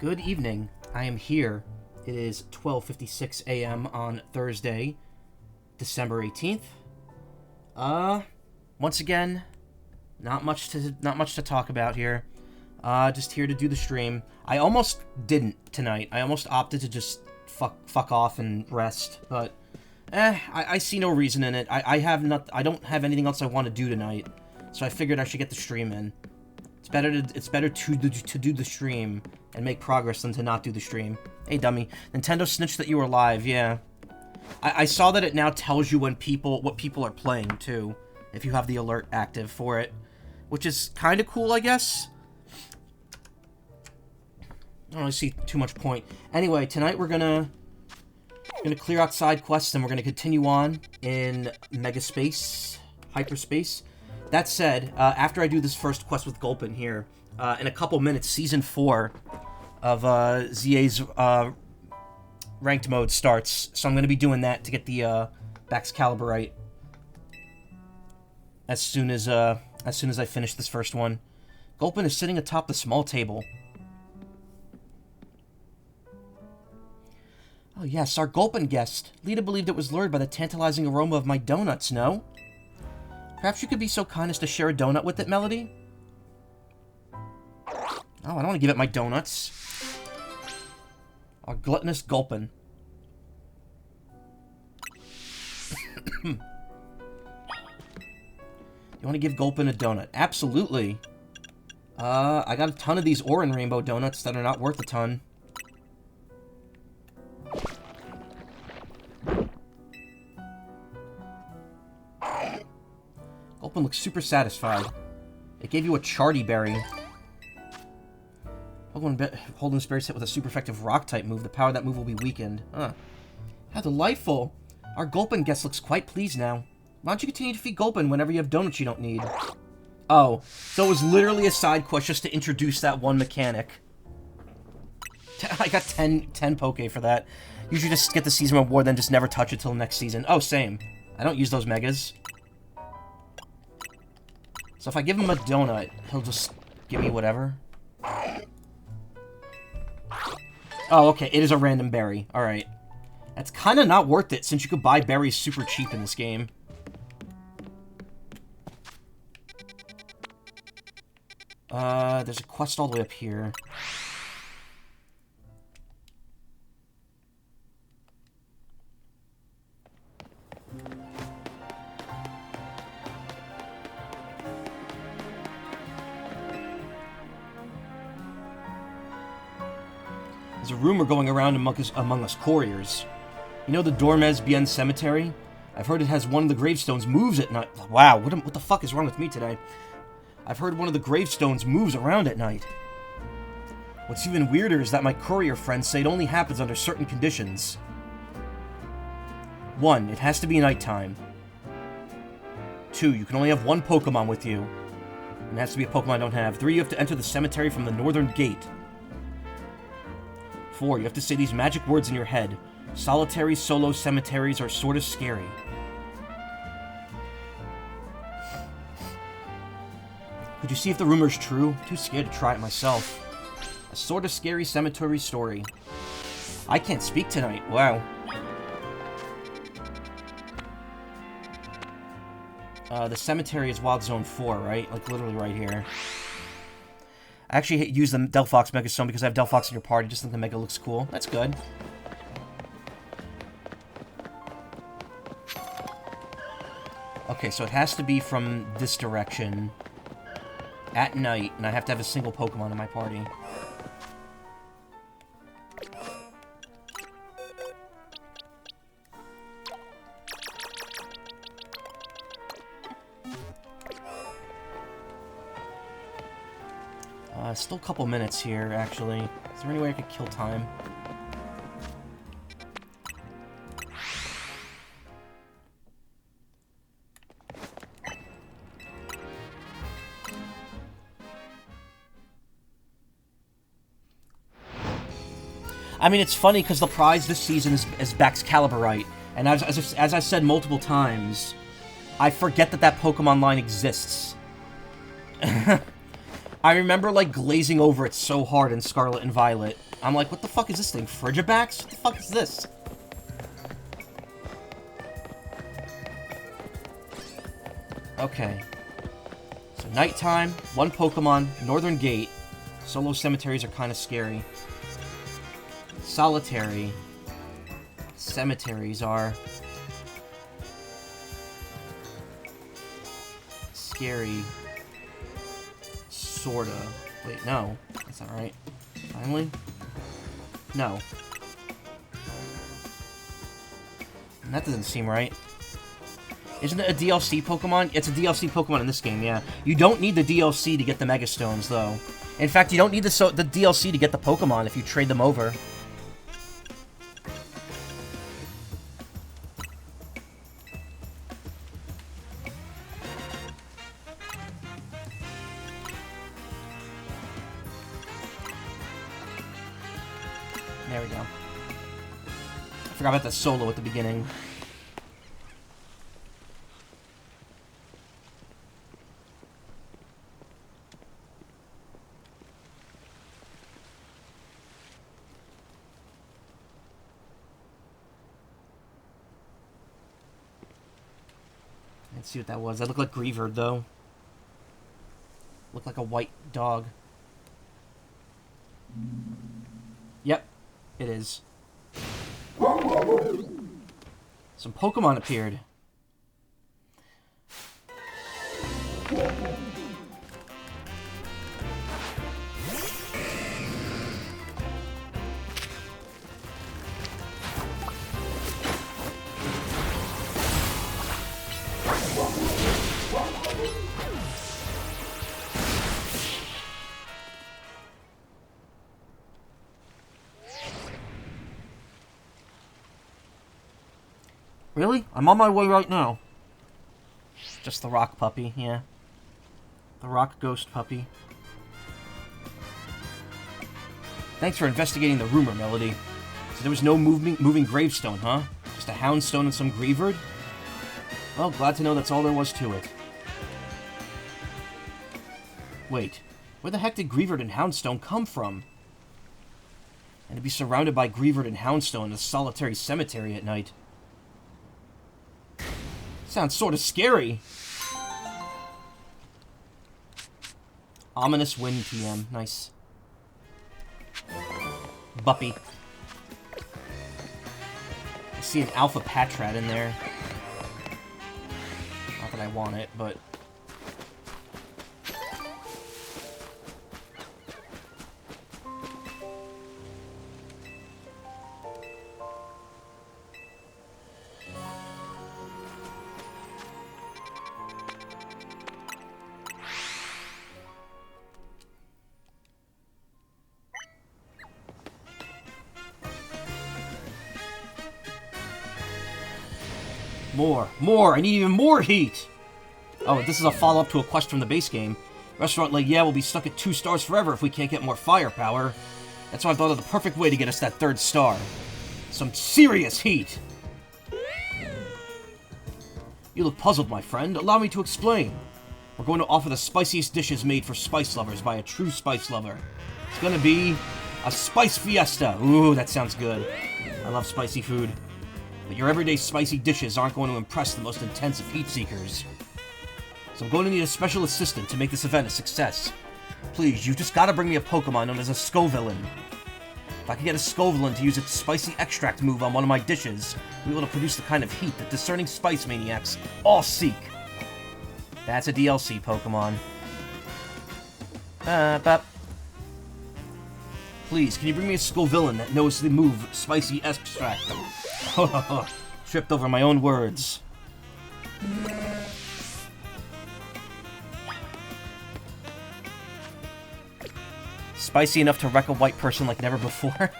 Good evening. I am here. It is 12:56 a.m. on Thursday, December 18th. Once again, not much to talk about here. Just here to do the stream. I almost didn't tonight. I almost opted to just fuck off and rest, but I see no reason in it. I don't have anything else I want to do tonight, so I figured I should get the stream in. It's better to do the stream and make progress than to not do the stream. Hey, dummy. Nintendo snitched that you were live, yeah. I saw that it now tells you what people are playing, too, if you have the alert active for it, which is kind of cool, I guess. I don't really see too much point. Anyway, tonight we're gonna clear out side quests, and we're gonna continue on in Megaspace, Hyperspace. That said, after I do this first quest with Gulpin here, in a couple minutes, Season 4 of ZA's ranked mode starts, so I'm going to be doing that to get the Baxcaliburite as soon as I finish this first one. Gulpin is sitting atop the small table. Oh yes, our Gulpin guest. Lita believed it was lured by the tantalizing aroma of my donuts, no? Perhaps you could be so kind as to share a donut with it, Melody? Oh, I don't want to give it my donuts. Our gluttonous Gulpin. You want to give Gulpin a donut? Absolutely. I got a ton of these Oran Rainbow donuts that are not worth a ton. Gulpin looks super satisfied. It gave you a Charty Berry. Holding Berry's hit with a super effective Rock-type move. The power of that move will be weakened. Huh. How delightful. Our Gulpin guest looks quite pleased now. Why don't you continue to feed Gulpin whenever you have donuts you don't need? Oh, so it was literally a side quest just to introduce that one mechanic. I got 10 Poke for that. Usually just get the season reward, then just never touch it till next season. Oh, same. I don't use those Megas. So if I give him a donut, he'll just give me whatever. Oh, okay, it is a random berry. Alright. That's kind of not worth it, since you could buy berries super cheap in this game. There's a quest all the way up here. There's a rumor going around among us couriers. You know the Dormez Bien Cemetery? I've heard it has one of the gravestones moves at night. Wow, what the fuck is wrong with me today? I've heard one of the gravestones moves around at night. What's even weirder is that my courier friends say it only happens under certain conditions. 1, it has to be nighttime. 2, you can only have one Pokemon with you. And it has to be a Pokemon I don't have. 3, you have to enter the cemetery from the northern gate. 4, you have to say these magic words in your head. Solitary solo cemeteries are sort of scary. Could you see if the rumor's true? Too scared to try it myself. A sort of scary cemetery story. I can't speak tonight. Wow. The cemetery is Wild Zone 4, right? Like, literally right here. I actually use the Delphox Megastone because I have Delphox in your party. Just think the Mega looks cool. That's good. Okay, so it has to be from this direction at night, and I have to have a single Pokemon in my party. Still a couple minutes here, actually. Is there any way I could kill time? I mean, it's funny because the prize this season is Baxcaliburite, and as I said multiple times, I forget that Pokemon line exists. I remember, like, glazing over it so hard in Scarlet and Violet, I'm like, what the fuck is this thing? Frigibax? What the fuck is this? Okay. So, nighttime, one Pokemon, Northern Gate. Solo cemeteries are kind of scary. Solitary cemeteries are scary. Sorta. Wait, no. That's not right. Finally? No. That doesn't seem right. Isn't it a DLC Pokemon? It's a DLC Pokemon in this game, yeah. You don't need the DLC to get the Mega Stones, though. In fact, you don't need the DLC to get the Pokemon if you trade them over. There we go. I forgot about the solo at the beginning. Let's see what that was. That looked like Greavard, though. Looked like a white dog. Yep, it is. Some Pokemon appeared. Really? I'm on my way right now. Just the rock puppy, yeah. The rock ghost puppy. Thanks for investigating the rumor, Melody. So there was no moving gravestone, huh? Just a Houndstone and some Greavard? Well, glad to know that's all there was to it. Wait, where the heck did Greavard and Houndstone come from? And to be surrounded by Greavard and Houndstone in a solitary cemetery at night. Sounds sort of scary. Ominous Wind TM. Nice. Buppy. I see an Alpha Patrat in there. Not that I want it, but... More! I need even more heat! Oh, this is a follow-up to a quest from the base game. Restaurant like, yeah, we'll be stuck at 2 stars forever if we can't get more firepower. That's why I thought of the perfect way to get us that 3rd star. Some serious heat! You look puzzled, my friend. Allow me to explain. We're going to offer the spiciest dishes made for spice lovers by a true spice lover. It's gonna be a spice fiesta. Ooh, that sounds good. I love spicy food. But your everyday spicy dishes aren't going to impress the most intensive heat seekers. So I'm going to need a special assistant to make this event a success. Please, you've just got to bring me a Pokemon known as a Scovillain. If I can get a Scovillain to use its spicy extract move on one of my dishes, we'll be able to produce the kind of heat that discerning spice maniacs all seek. That's a DLC Pokemon. Please, can you bring me a Scovillain that knows the move Spicy Extract? Tripped over my own words. Spicy enough to wreck a white person like never before.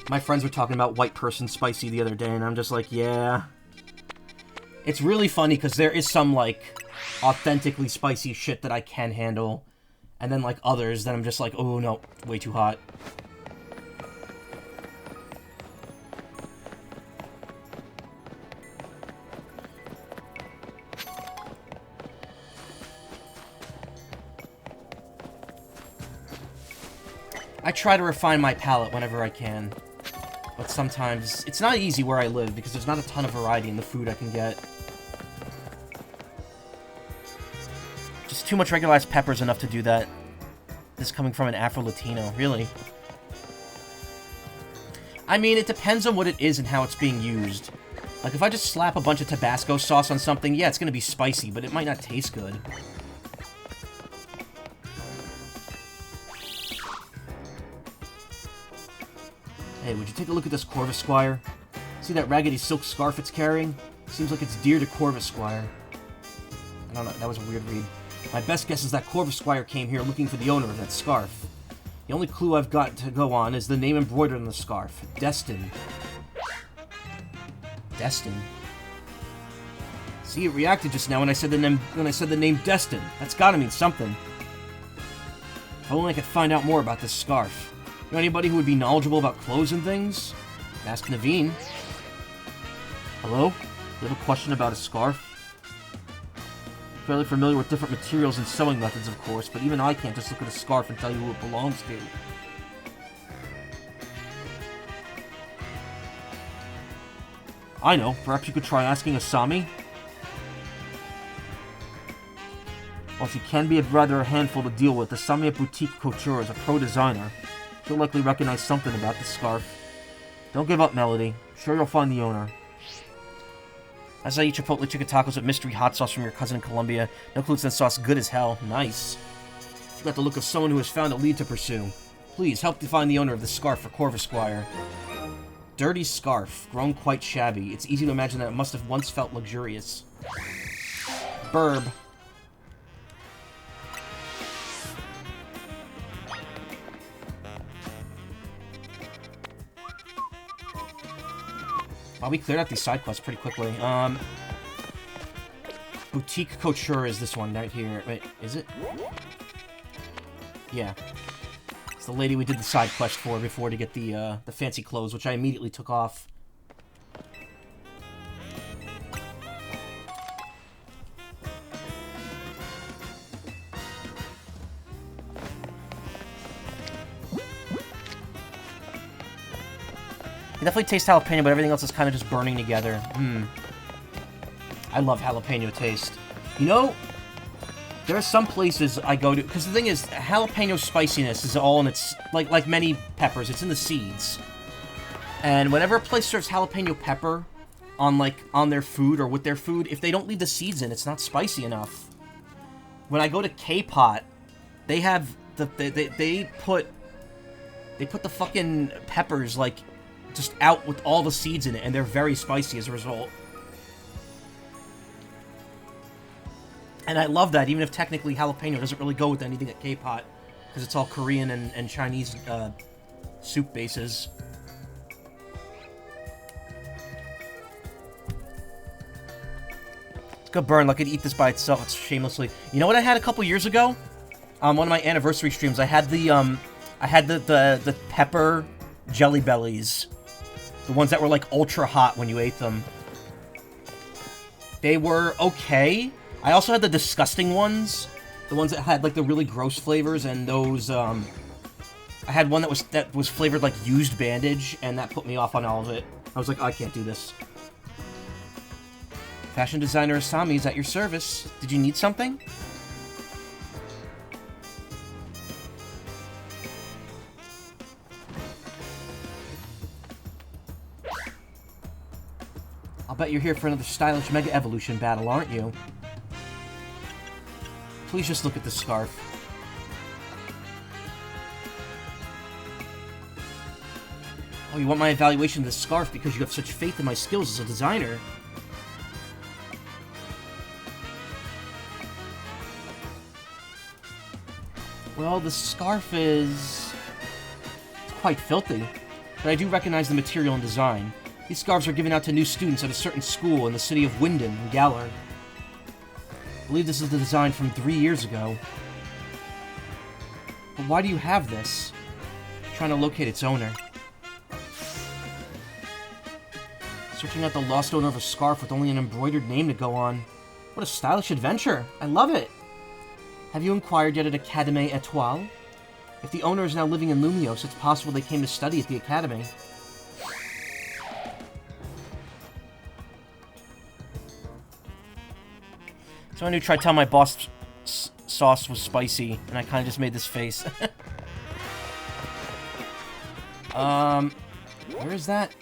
My friends were talking about white person spicy the other day, and I'm just like, yeah. It's really funny, because there is some, like, authentically spicy shit that I can handle, and then, like, others that I'm just like, oh, no, way too hot. I try to refine my palate whenever I can. But sometimes, it's not easy where I live, because there's not a ton of variety in the food I can get. Just too much regularized pepper is enough to do that. This coming from an Afro-Latino, really. I mean, it depends on what it is and how it's being used. Like, if I just slap a bunch of Tabasco sauce on something, yeah, it's gonna be spicy, but it might not taste good. Hey, would you take a look at this Corvus Squire? See that raggedy silk scarf it's carrying? Seems like it's dear to Corvus Squire. I don't know, that was a weird read. My best guess is that Corvus Squire came here looking for the owner of that scarf. The only clue I've got to go on is the name embroidered on the scarf. Destin. Destin? See, it reacted just now when I said the name Destin. That's gotta mean something. If only I could find out more about this scarf. Know anybody who would be knowledgeable about clothes and things? Ask Naveen. Hello? You have a question about a scarf? Fairly familiar with different materials and sewing methods, of course, but even I can't just look at a scarf and tell you who it belongs to. I know. Perhaps you could try asking Asami? While she can be rather a handful to deal with, Asami at Boutique Couture is a pro designer. She'll likely recognize something about the scarf. Don't give up, Melody. Sure you'll find the owner. As I eat Chipotle chicken tacos with mystery hot sauce from your cousin in Colombia. No clue that sauce good as hell. Nice. You got the look of someone who has found a lead to pursue. Please, help to find the owner of the scarf for Corvus Squire. Dirty scarf, grown quite shabby. It's easy to imagine that it must have once felt luxurious. Burb. Wow, we cleared out these side quests pretty quickly. Boutique Couture is this one right here. Wait, is it? Yeah. It's the lady we did the side quest for before to get the fancy clothes, which I immediately took off. You definitely taste jalapeno, but everything else is kind of just burning together. I love jalapeno taste. You know, there are some places I go to, because the thing is, jalapeno spiciness is all in its, like many peppers, it's in the seeds. And whenever a place serves jalapeno pepper on their food or with their food, if they don't leave the seeds in, it's not spicy enough. When I go to K-Pot, they have they put the fucking peppers like just out with all the seeds in it, and they're very spicy as a result. And I love that, even if technically jalapeno doesn't really go with anything at K-Pot, because it's all Korean and Chinese soup bases. It's good burn. Like, I could eat this by itself. It's shamelessly. You know what I had a couple years ago? One of my anniversary streams. I had the pepper Jelly Bellies. The ones that were, like, ultra hot when you ate them. They were okay. I also had the disgusting ones. The ones that had, like, the really gross flavors, and those, I had one that was flavored, like, used bandage, and that put me off on all of it. I was like, I can't do this. Fashion designer Asami is at your service. Did you need something? I'll bet you're here for another stylish Mega Evolution battle, aren't you? Please just look at this scarf. Oh, you want my evaluation of this scarf because you have such faith in my skills as a designer? Well, the scarf is quite filthy, but I do recognize the material and design. These scarves are given out to new students at a certain school in the city of Winden in Galar. I believe this is the design from 3 years ago. But why do you have this? I'm trying to locate its owner. Searching out the lost owner of a scarf with only an embroidered name to go on. What a stylish adventure! I love it! Have you inquired yet at Académie Étoile? If the owner is now living in Lumios, it's possible they came to study at the academy. So I knew tried telling my boss sauce was spicy, and I kind of just made this face. Where is that?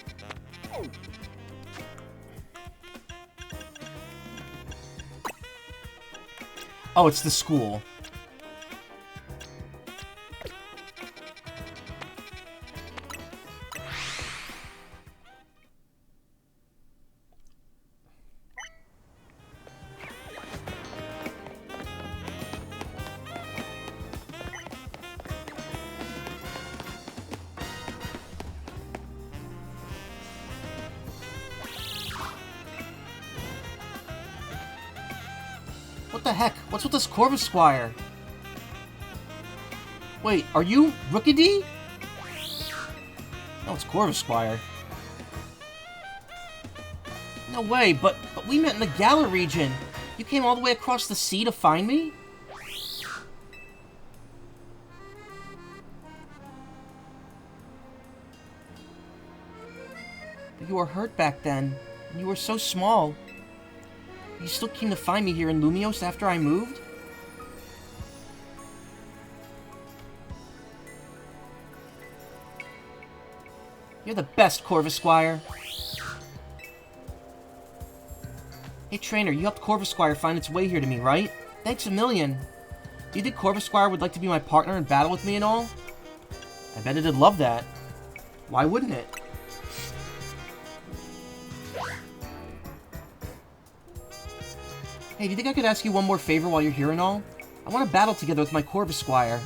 Oh, it's the school. What the heck? What's with this Corvus Squire? Wait, are you Rookie D? No, it's Corvus Squire. No way, but we met in the Gala region. You came all the way across the sea to find me? But you were hurt back then, and you were so small. You still came to find me here in Lumios after I moved? You're the best, Corvus Squire. Hey, trainer, you helped Corvus Squire find its way here to me, right? Thanks a million. Do you think Corvus Squire would like to be my partner in battle with me and all? I bet it'd love that. Why wouldn't it? Hey, do you think I could ask you one more favor while you're here and all? I want to battle together with my Corvus Squire.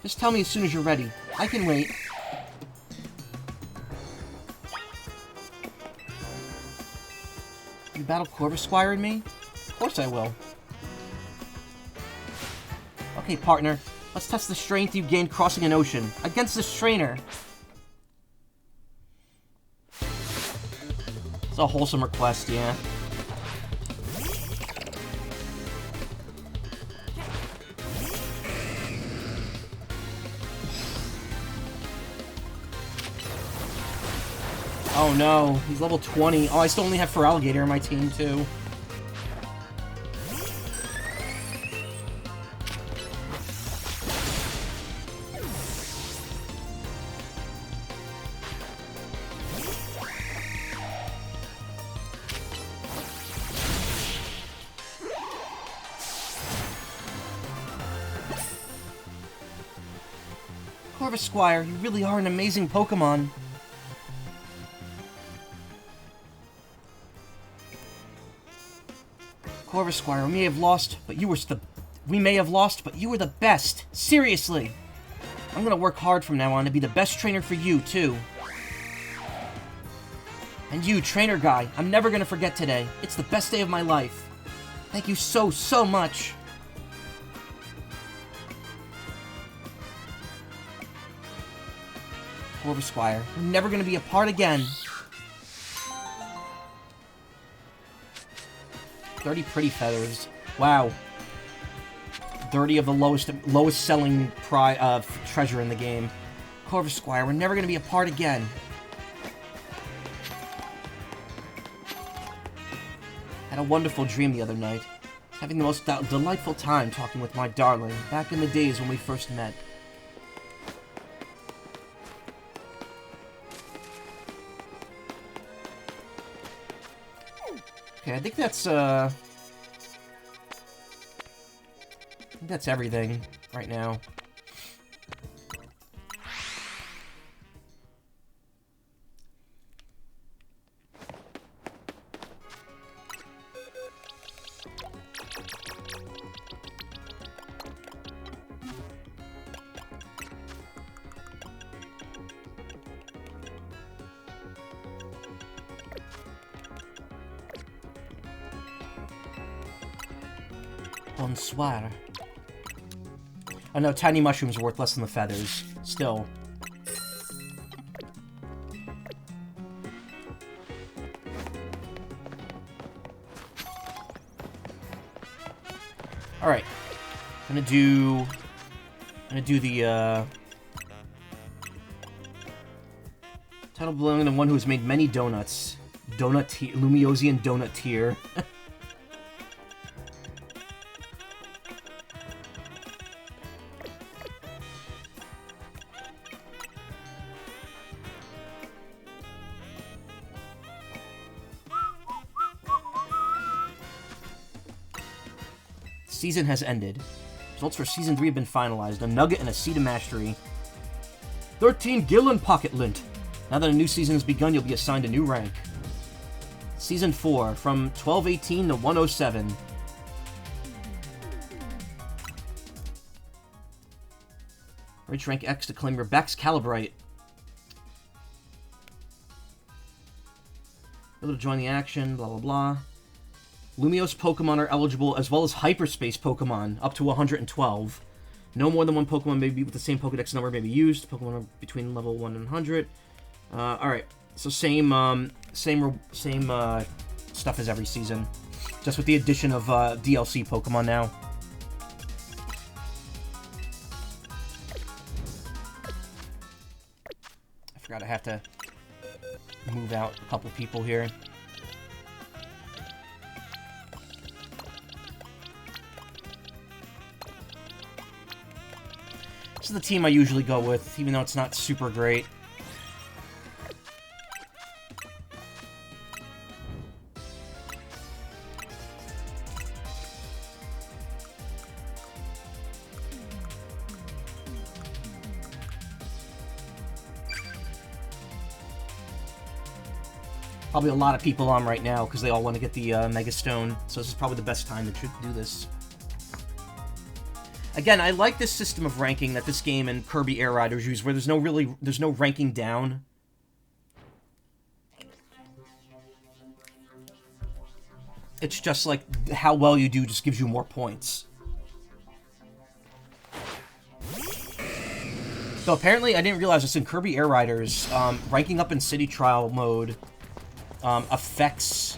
Just tell me as soon as you're ready. I can wait. You battle Corvus Squire and me? Of course I will. Okay, partner. Let's test the strength you gained crossing an ocean. Against this trainer. It's a wholesome request, yeah. Oh no, he's level 20. Oh, I still only have Feraligatr in my team, too. Corvus Squire, you really are an amazing Pokemon. Corvus Squire, we may have lost, but you were the best. Seriously. I'm gonna work hard from now on to be the best trainer for you, too. And you, trainer guy, I'm never gonna forget today. It's the best day of my life. Thank you so, so much. Corvus Squire, we're never gonna be apart again. 30 pretty feathers. Wow. 30 of the lowest selling treasure in the game. Corvus Squire, we're never gonna be apart again. Had a wonderful dream the other night. Having the most delightful time talking with my darling, back in the days when we first met. Okay, I think that's everything right now. Bonsoir. Oh no, tiny mushrooms are worth less than the feathers. Still. Alright. I'm gonna gonna do the, title belonging to one who has made many donuts. Lumiosian Donut Tier. Season has ended. Results for Season 3 have been finalized. A nugget and a seed of mastery. 13 Gillen Pocket Lint. Now that a new season has begun, you'll be assigned a new rank. Season 4, from 1218 to 107. Reach rank X to claim your Bex Calibrite. Able to join the action, blah blah blah. Lumiose Pokemon are eligible, as well as Hyperspace Pokemon, up to 112. No more than one Pokemon may be with the same Pokedex number may be used. Pokemon are between level 1 and 100. Alright, so same stuff as every season. Just with the addition of DLC Pokemon now. I forgot I have to move out a couple people here. This is the team I usually go with, even though it's not super great. Probably a lot of people on right now because they all want to get the Mega Stone, so this is probably the best time to do this. Again, I like this system of ranking that this game and Kirby Air Riders use, where there's no ranking down. It's just like how well you do just gives you more points. So apparently, I didn't realize this in Kirby Air Riders, ranking up in City Trial mode affects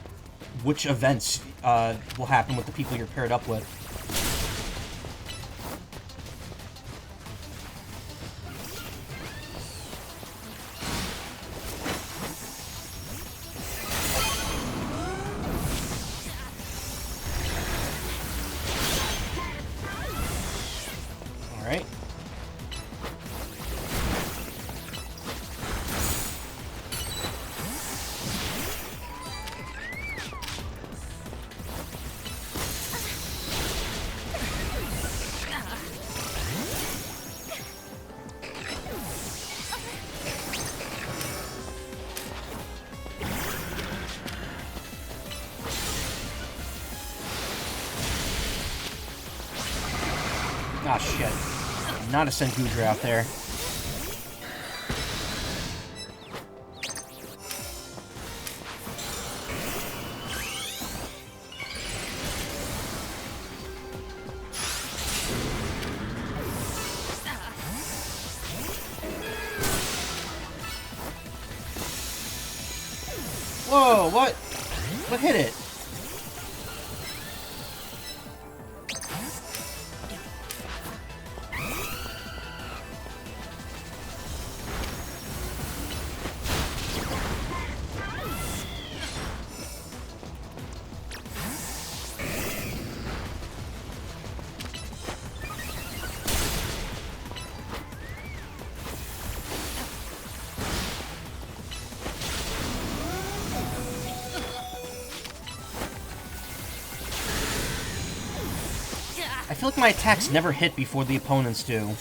which events will happen with the people you're paired up with. Ah, shit. Not a Sengudra out there. Whoa, what? What hit it? I feel like my attacks never hit before the opponents do.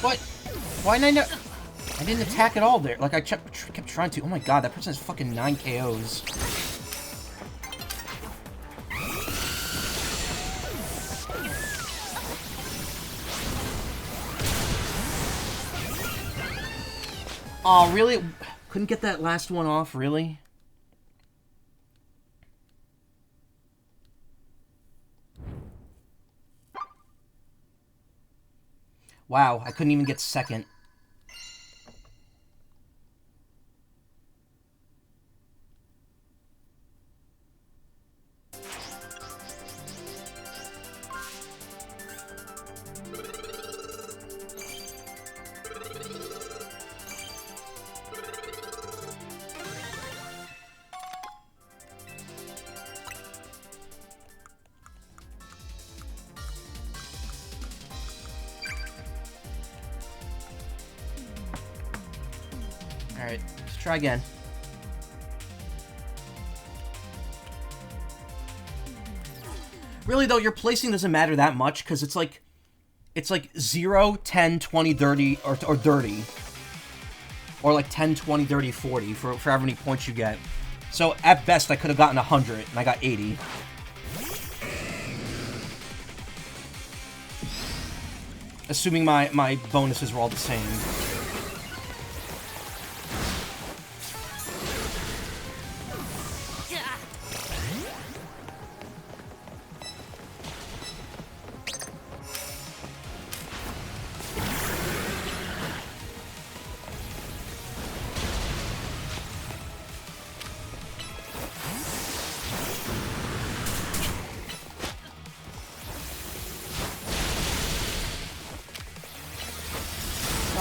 What? Why didn't I know? I didn't attack at all there. Like, I kept trying to. Oh my god, that person has fucking 9 KOs. Oh, really? Couldn't get that last one off, really? Wow, I couldn't even get second. Alright, let's try again. Really, though, your placing doesn't matter that much, because it's like 0, 10, 20, 30, or 30. Or like 10, 20, 30, 40 for however many points you get. So, at best, I could have gotten 100, and I got 80. Assuming my bonuses were all the same.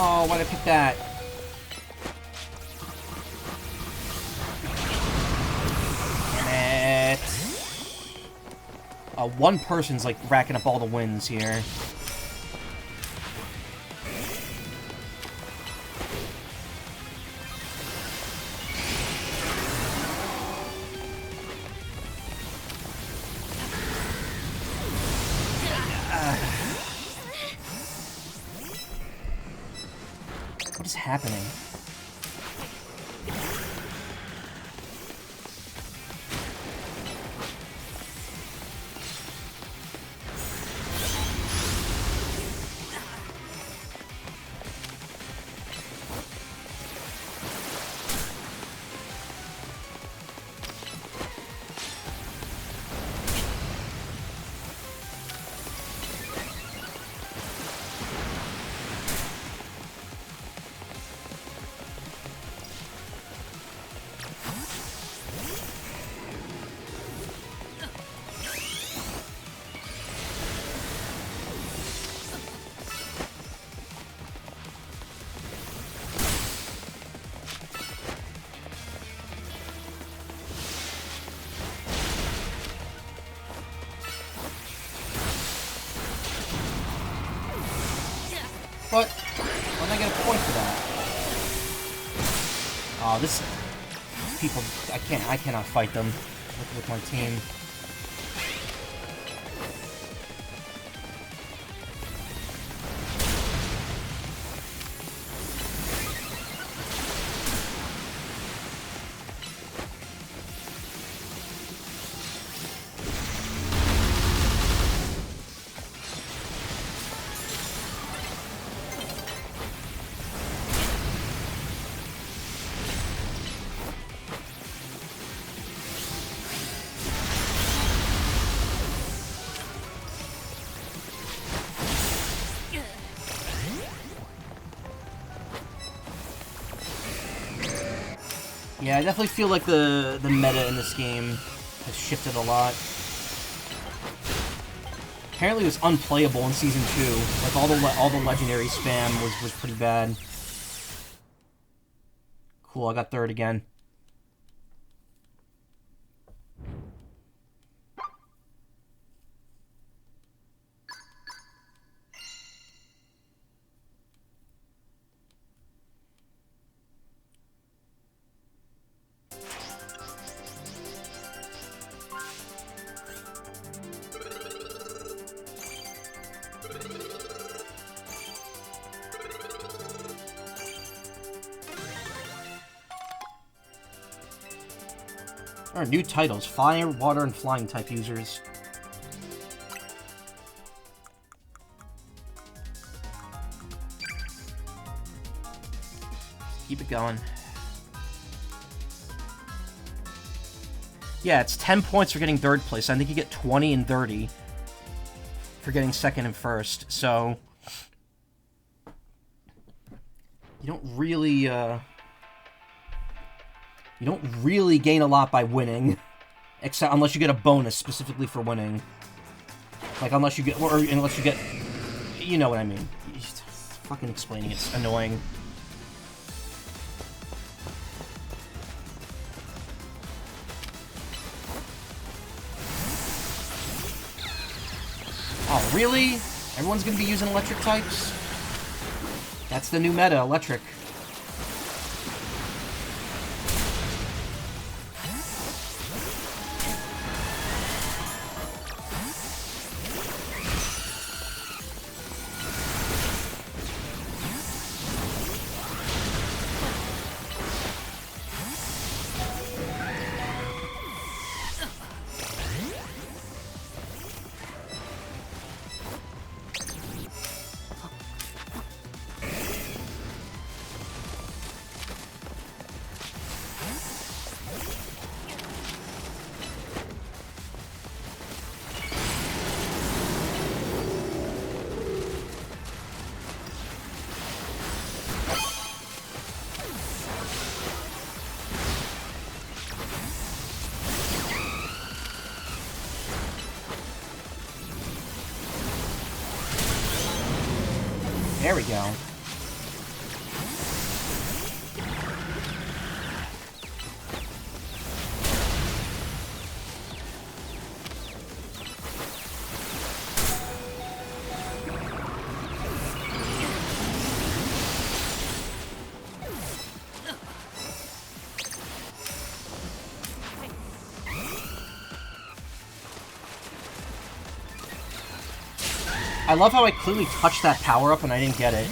Oh, why'd I pick that? Damn it. One person's, like, racking up all the wins here. What is happening? What? Why did I get a point for that? Oh, this... people... I cannot fight them with my team. Yeah, I definitely feel like the meta in this game has shifted a lot. Apparently it was unplayable in Season 2. Like, all the legendary spam was pretty bad. Cool, I got third again. There are new titles. Fire, water, and flying type users. Keep it going. Yeah, it's 10 points for getting third place. I think you get 20 and 30 for getting second and first. So you don't really gain a lot by winning, except unless you get a bonus specifically for winning. Like unless you get, you know what I mean. Fucking explaining it's annoying. Oh, really? Everyone's gonna be using electric types? That's the new meta, electric. There we go. I love how I clearly touched that power-up and I didn't get it.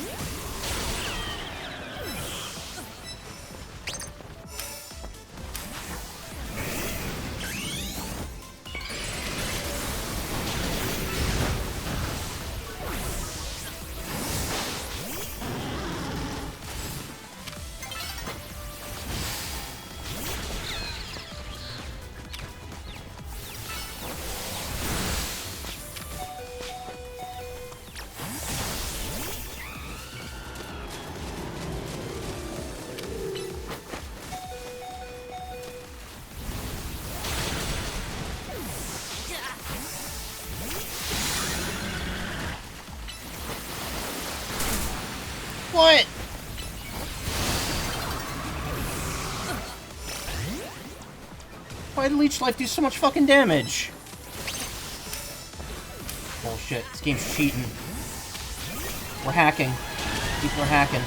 What? Why did Leech Life do so much fucking damage? Bullshit. This game's cheating. We're hacking. People are hacking.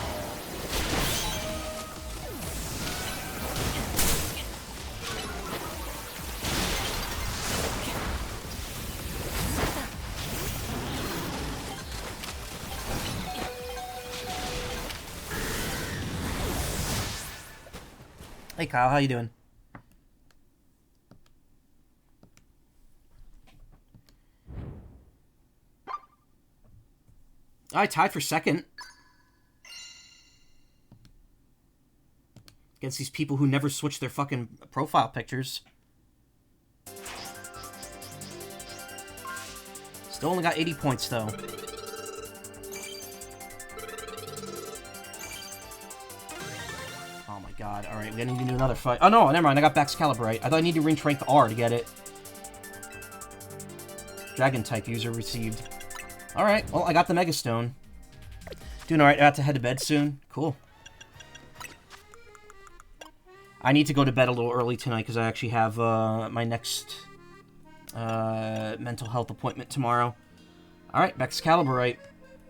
Hey Kyle, how you doing? I tied for second. Against these people who never switch their fucking profile pictures. Still only got 80 points though. God, alright, we're gonna need to do another fight. Oh no, never mind, I got Baxcalibrite. I thought I needed to reach rank R to get it. Dragon type user received. Alright, well, I got the Mega Stone. Doing alright, I have to head to bed soon. Cool. I need to go to bed a little early tonight because I actually have my next mental health appointment tomorrow. Alright, Baxcalibrite.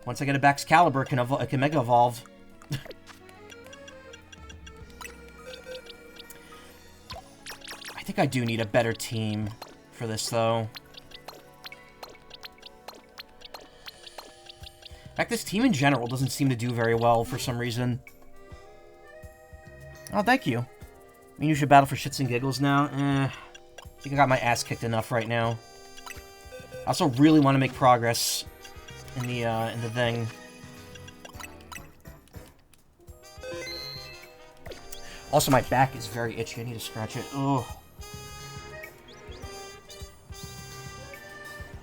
Once I get a Baxcalibur, I can Mega Evolve. I think I do need a better team for this, though. In fact, this team in general doesn't seem to do very well for some reason. Oh, thank you. I mean, you should battle for shits and giggles now. I think I got my ass kicked enough right now. I also really want to make progress in the thing. Also, my back is very itchy. I need to scratch it. Ugh.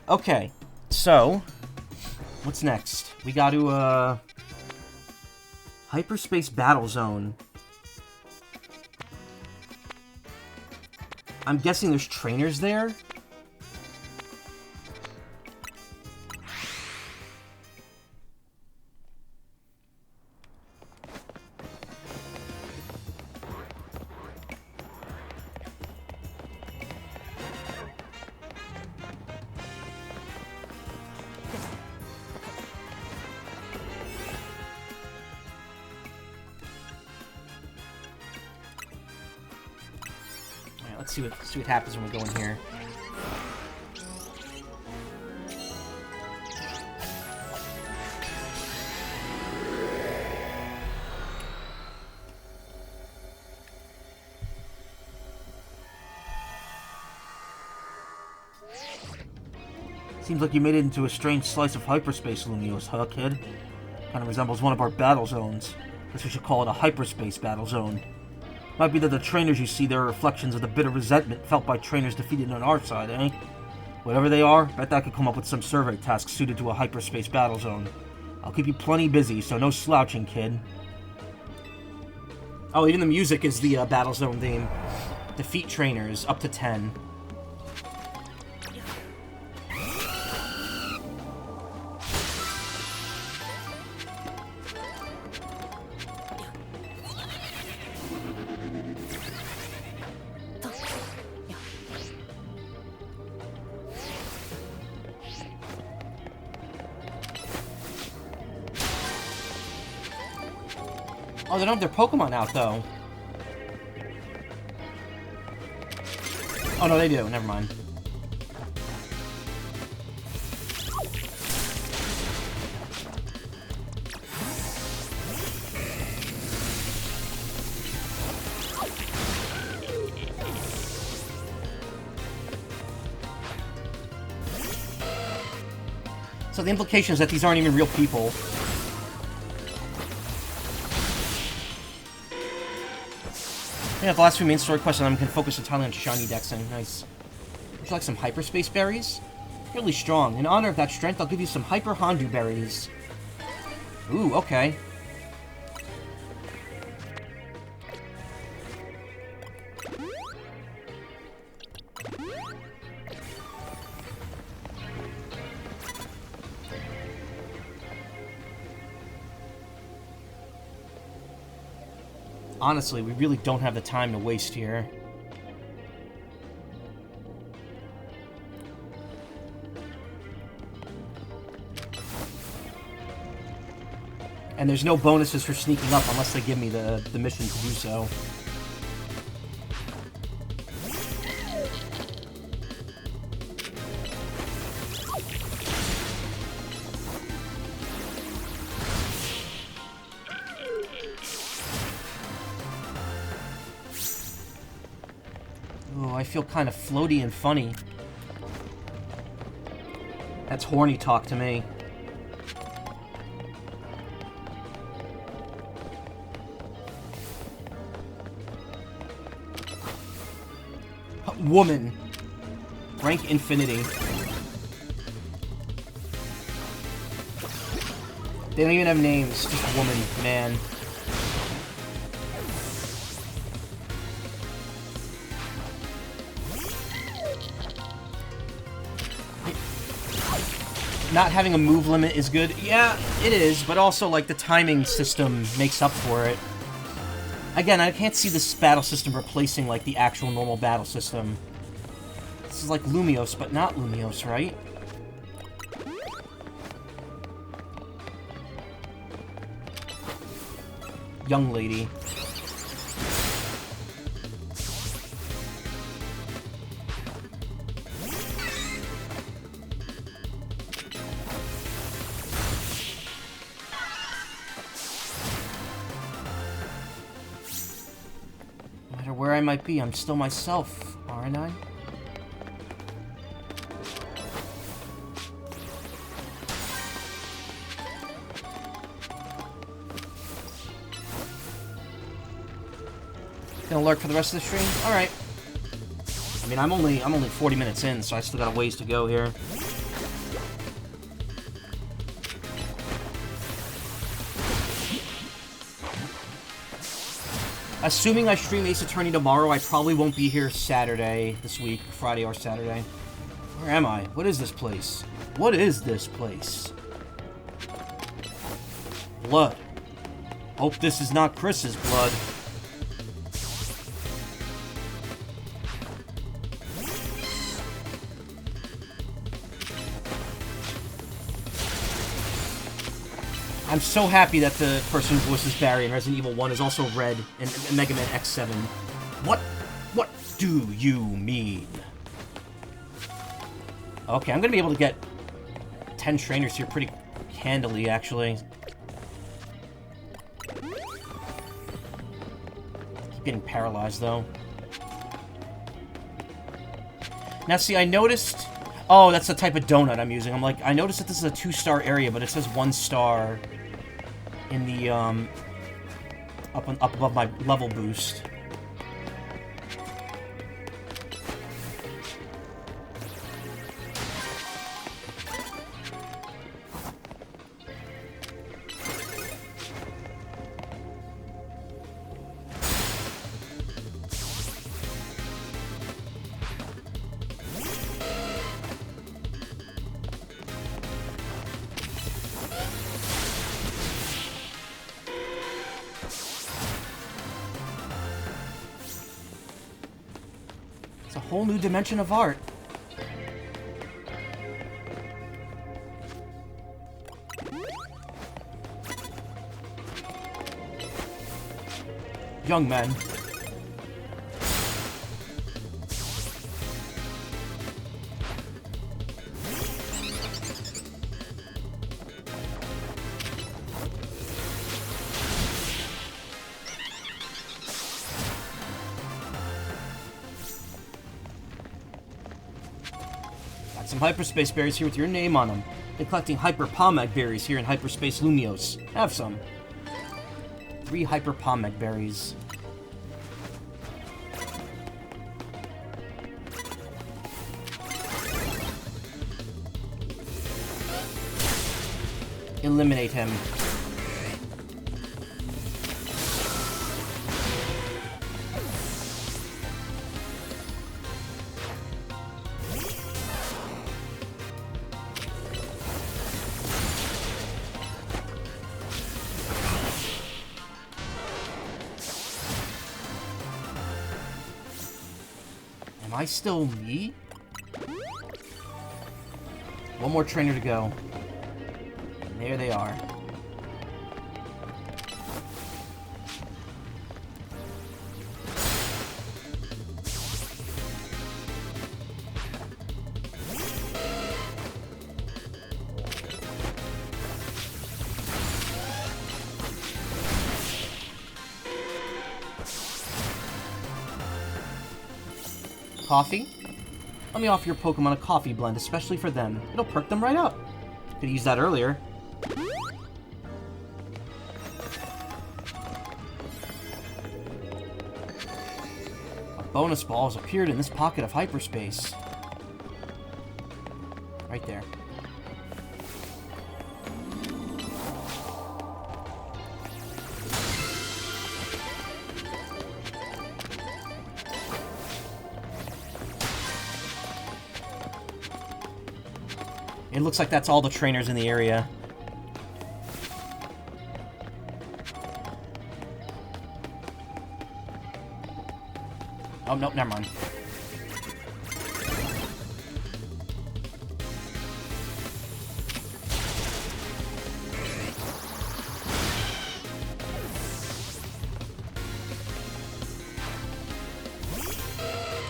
Okay, so what's next? We got to Hyperspace Battle Zone. I'm guessing there's trainers there? Let's see what happens when we go in here. Seems like you made it into a strange slice of hyperspace, Lumios, huh, kid? Kind of resembles one of our battle zones. Guess we should call it a hyperspace battle zone. Might be that the trainers you see there are reflections of the bitter resentment felt by trainers defeated on our side, eh? Whatever they are, bet I could come up with some survey task suited to a hyperspace battle zone. I'll keep you plenty busy, so no slouching, kid. Oh, even the music is the battle zone theme. Defeat trainers, up to 10. Oh, they don't have their Pokemon out, though. Oh, no, they do. Never mind. So the implication is that these aren't even real people. Yeah, the last few main story quests, and I can focus entirely on shiny dexing. Nice. Would you like some hyperspace berries? Really strong. In honor of that strength, I'll give you some hyper Hondu berries. Ooh, okay. Honestly, we really don't have the time to waste here. And there's no bonuses for sneaking up unless they give me the mission to do so. Oh, I feel kind of floaty and funny. That's horny talk to me. Woman. Rank infinity. They don't even have names. Just woman, man. Not having a move limit is good. Yeah, it is, but also, like, the timing system makes up for it. Again, I can't see this battle system replacing, like, the actual normal battle system. This is like Lumios, but not Lumios, right? Young lady. where I might be, I'm still myself, aren't I? Gonna lurk for the rest of the stream? Alright. I mean, I'm only 40 minutes in, so I still got a ways to go here. Assuming I stream Ace Attorney tomorrow, I probably won't be here Saturday this week, Friday or Saturday. Where am I? What is this place? What is this place? Blood. Hope this is not Chris's blood. I'm so happy that the person who voices Barry in Resident Evil 1 is also Red in Mega Man X7. What do you mean? Okay, I'm gonna be able to get 10 trainers here pretty handily, actually. Keep getting paralyzed, though. Now, see, I noticed... Oh, that's the type of donut I'm using. I'm like, I noticed that this is a 2-star area, but it says 1 star in the, up above my level boost. Whole new dimension of art. Young men. Some hyperspace berries here with your name on them. Been collecting hyper pomeg berries here in hyperspace Lumios. Have some. 3 hyper pomeg berries. Eliminate him. Am I still me? One more trainer to go. And there they are. Coffee? Let me offer your Pokemon a coffee blend, especially for them. It'll perk them right up. Could've used that earlier. A bonus ball has appeared in this pocket of hyperspace. Right there. It looks like that's all the trainers in the area. Oh, nope, never mind.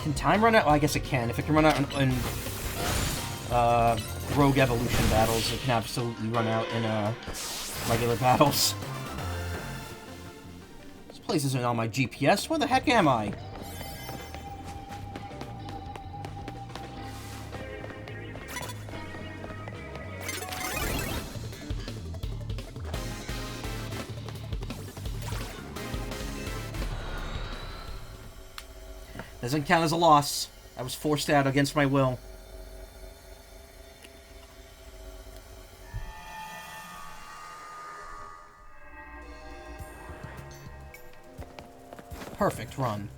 Can time run out? Well, I guess it can. If it can run out in rogue evolution battles, it can absolutely run out in regular battles. This place isn't on my GPS. Where the heck am I? Doesn't count as a loss. I was forced out against my will. Perfect run.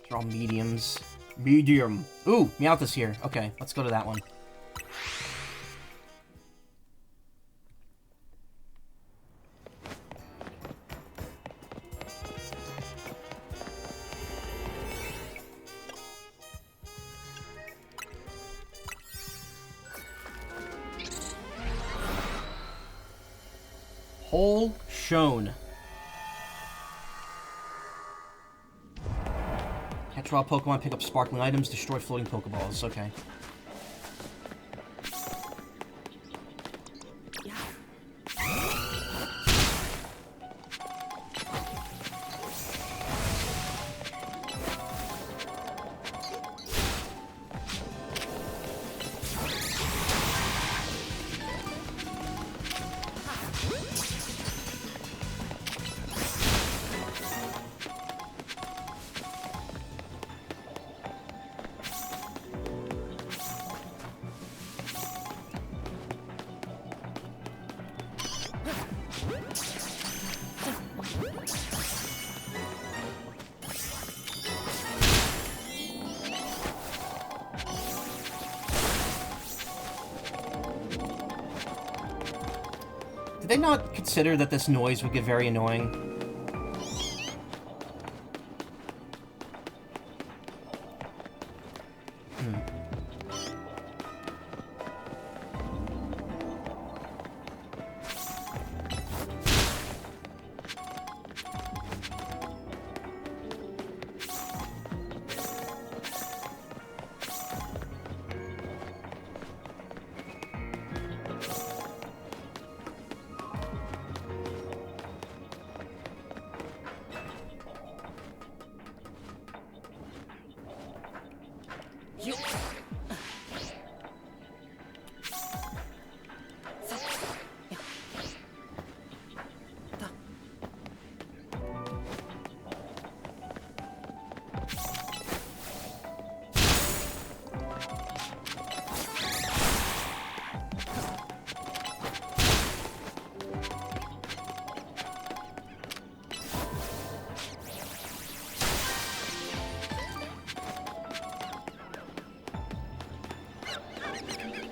They're all mediums. Medium. Ooh, Meowth's here. Okay, let's go to that one. Hole shown. Catch raw Pokemon, pick up sparkling items, destroy floating Pokeballs. Okay. Did they not consider that this noise would get very annoying?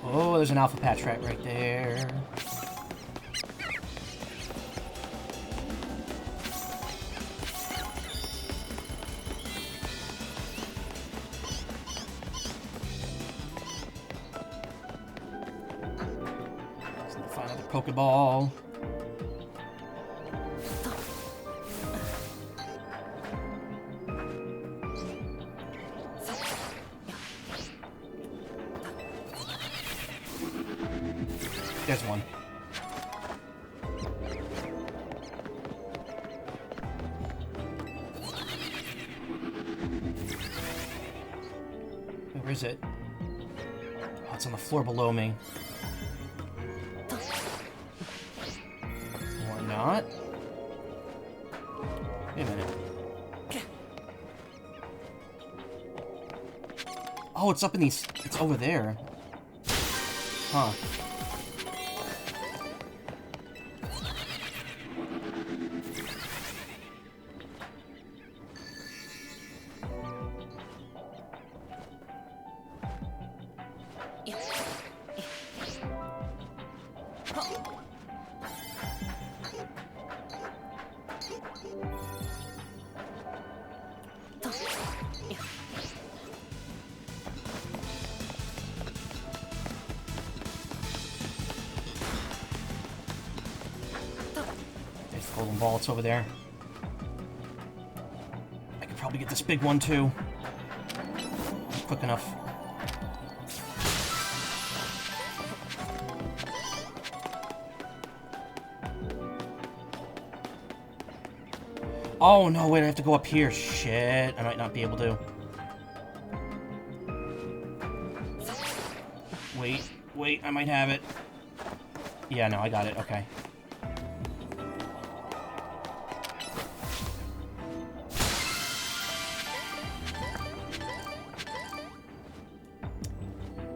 Oh, there's an Alpha Patch Rat right there. Let's find another Pokeball. There's one. Where is it? Oh, it's on the floor below me. Or not. Wait a minute. Oh, it's up in these... It's over there. Huh. Golden ball, it's over there. I could probably get this big one too. Quick enough. Oh no, wait, I have to go up here. Shit, I might not be able to. Wait, I might have it. Yeah, no, I got it, okay.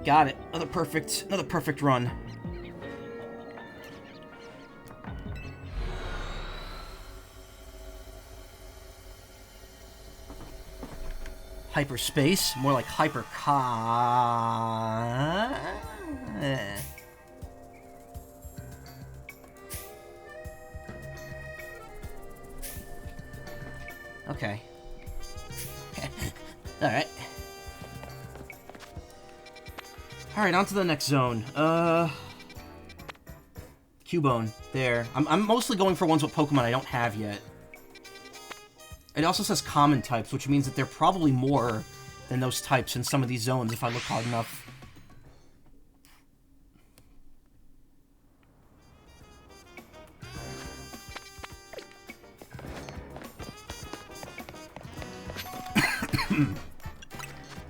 Got it. Another perfect run. Hyperspace, more like Okay. Alright. Alright, on to the next zone. Cubone. There. I'm mostly going for ones with Pokemon I don't have yet. It also says common types, which means that there are probably more than those types in some of these zones if I look hard enough.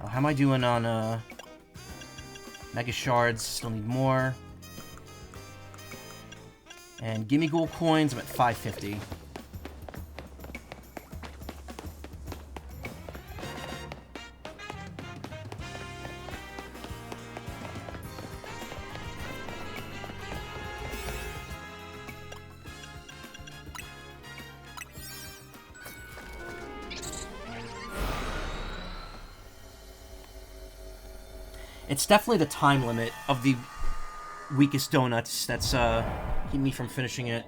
Oh, how am I doing on, Mega Shards? Still need more. And Gimme Gold Coins, I'm at 550. It's definitely the time limit of the weakest donuts that's keeping me from finishing it.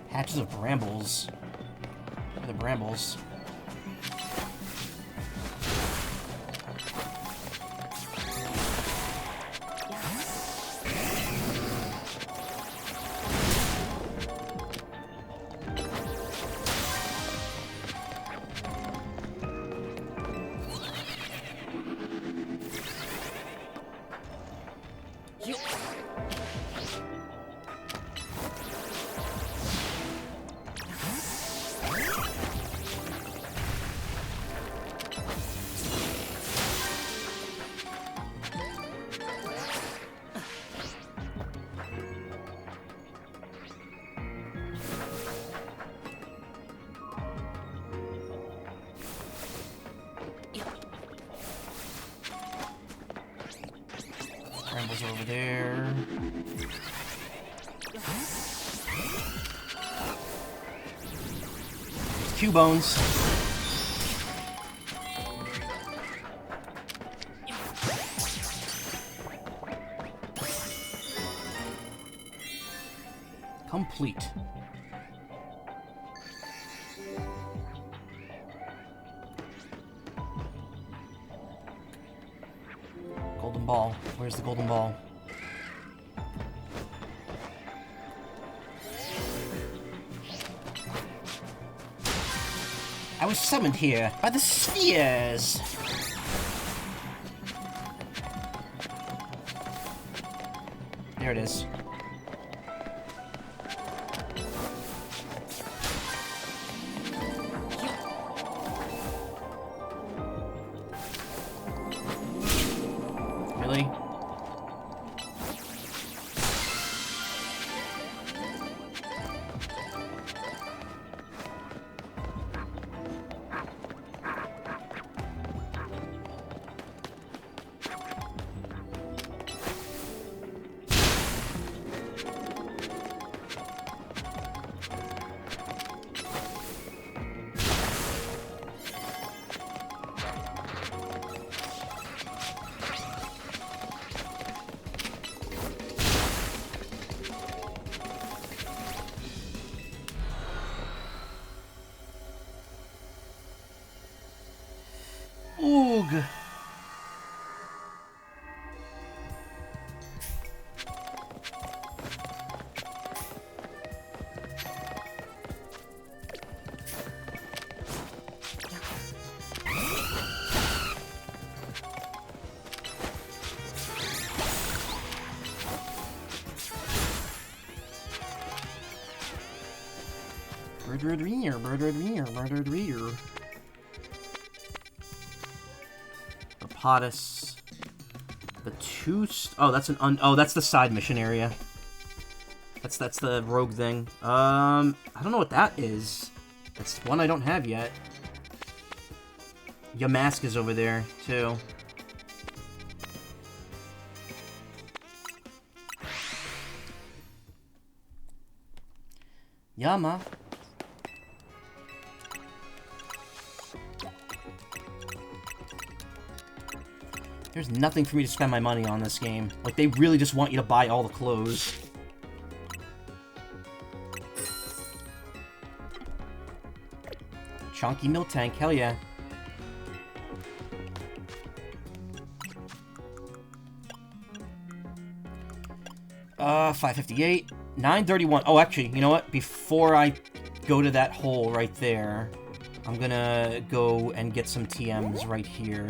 Patches of brambles. Where are the brambles? Brambles over there. Cubones. Complete. Golden ball. Where's the golden ball? I was summoned here by the spheres. There it is. Really? Oog. Murdered rear, murdered rear, murdered rear. Rapatus. The two... Oh, that's an oh, that's the side mission area. That's the rogue thing. I don't know what that is. That's one I don't have yet. Yamask is over there, too. Yama. There's nothing for me to spend my money on this game. Like, they really just want you to buy all the clothes. Chunky milk tank, hell yeah. 558. 931. Oh, actually, you know what? Before I go to that hole right there, I'm gonna go and get some TMs right here.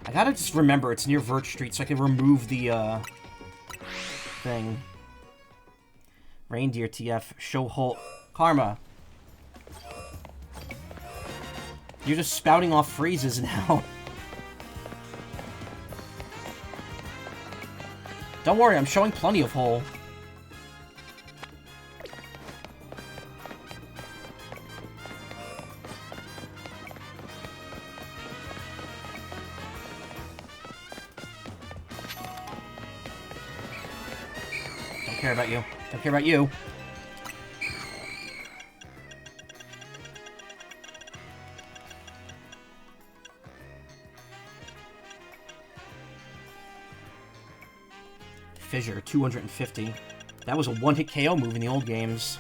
I gotta just remember it's near Vert Street so I can remove the, thing. Reindeer TF. Show hole. Karma. You're just spouting off phrases now. Don't worry, I'm showing plenty of hole. Don't care about you. Don't care about you. Fissure, 250. That was a one-hit KO move in the old games.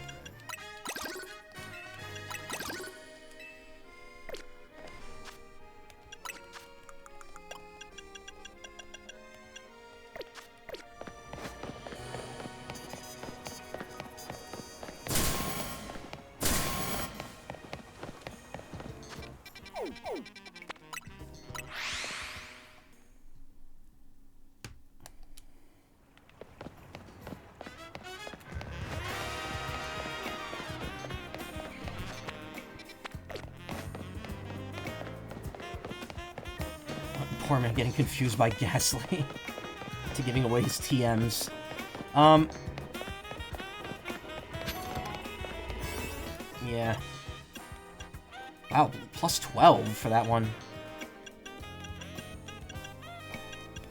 Poor man getting confused by Ghastly to giving away his TMs. Yeah. Wow, plus 12 for that one.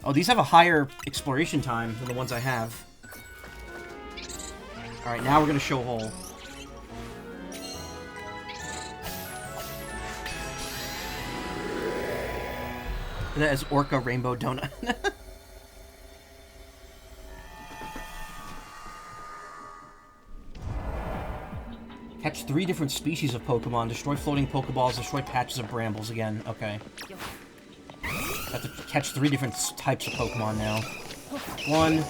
Oh, these have a higher exploration time than the ones I have. Alright, now we're gonna show hole. That is Orca Rainbow Donut. Catch 3 different species of Pokemon. Destroy floating Pokeballs. Destroy patches of brambles again. Okay. I have to catch 3 different types of Pokemon now. 1.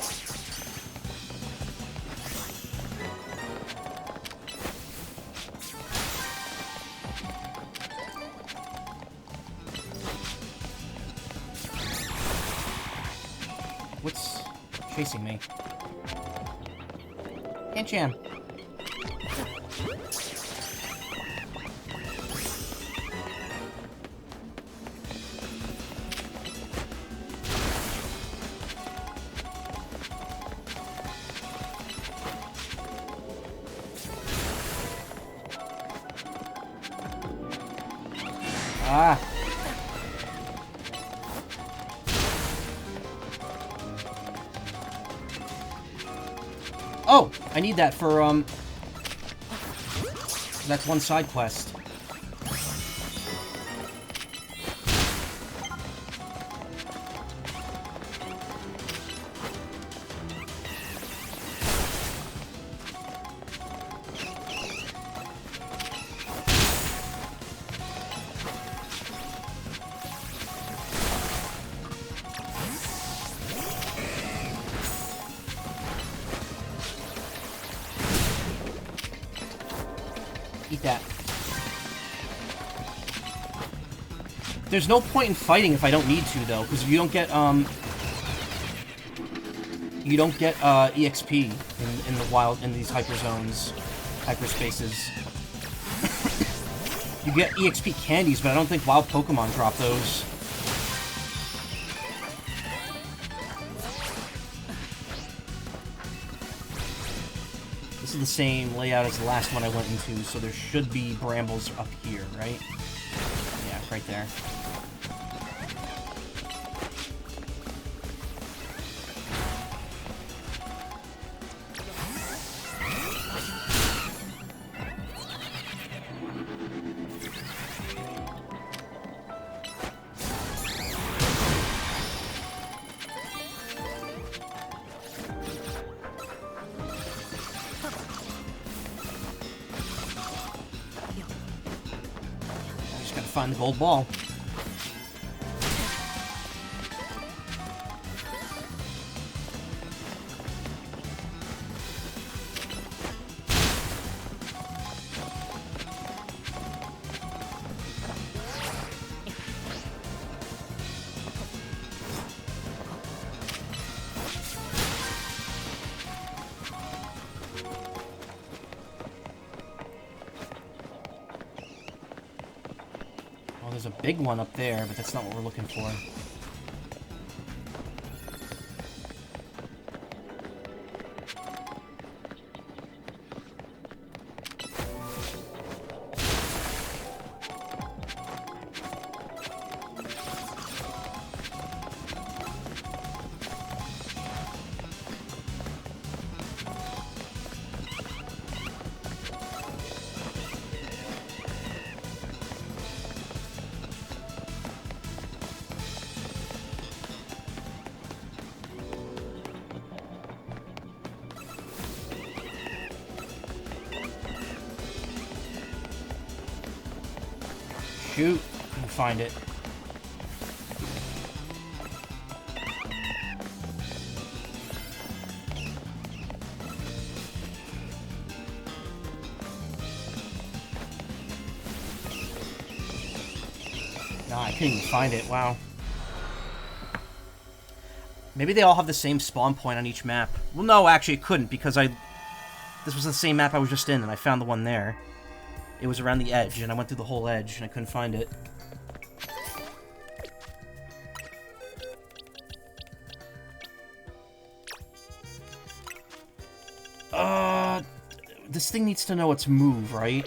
What's chasing me? Hincham. Ah. Oh, I need that for, that's one side quest. Eat that. There's no point in fighting if I don't need to, though, because you don't get, EXP in the wild, in these hyper zones. hyperspaces. You get EXP candies, but I don't think wild Pokemon drop those. This is the same layout as the last one I went into, so there should be brambles up here, right? Yeah, right there. Find the gold ball. There's a big one up there, but that's not what we're looking for. Shoot, and find it. Nah, I couldn't even find it, wow. Maybe they all have the same spawn point on each map. Well, no, actually it couldn't, because this was the same map I was just in, and I found the one there. It was around the edge, and I went through the whole edge, and I couldn't find it. This thing needs to know its move, right?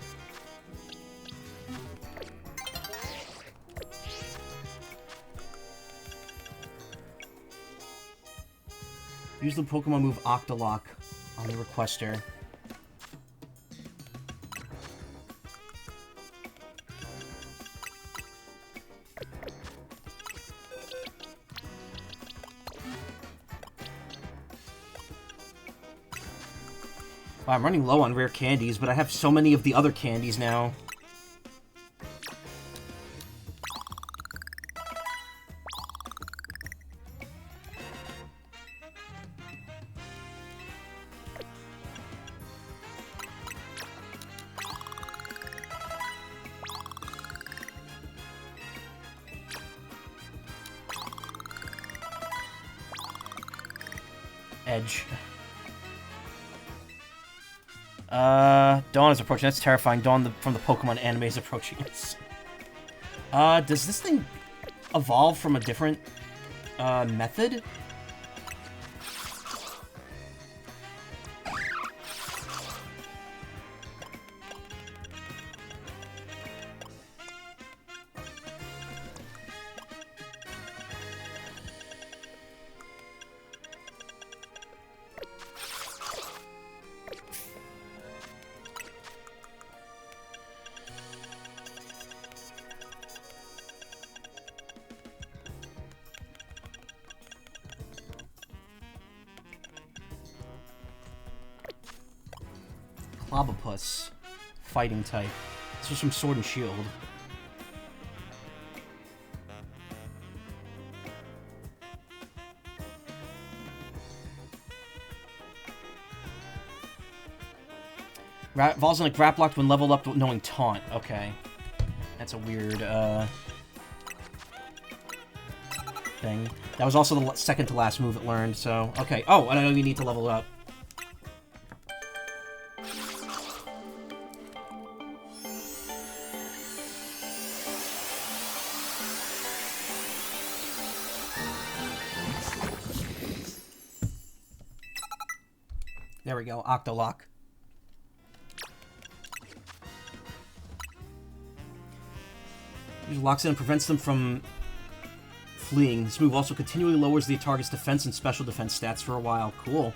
Use the Pokemon move Octolock on the requester. Wow, I'm running low on rare candies, but I have so many of the other candies now. Edge. Dawn is approaching. That's terrifying. Dawn from the Pokemon anime is approaching us. Does this thing evolve from a different, method? Clobopus. Fighting type. This was from Sword and Shield. Evolves in a Graplock when leveled up knowing Taunt. Okay. That's a weird, thing. That was also the second to last move it learned, so... Okay. Oh, I don't know you need to level it up. There we go, Octolock. It locks in and prevents them from fleeing. This move also continually lowers the target's defense and special defense stats for a while. Cool.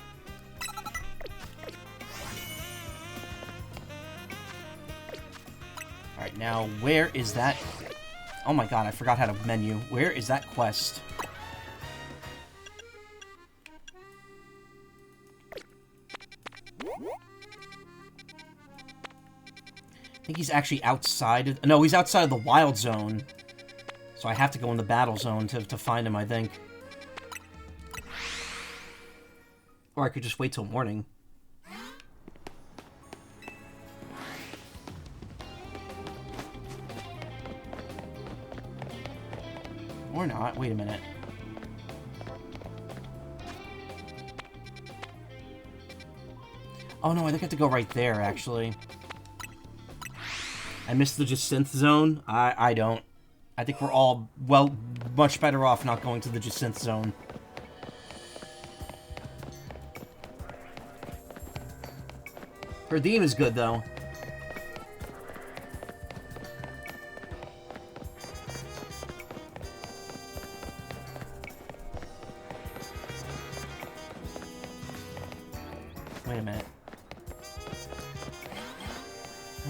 Alright, now, where is that? Oh my god, I forgot how to menu. Where is that quest? I think he's actually outside of... No, he's outside of the wild zone. So I have to go in the battle zone to find him, I think. Or I could just wait till morning. Or not. Wait a minute. Oh no, I think I have to go right there, actually. I missed the Jacinth zone. I don't. I think we're all, well, much better off not going to the Jacinth zone. Her theme is good, though. Wait a minute.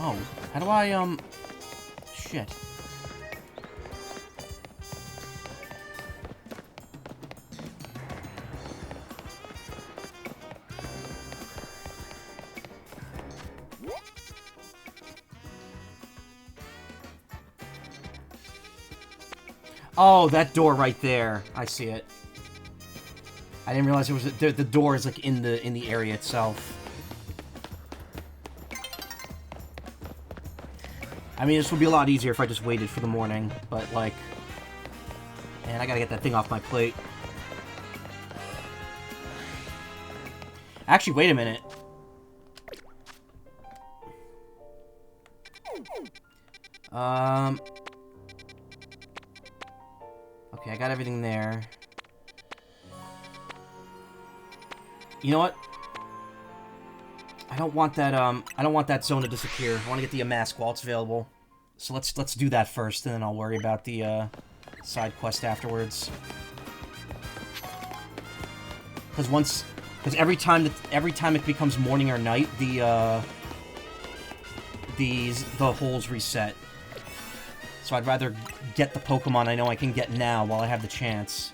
Oh, how do I, shit. Oh, that door right there. I see it. I didn't realize it was the door is like in the area itself. I mean, this would be a lot easier if I just waited for the morning, but like, man, I gotta get that thing off my plate. Actually, wait a minute. Okay, I got everything there. You know what? I don't want that zone to disappear. I want to get the mask while it's available. So let's do that first, and then I'll worry about the side quest afterwards. Because every time it becomes morning or night, the holes reset. So I'd rather get the Pokemon I know I can get now while I have the chance.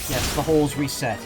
Yes, the holes reset.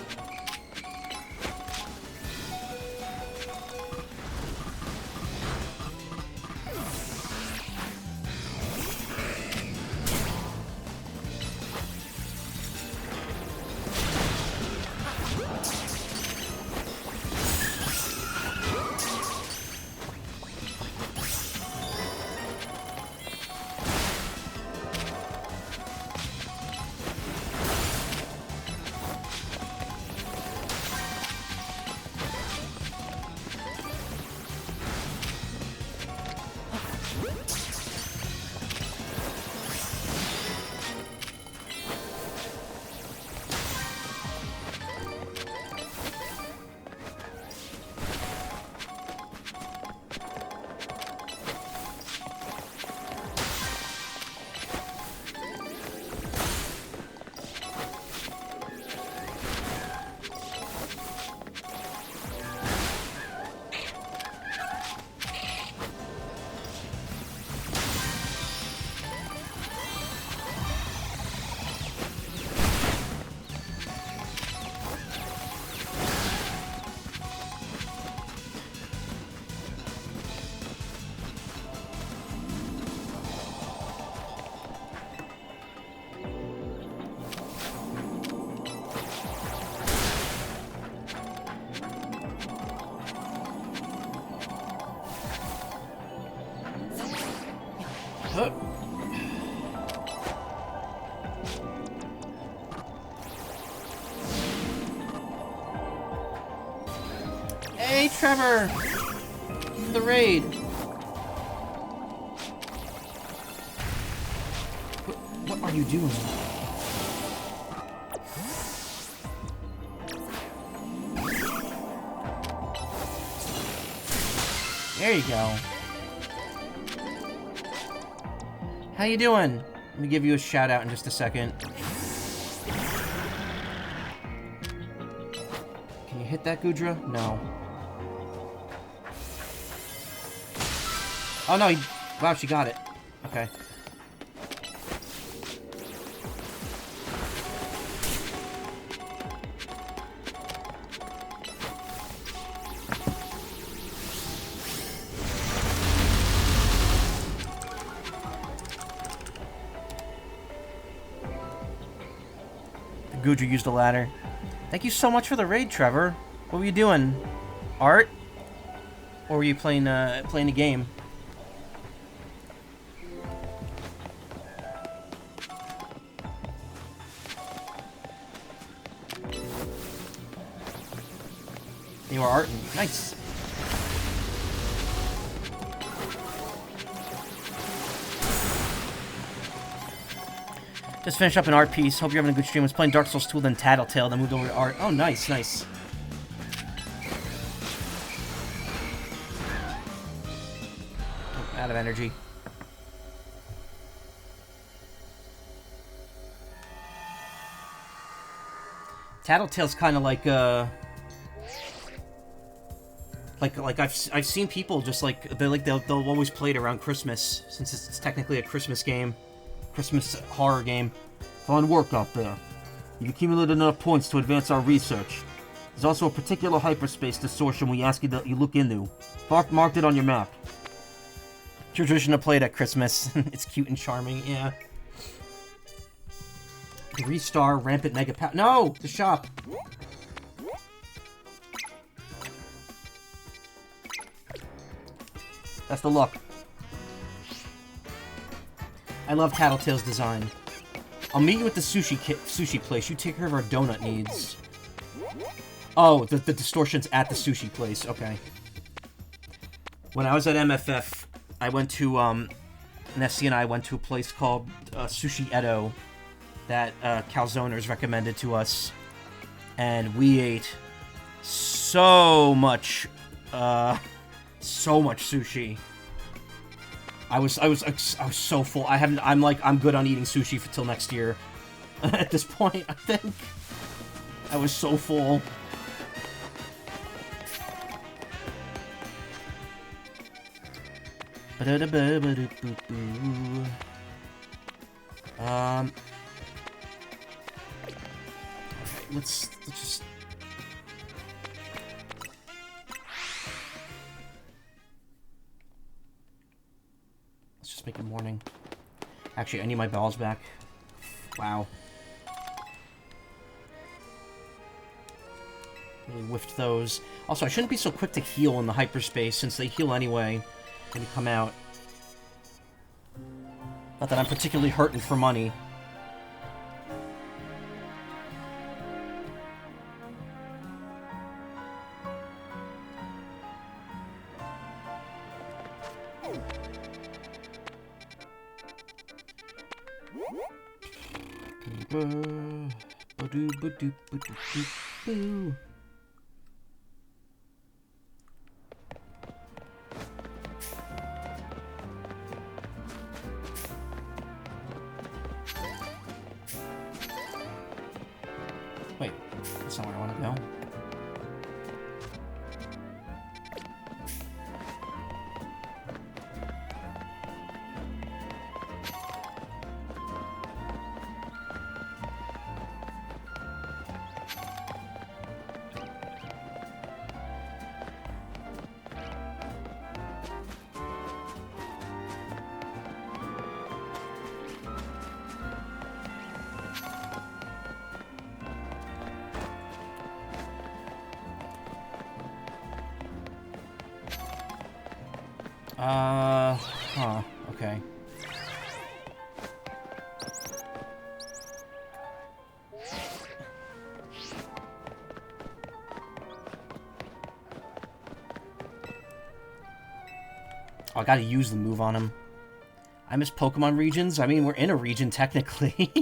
Hey, Trevor! The raid. What are you doing? There you go. How you doing? Let me give you a shout out in just a second. Can you hit that, Gudra? No. Oh no, wow, she got it. Okay. Gudra used a ladder. Thank you so much for the raid, Trevor. What were you doing? Art? Or were you playing a game? You were arting. Nice. Just finished up an art piece. Hope you're having a good stream. I was playing Dark Souls 2, then Tattletale, then moved over to art. Oh, nice, nice. Oh, out of energy. Tattletale's kind of like I've seen people just they'll always play it around Christmas, since it's technically a Christmas game. Christmas horror game. Fine work out there. You've accumulated enough points to advance our research. There's also a particular hyperspace distortion we ask you that you look into. Marked it on your map. Tradition to play it at Christmas. It's cute and charming, yeah. 3-star rampant mega power. No! The shop! Best of luck. I love Tattletale's design. I'll meet you at the sushi place. You take care of our donut needs. Oh, the distortion's at the sushi place. Okay. When I was at MFF, I went to, Nessie and I went to a place called Sushi Edo that Calzoners recommended to us. And we ate so much sushi. I was so full. I'm good on eating sushi for till next year. At this point, I think. I was so full. Okay, let's just. Make it morning. Actually, I need my balls back. Wow. Really whiffed those. Also, I shouldn't be so quick to heal in the hyperspace, since they heal anyway when you come out. Not that I'm particularly hurting for money. Wait, that's not where I want to go. Okay. Oh, I gotta use the move on him. I miss Pokemon regions. I mean, we're in a region, technically.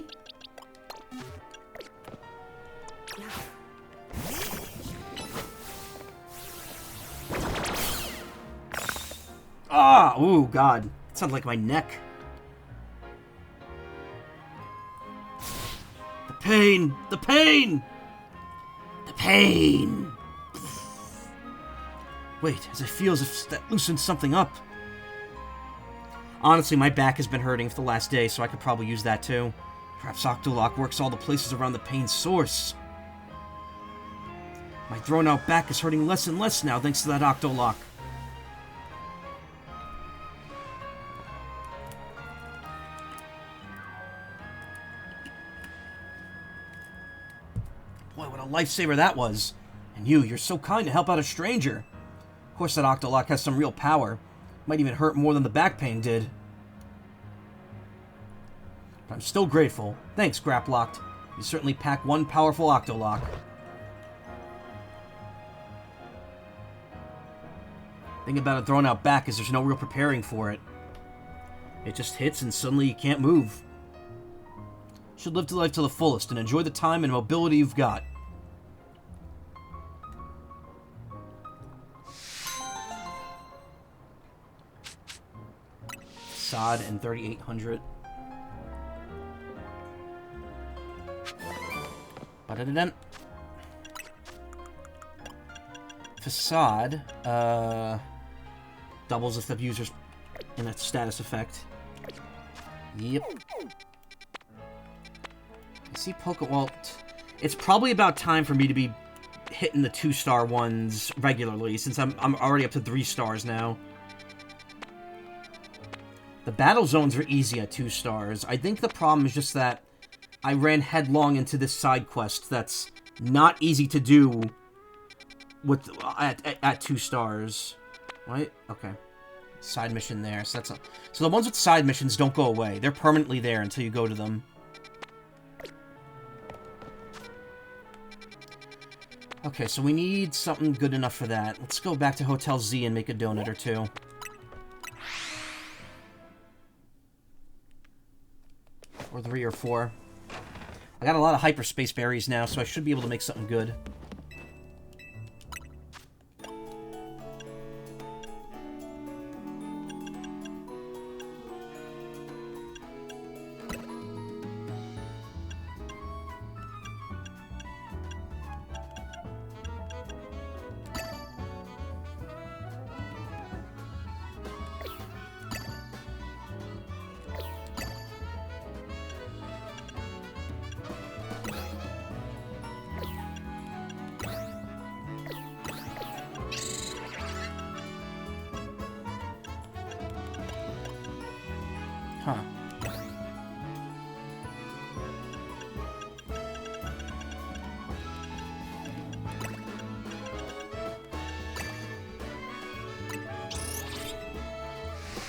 Ah! Ooh, God. That sounds like my neck. The pain! The pain! The pain! Wait, as I feel as if that loosened something up. Honestly, my back has been hurting for the last day, so I could probably use that too. Perhaps Octolock works all the places around the pain's source. My thrown-out back is hurting less and less now, thanks to that Octolock. Boy, what a lifesaver that was. And you're so kind to help out a stranger. Of course, that Octolock has some real power. Might even hurt more than the back pain did. But I'm still grateful. Thanks, Graplocked. You certainly pack one powerful Octolock. Thing about a thrown-out back is there's no real preparing for it. It just hits and suddenly you can't move. You should live life to the fullest and enjoy the time and mobility you've got. Facade and 3800. Ba-da-da-dum. Facade, doubles if the user's in a status effect. Yep. I see Well, it's probably about time for me to be hitting the 2-star ones regularly, since I'm already up to 3 stars now. The battle zones are easy at 2 stars. I think the problem is just that I ran headlong into this side quest that's not easy to do with at 2 stars. Right? Okay. Side mission there. So the ones with side missions don't go away. They're permanently there until you go to them. Okay, so we need something good enough for that. Let's go back to Hotel Z and make a donut or two. Or 3 or 4. I got a lot of hyperspace berries now, so I should be able to make something good. Huh.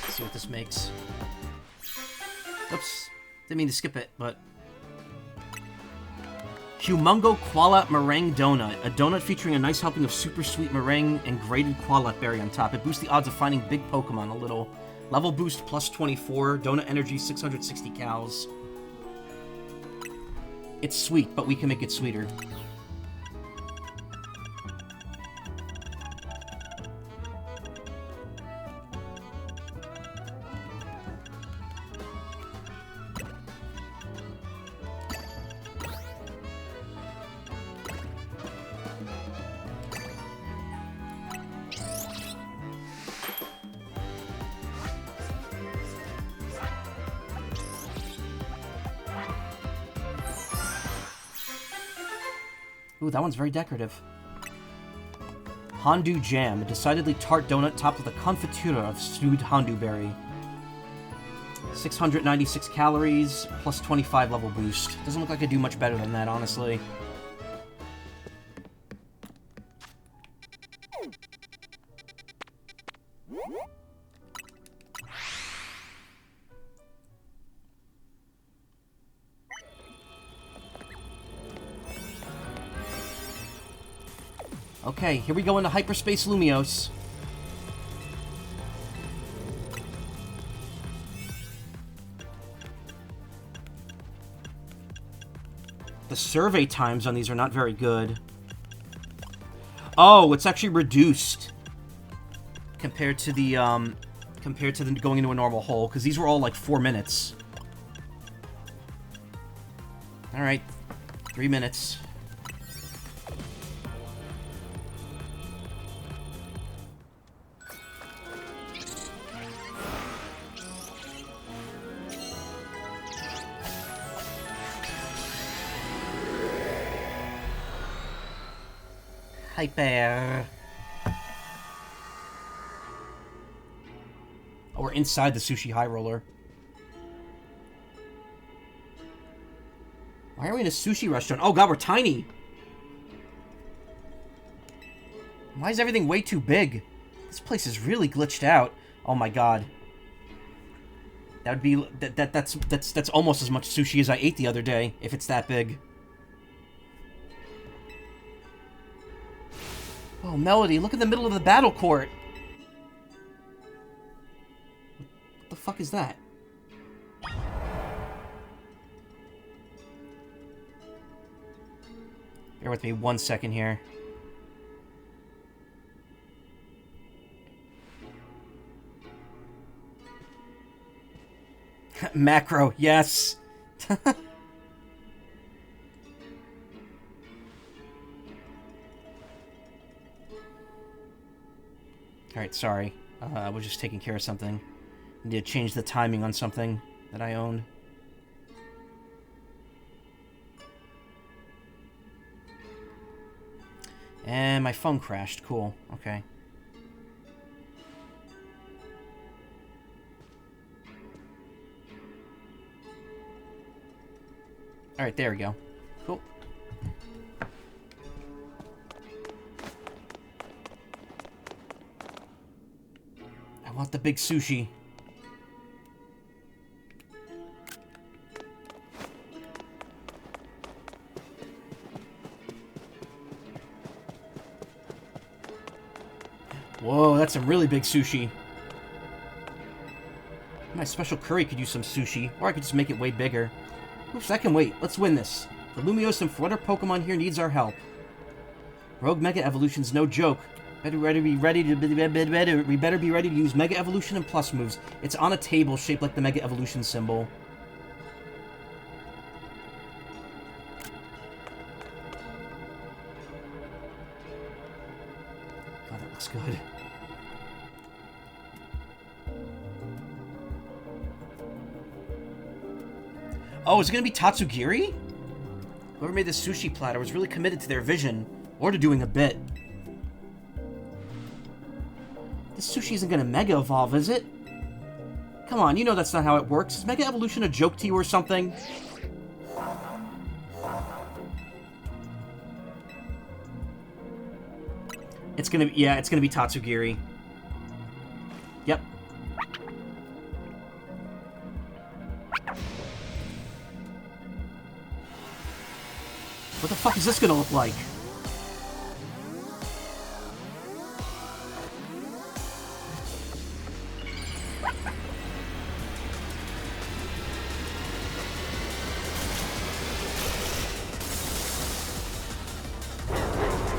Let's see what this makes. Oops. Didn't mean to skip it, but... Humongo Qualat Meringue Donut. A donut featuring a nice helping of super sweet meringue and grated qualat berry on top. It boosts the odds of finding big Pokemon a little. Level boost plus 24. Donut energy 660 cows. It's sweet, but we can make it sweeter. Ooh, that one's very decorative. Hondu Jam, a decidedly tart donut topped with a confitura of stewed Hondu berry. 696 calories, plus 25 level boost. Doesn't look like I do much better than that, honestly. Okay, here we go into Hyperspace Lumiose. The survey times on these are not very good. Oh, it's actually reduced compared to the going into a normal hole, because these were all like 4 minutes. Alright, 3 minutes. Hyper. Oh, we're inside the sushi high roller. Why are we in a sushi restaurant? Oh god, we're tiny. Why is everything way too big? This place is really glitched out. Oh my god. That would be that's almost as much sushi as I ate the other day, if it's that big. Oh, Melody, look in the middle of the battle court. What the fuck is that? Bear with me 1 second here. Macro, yes. Alright, sorry. I was just taking care of something. I need to change the timing on something that I owned. And my phone crashed. Cool. Okay. Alright, there we go. Cool. I want the big sushi. Whoa, that's some really big sushi. My special curry could use some sushi, or I could just make it way bigger. Oops, I can wait. Let's win this. The Lumiose and Flutter Pokemon here needs our help. Rogue Mega Evolution's no joke. We better be ready to use Mega Evolution and Plus moves. It's on a table shaped like the Mega Evolution symbol. God, that looks good. Oh, is it gonna be Tatsugiri? Whoever made this sushi platter was really committed to their vision, or to doing a bit. This sushi isn't gonna Mega Evolve, is it? Come on, you know that's not how it works. Is Mega Evolution a joke to you or something? It's gonna be, yeah, it's gonna be Tatsugiri. Yep. What the fuck is this gonna look like?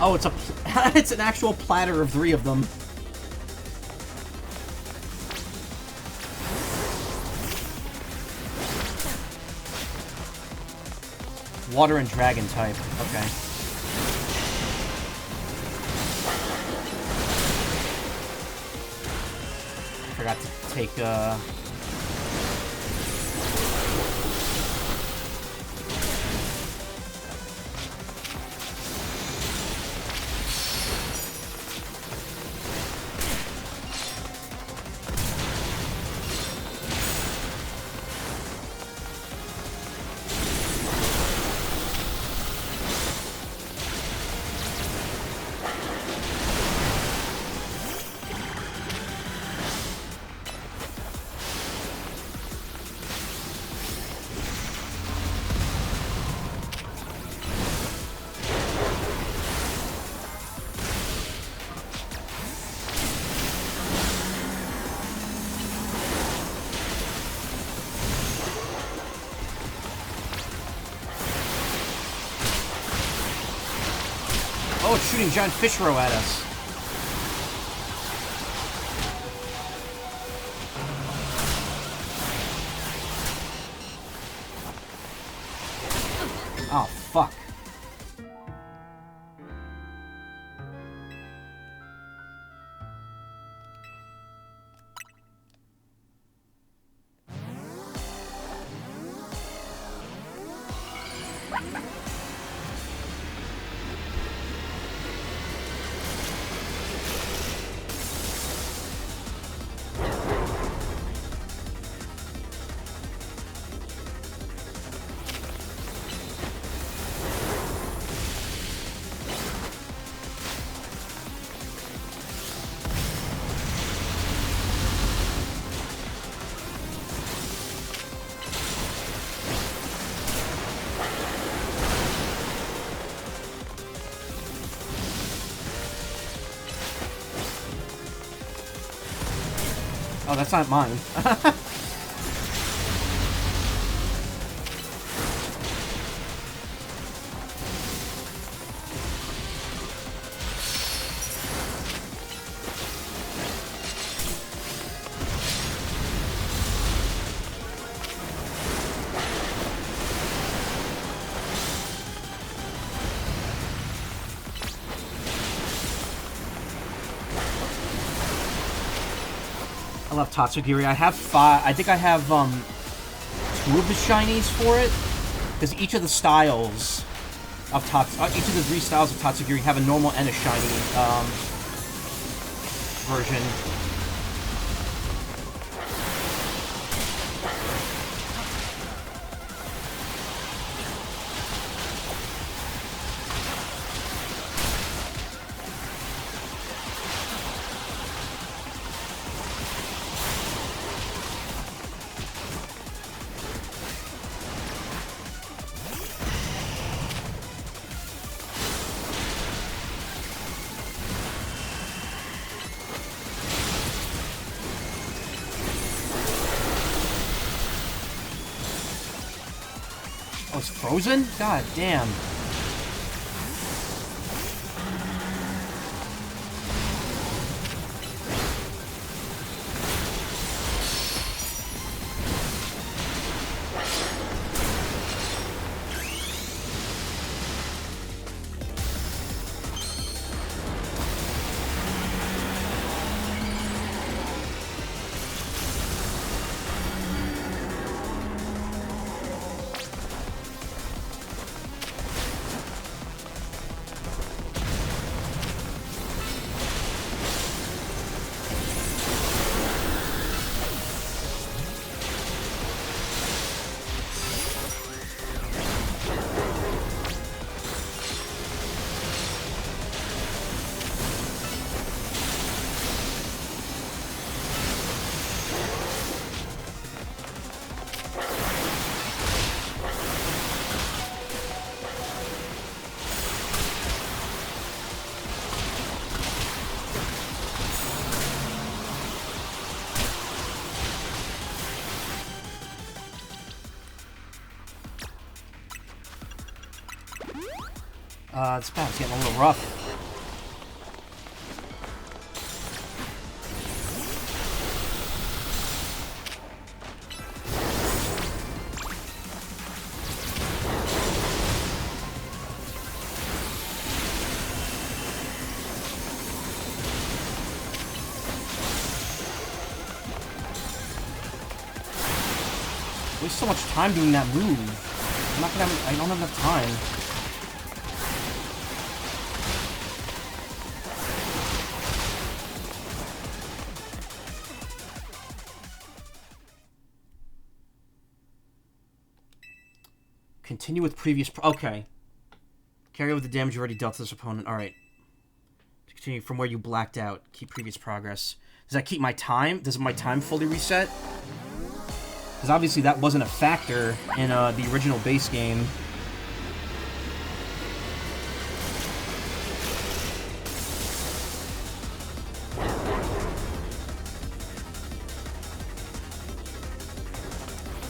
Oh, it's a it's an actual platter of 3 of them. Water and dragon type. Okay. Forgot to take Oh, it's shooting giant fish roe at us. Oh, fuck. Oh, that's not mine. I love Tatsugiri. I have 5. I think I have 2 of the shinies for it, because each of the styles of each of the 3 styles of Tatsugiri have a normal and a shiny version. Oh, it's frozen? God damn. This path's getting a little rough. Waste so much time doing that move. I don't have enough time. Continue with previous... Okay. Carry over the damage you already dealt to this opponent. Alright. Continue from where you blacked out. Keep previous progress. Does that keep my time? Does my time fully reset? Because obviously that wasn't a factor in the original base game.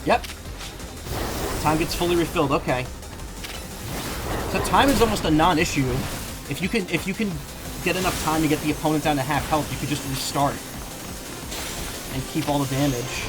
Yep. Time gets fully refilled, okay. So time is almost a non-issue If you can get enough time to get the opponent down to half health, you could just restart and keep all the damage.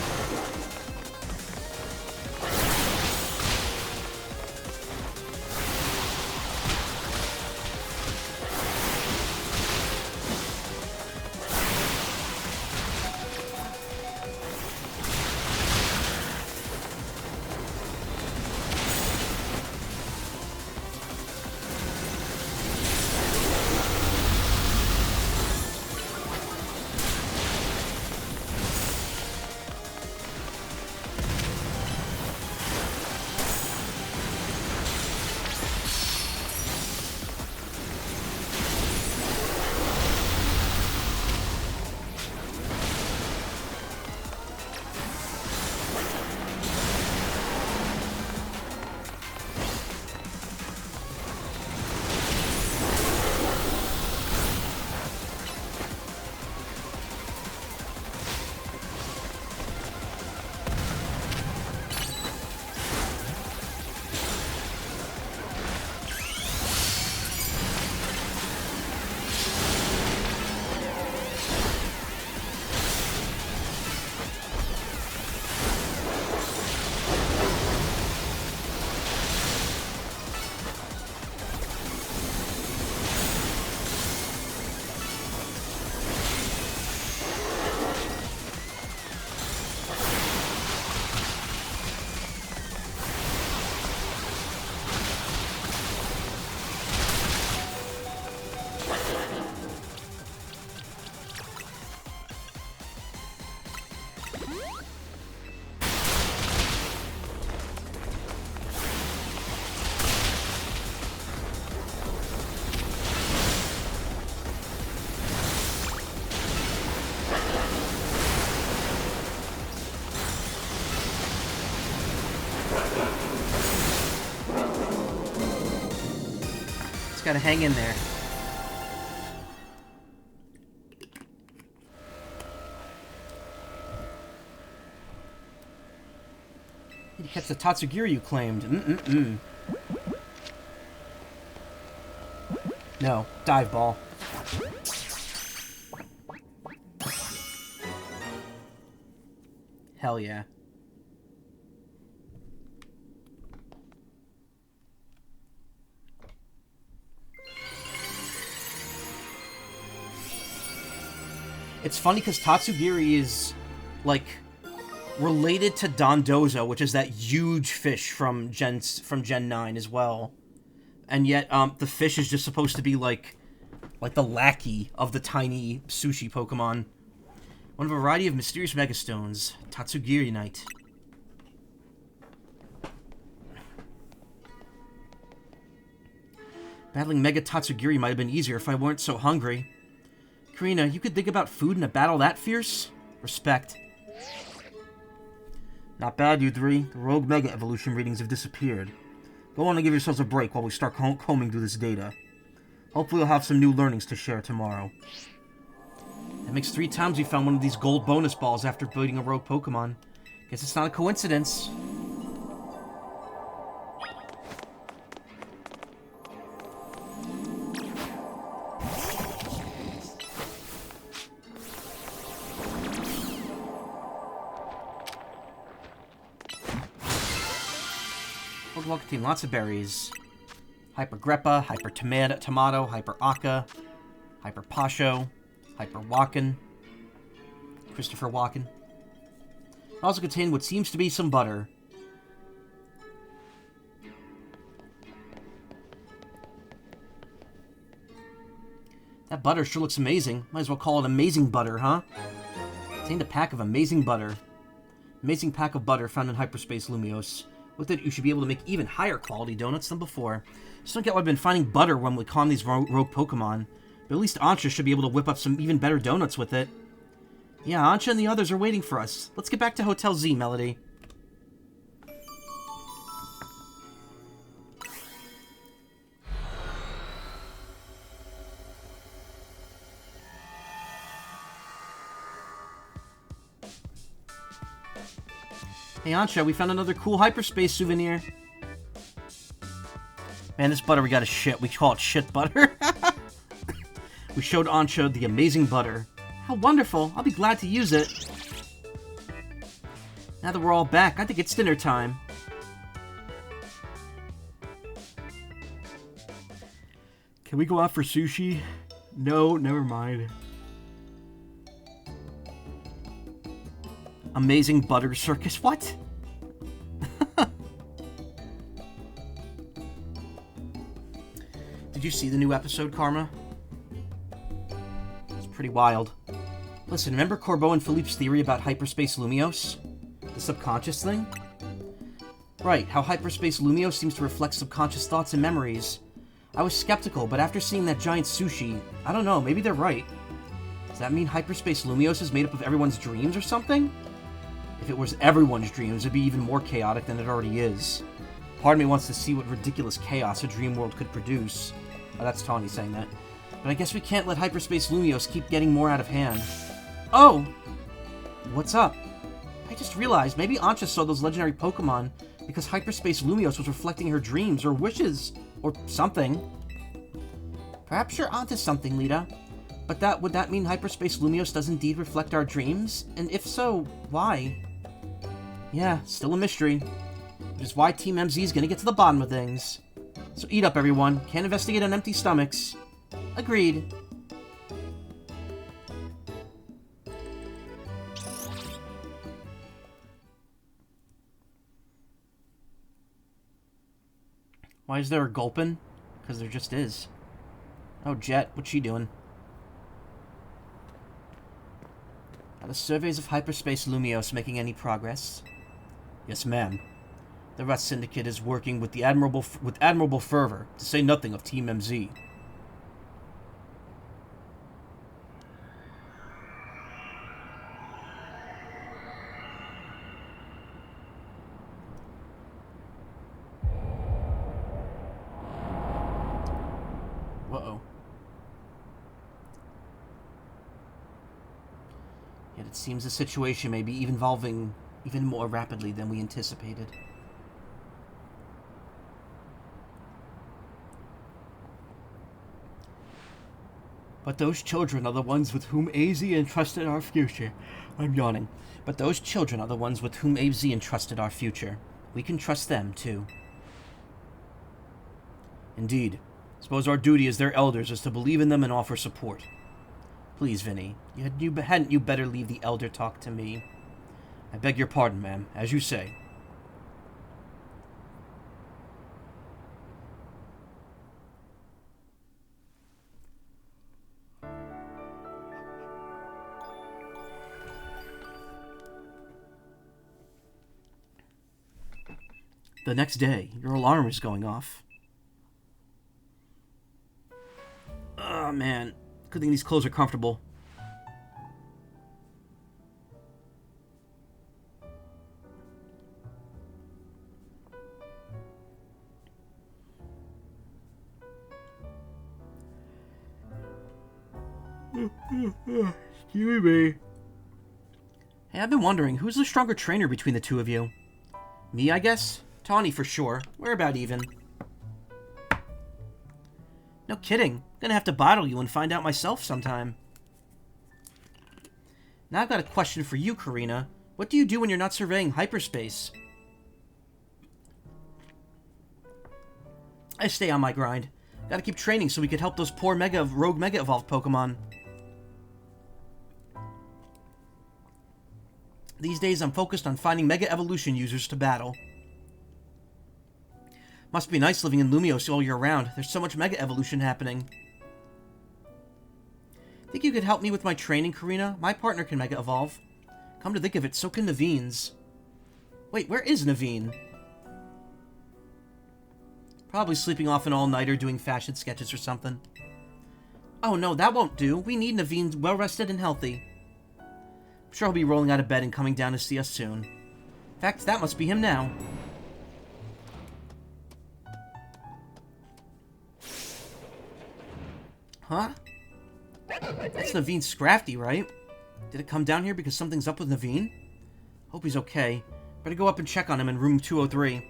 Gotta hang in there. You catch the Tatsugiri you claimed. No, dive ball. Hell yeah. It's funny because Tatsugiri is, like, related to Dondozo, which is that huge fish from Gen 9 as well. And yet, the fish is just supposed to be, like the lackey of the tiny sushi Pokemon. One of a variety of mysterious Megastones. Tatsugiri Knight. Battling Mega Tatsugiri might have been easier if I weren't so hungry. Karina, you could think about food in a battle that fierce? Respect. Not bad, you three. The rogue Mega Evolution readings have disappeared. Go on and give yourselves a break while we start combing through this data. Hopefully we'll have some new learnings to share tomorrow. That makes 3 times we found one of these gold bonus balls after beating a rogue Pokemon. Guess it's not a coincidence. Pokeball contain lots of berries. Hyper Greppa, Hyper Tomato, Hyper Aka, Hyper Pasho, Hyper Walken, Christopher Walken. Also contain what seems to be some butter. That butter sure looks amazing. Might as well call it amazing butter, huh? Contained a pack of amazing butter. Amazing pack of butter found in hyperspace Lumios. With it, you should be able to make even higher quality donuts than before. Just don't get why I've been finding butter when we calm these rogue Pokemon. But at least Ancha should be able to whip up some even better donuts with it. Yeah, Ancha and the others are waiting for us. Let's get back to Hotel Z, Melody. Hey Ancha, we found another cool hyperspace souvenir. Man, this butter we got is shit. We call it shit butter. We showed Ancha the amazing butter. How wonderful! I'll be glad to use it. Now that we're all back, I think it's dinner time. Can we go out for sushi? No, never mind. Amazing butter circus? What? Did you see the new episode, Karma? It's pretty wild. Listen, remember Corbeau and Philippe's theory about hyperspace Lumios? The subconscious thing? Right, how hyperspace Lumios seems to reflect subconscious thoughts and memories. I was skeptical, but after seeing that giant sushi, I don't know, maybe they're right. Does that mean hyperspace Lumios is made up of everyone's dreams or something? If it was everyone's dreams, it'd be even more chaotic than it already is. Part of me wants to see what ridiculous chaos a dream world could produce. Oh, that's Tawny saying that. But I guess we can't let hyperspace Lumios keep getting more out of hand. Oh! What's up? I just realized maybe Ancha saw those legendary Pokemon because hyperspace Lumios was reflecting her dreams or wishes or something. Perhaps you're onto something, Lita. But would that mean hyperspace Lumios does indeed reflect our dreams? And if so, why? Yeah, still a mystery. Which is why Team MZ is gonna get to the bottom of things. So eat up, everyone. Can't investigate on empty stomachs. Agreed. Why is there a gulpin? Because there just is. Oh, Jet, what's she doing? Are the surveys of hyperspace Lumios making any progress? Yes, ma'am. The Rust Syndicate is working with admirable fervor, to say nothing of Team MZ. Uh-oh. Yet it seems the situation may be evolving even more rapidly than we anticipated. But those children are the ones with whom AZ entrusted our future. I'm yawning. But those children are the ones with whom AZ entrusted our future. We can trust them, too. Indeed. Suppose our duty as their elders is to believe in them and offer support. Please, Vinny, hadn't you better leave the elder talk to me? I beg your pardon, ma'am, as you say. The next day, your alarm is going off. Oh, man. Good thing these clothes are comfortable. Excuse me. Hey, I've been wondering, who's the stronger trainer between the two of you? Me, I guess? Tawny for sure. We're about even. No kidding. Gonna have to bottle you and find out myself sometime. Now I've got a question for you, Karina. What do you do when you're not surveying hyperspace? I stay on my grind. Gotta keep training so we could help those poor rogue Mega Evolved Pokemon. These days I'm focused on finding Mega Evolution users to battle. Must be nice living in Lumios all year round. There's so much Mega Evolution happening. Think you could help me with my training, Karina? My partner can Mega Evolve. Come to think of it, so can Naveen's. Wait, where is Naveen? Probably sleeping off an all-nighter doing fashion sketches or something. Oh no, that won't do. We need Naveen well-rested and healthy. I'm sure he'll be rolling out of bed and coming down to see us soon. In fact, that must be him now. Huh? That's Naveen Scrafty, right? Did it come down here because something's up with Naveen? Hope he's okay. Better go up and check on him in room 203.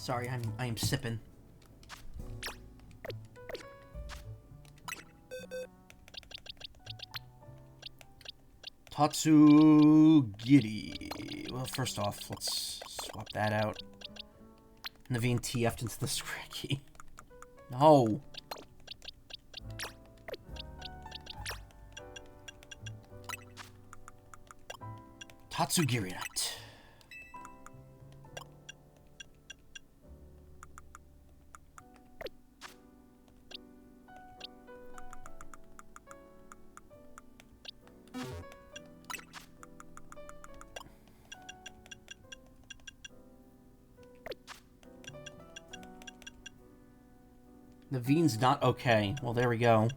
Sorry, I am sipping. Tatsugiri. Well, first off, let's swap that out. Naveen TF'd into the Scracky. No. Tatsugiri Night. Naveen's not okay. Well, there we go.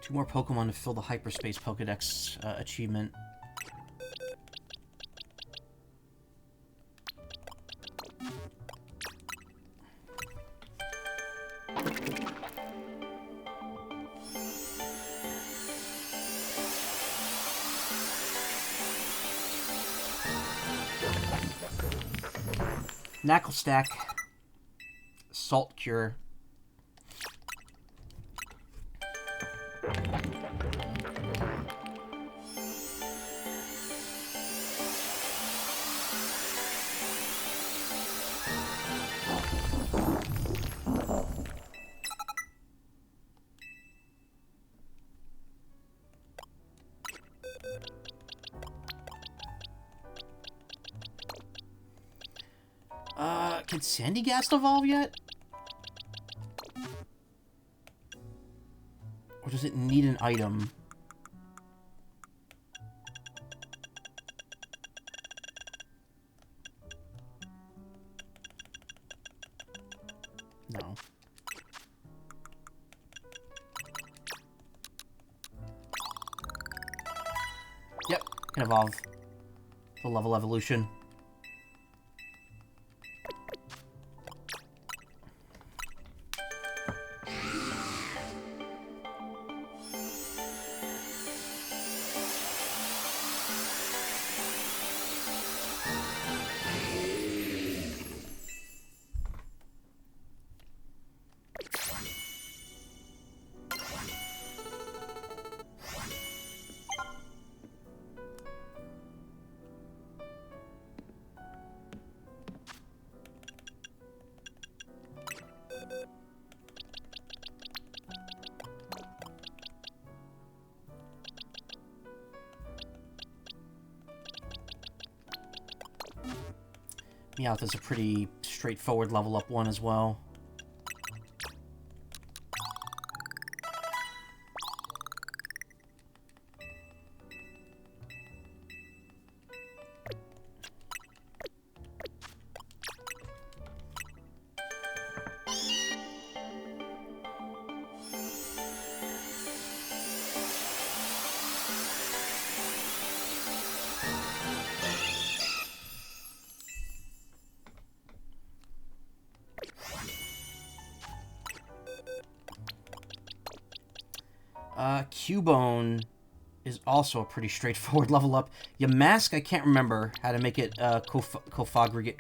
Two more Pokemon to fill the Hyperspace Pokedex achievement. Knuckle Stack. Salt Cure. Can Sandygast evolve yet? Or does it need an item? No. Yep, can evolve. The level evolution. Meowth is a pretty straightforward level up one as well. Cubone is also a pretty straightforward level up. Yamask, I can't remember how to make it Kofagri.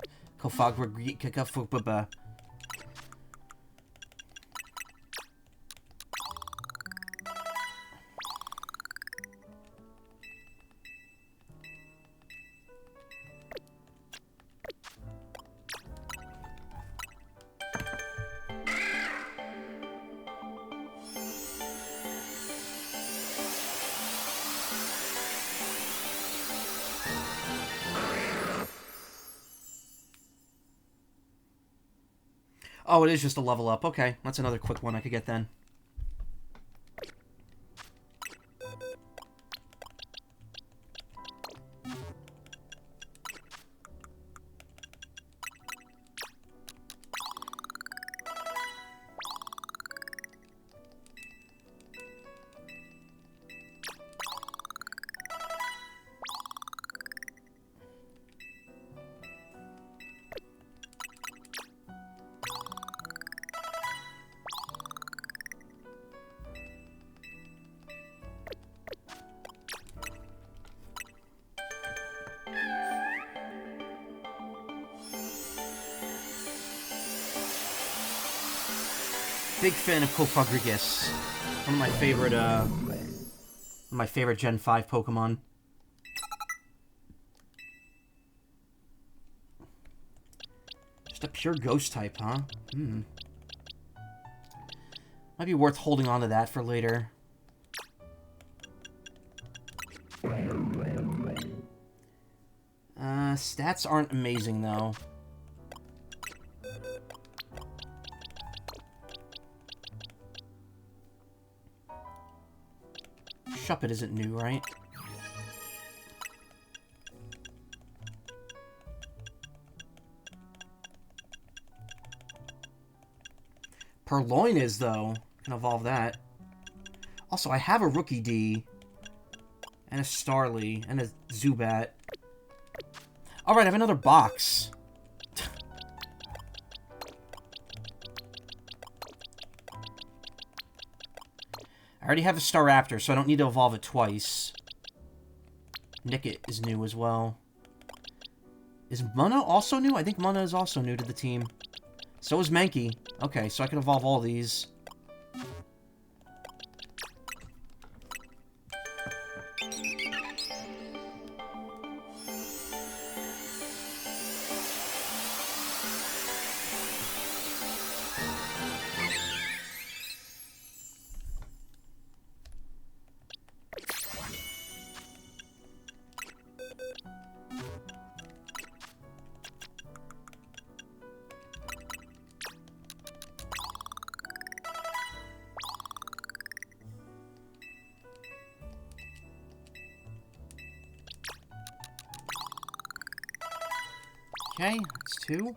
Oh, it is just a level up. Okay, that's another quick one I could get then. big fan of Kofagrigus. One of my favorite Gen 5 Pokemon. Just a pure ghost type, huh? Might be worth holding on to that for later. Stats aren't amazing, though. Shuppet isn't new, right? Purloin is, though. Can evolve that. Also, I have a Rookie D. And a Starly. And a Zubat. Alright, I have another box. I already have a Staraptor, so I don't need to evolve it twice. Nickit is new as well. Is Munna also new? I think Munna is also new to the team. So is Mankey. Okay, so I can evolve all these. Okay, that's 2.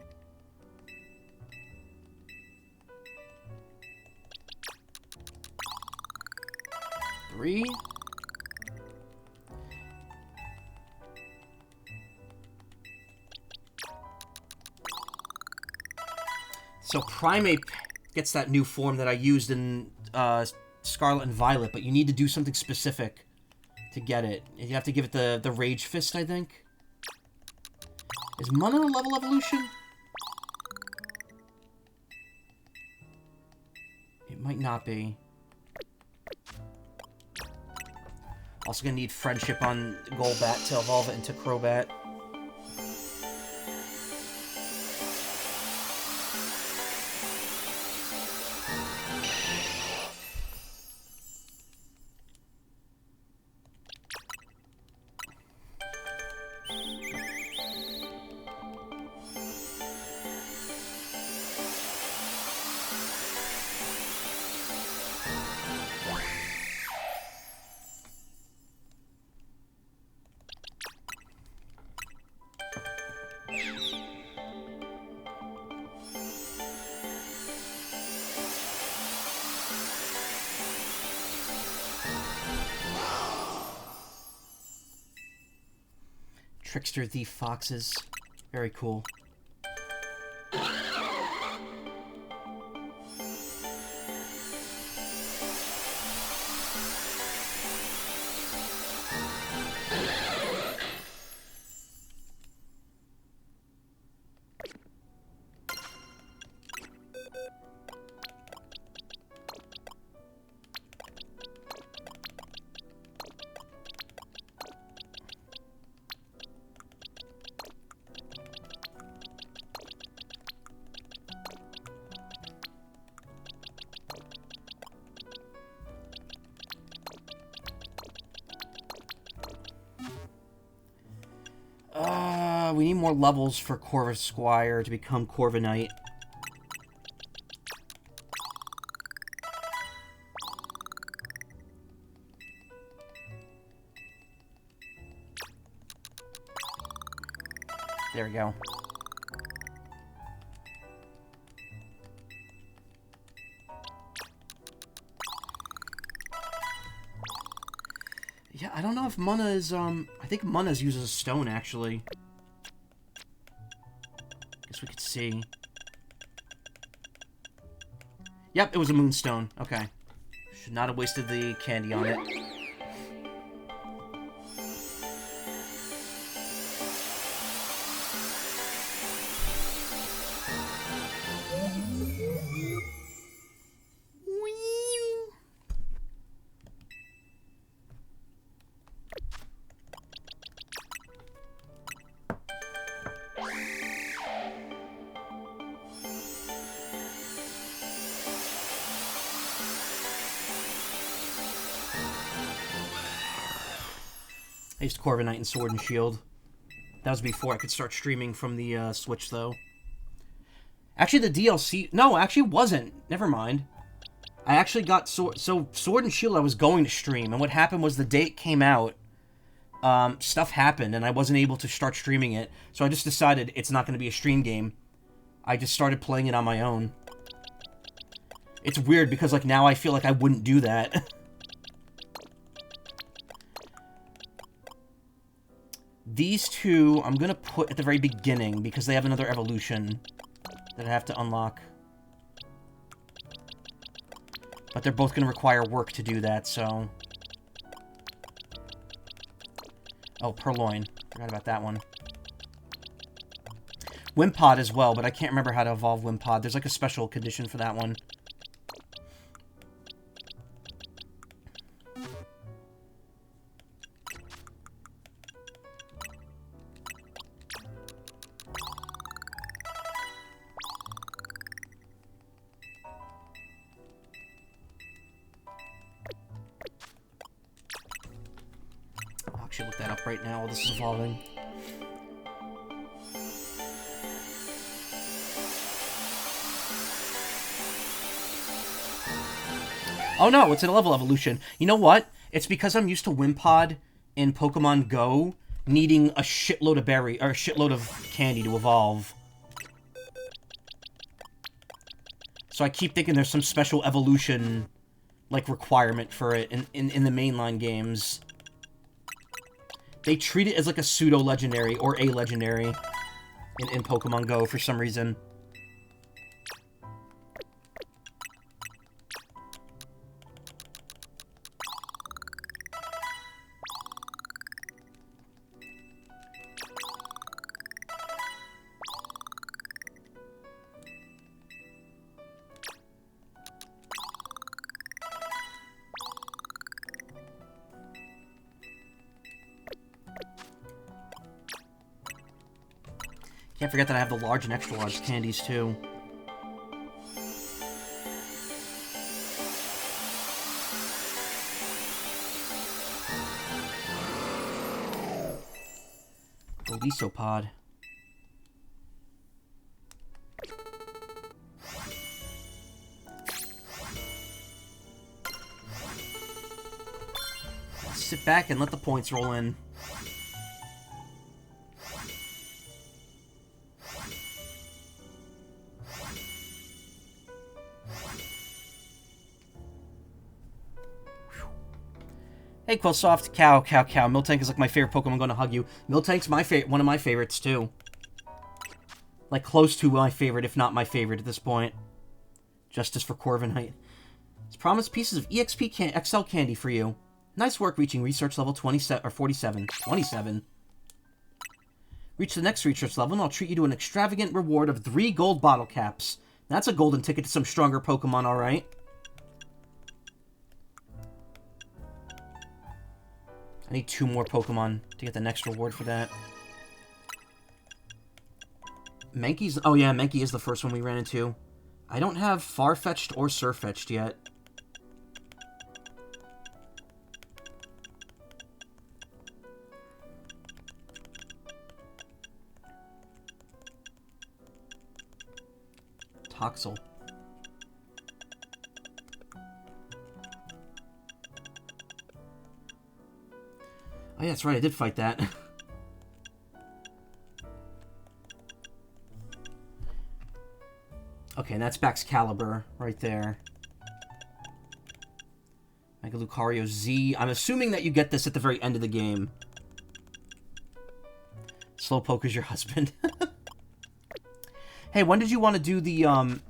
Three. So Primeape gets that new form that I used in Scarlet and Violet, but you need to do something specific to get it. You have to give it the Rage Fist, I think. Is Munna a level evolution? It might not be. Also gonna need Friendship on Golbat to evolve it into Crobat. Trickster Thief Foxes. Very cool. We need more levels for Corvus Squire to become Corviknight. There we go. Yeah, I don't know if Munna is, I think Munna's uses a stone, actually. Guess we could see. Yep, it was a moonstone. Okay. Should not have wasted the candy on it. I used Corviknight and Sword and Shield. That was before I could start streaming from the Switch, though. Actually, the DLC... No, actually wasn't. Never mind. I actually got Sword and Shield I was going to stream, and what happened was the day it came out, stuff happened, and I wasn't able to start streaming it, so I just decided it's not going to be a stream game. I just started playing it on my own. It's weird, because, like, now I feel like I wouldn't do that. These two, I'm going to put at the very beginning, because they have another evolution that I have to unlock. But they're both going to require work to do that, so... Oh, Purloin. Forgot about that one. Wimpod as well, but I can't remember how to evolve Wimpod. There's like a special condition for that one. I'll actually look that up right now while this is evolving. Oh no, it's a level evolution. You know what? It's because I'm used to Wimpod in Pokemon Go needing a shitload of a shitload of candy to evolve. So I keep thinking there's some special evolution, like, requirement for it in the mainline games. They treat it as like a pseudo-legendary or a legendary in Pokemon Go for some reason. Can't forget that I have the large and extra large candies, too. Lisopod. Sit back and let the points roll in. Hey, Quillsoft, cow. Miltank is like my favorite Pokemon. I'm going to hug you. Miltank's one of my favorites, too. Like, close to my favorite, if not my favorite at this point. Justice for Corviknight. It's promised pieces of EXP XL candy for you. Nice work reaching research level 27, or 47. 27. Reach the next research level, and I'll treat you to an extravagant reward of 3 gold bottle caps. That's a golden ticket to some stronger Pokemon, alright. I need 2 more Pokemon to get the next reward for that. Mankey's... Oh yeah, Mankey is the first one we ran into. I don't have Farfetch'd or Surfetch'd yet. Toxel. Oh yeah, that's right, I did fight that. Okay, and that's Baxcalibur right there. Mega Lucario Z. I'm assuming that you get this at the very end of the game. Slowpoke is your husband. Hey, when did you want to do the, when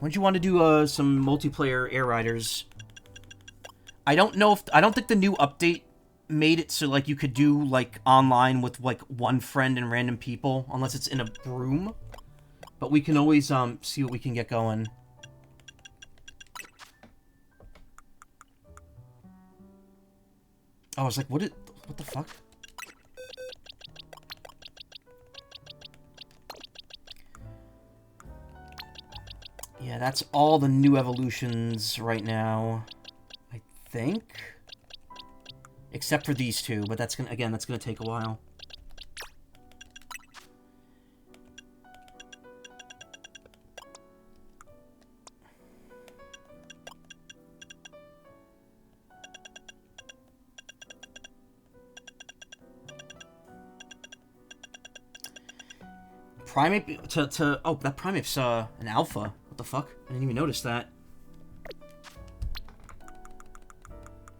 did you want to do, some multiplayer Air Riders? I don't think the new update made it so, like, you could do, like, online with, like, one friend and random people, unless it's in a room. But we can always, see what we can get going. Oh, I was like, what the fuck? Yeah, that's all the new evolutions right now, I think. Except for these two, but that's gonna take a while. Primate oh, that primate's an alpha. What the fuck? I didn't even notice that.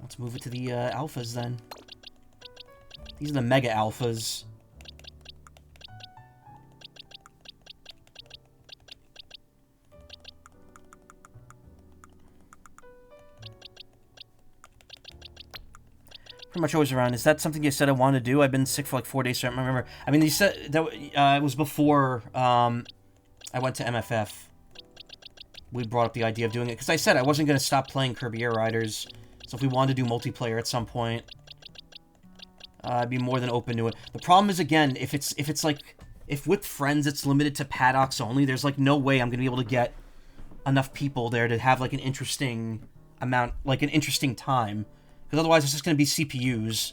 Let's move it to the alphas then. These are the mega alphas. Pretty much always around. Is that something you said I wanted to do? I've been sick for like 4 days, so I don't remember. I mean, you said that it was before I went to MFF. We brought up the idea of doing it because I said I wasn't going to stop playing Kirby Air Riders. So if we wanted to do multiplayer at some point, I'd be more than open to it. The problem is, again, if with friends it's limited to paddocks only, there's like no way I'm gonna be able to get enough people there to have like an interesting amount, like an interesting time. Because otherwise it's just gonna be CPUs.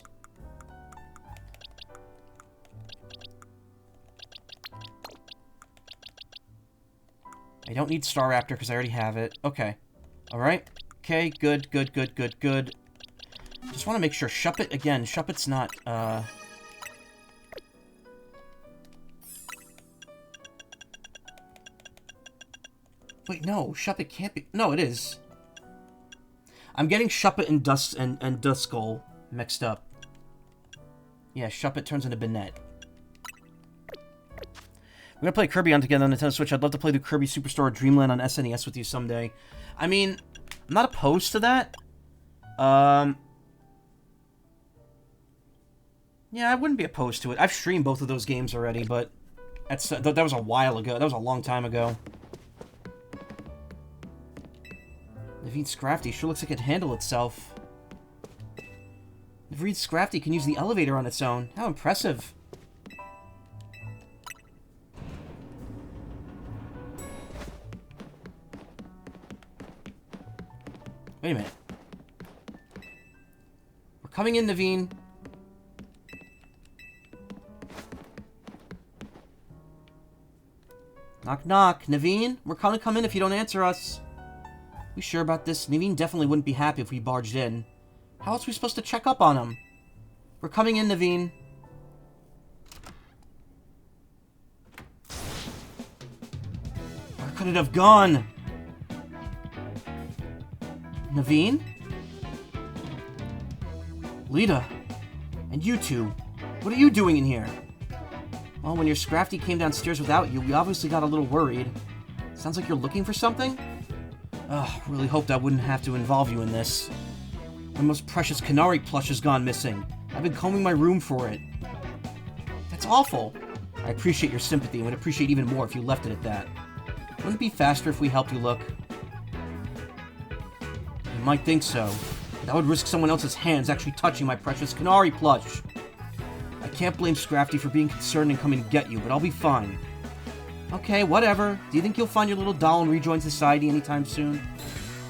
I don't need Star Raptor because I already have it. Okay. Alright. Okay, good. Just want to make sure. Shuppet, again, Shuppet's not, Wait, no, Shuppet can't be... No, it is. I'm getting Shuppet and Duskull mixed up. Yeah, Shuppet turns into Banette. We're gonna play Kirby on together on Nintendo Switch. I'd love to play the Kirby Superstar Dreamland on SNES with you someday. I mean, I'm not opposed to that. Yeah, I wouldn't be opposed to it. I've streamed both of those games already, but that was a while ago. That was a long time ago. Naveed Scrafty sure looks like it can handle itself. Naveed Scrafty can use the elevator on its own. How impressive. Wait a minute. We're coming in, Naveen. Knock, knock. Naveen, we're gonna come in if you don't answer us. We sure about this? Naveen definitely wouldn't be happy if we barged in. How else are we supposed to check up on him? We're coming in, Naveen. Where could it have gone? Naveen? Lita? And you two? What are you doing in here? Well, when your Scrafty came downstairs without you, we obviously got a little worried. Sounds like you're looking for something? Ugh, really hoped I wouldn't have to involve you in this. My most precious Canary plush has gone missing. I've been combing my room for it. That's awful. I appreciate your sympathy and would appreciate even more if you left it at that. Wouldn't it be faster if we helped you look? You might think so. But that would risk someone else's hands actually touching my precious Canary plush. I can't blame Scrafty for being concerned and coming to get you, but I'll be fine. Okay, whatever. Do you think you'll find your little doll and rejoin society anytime soon?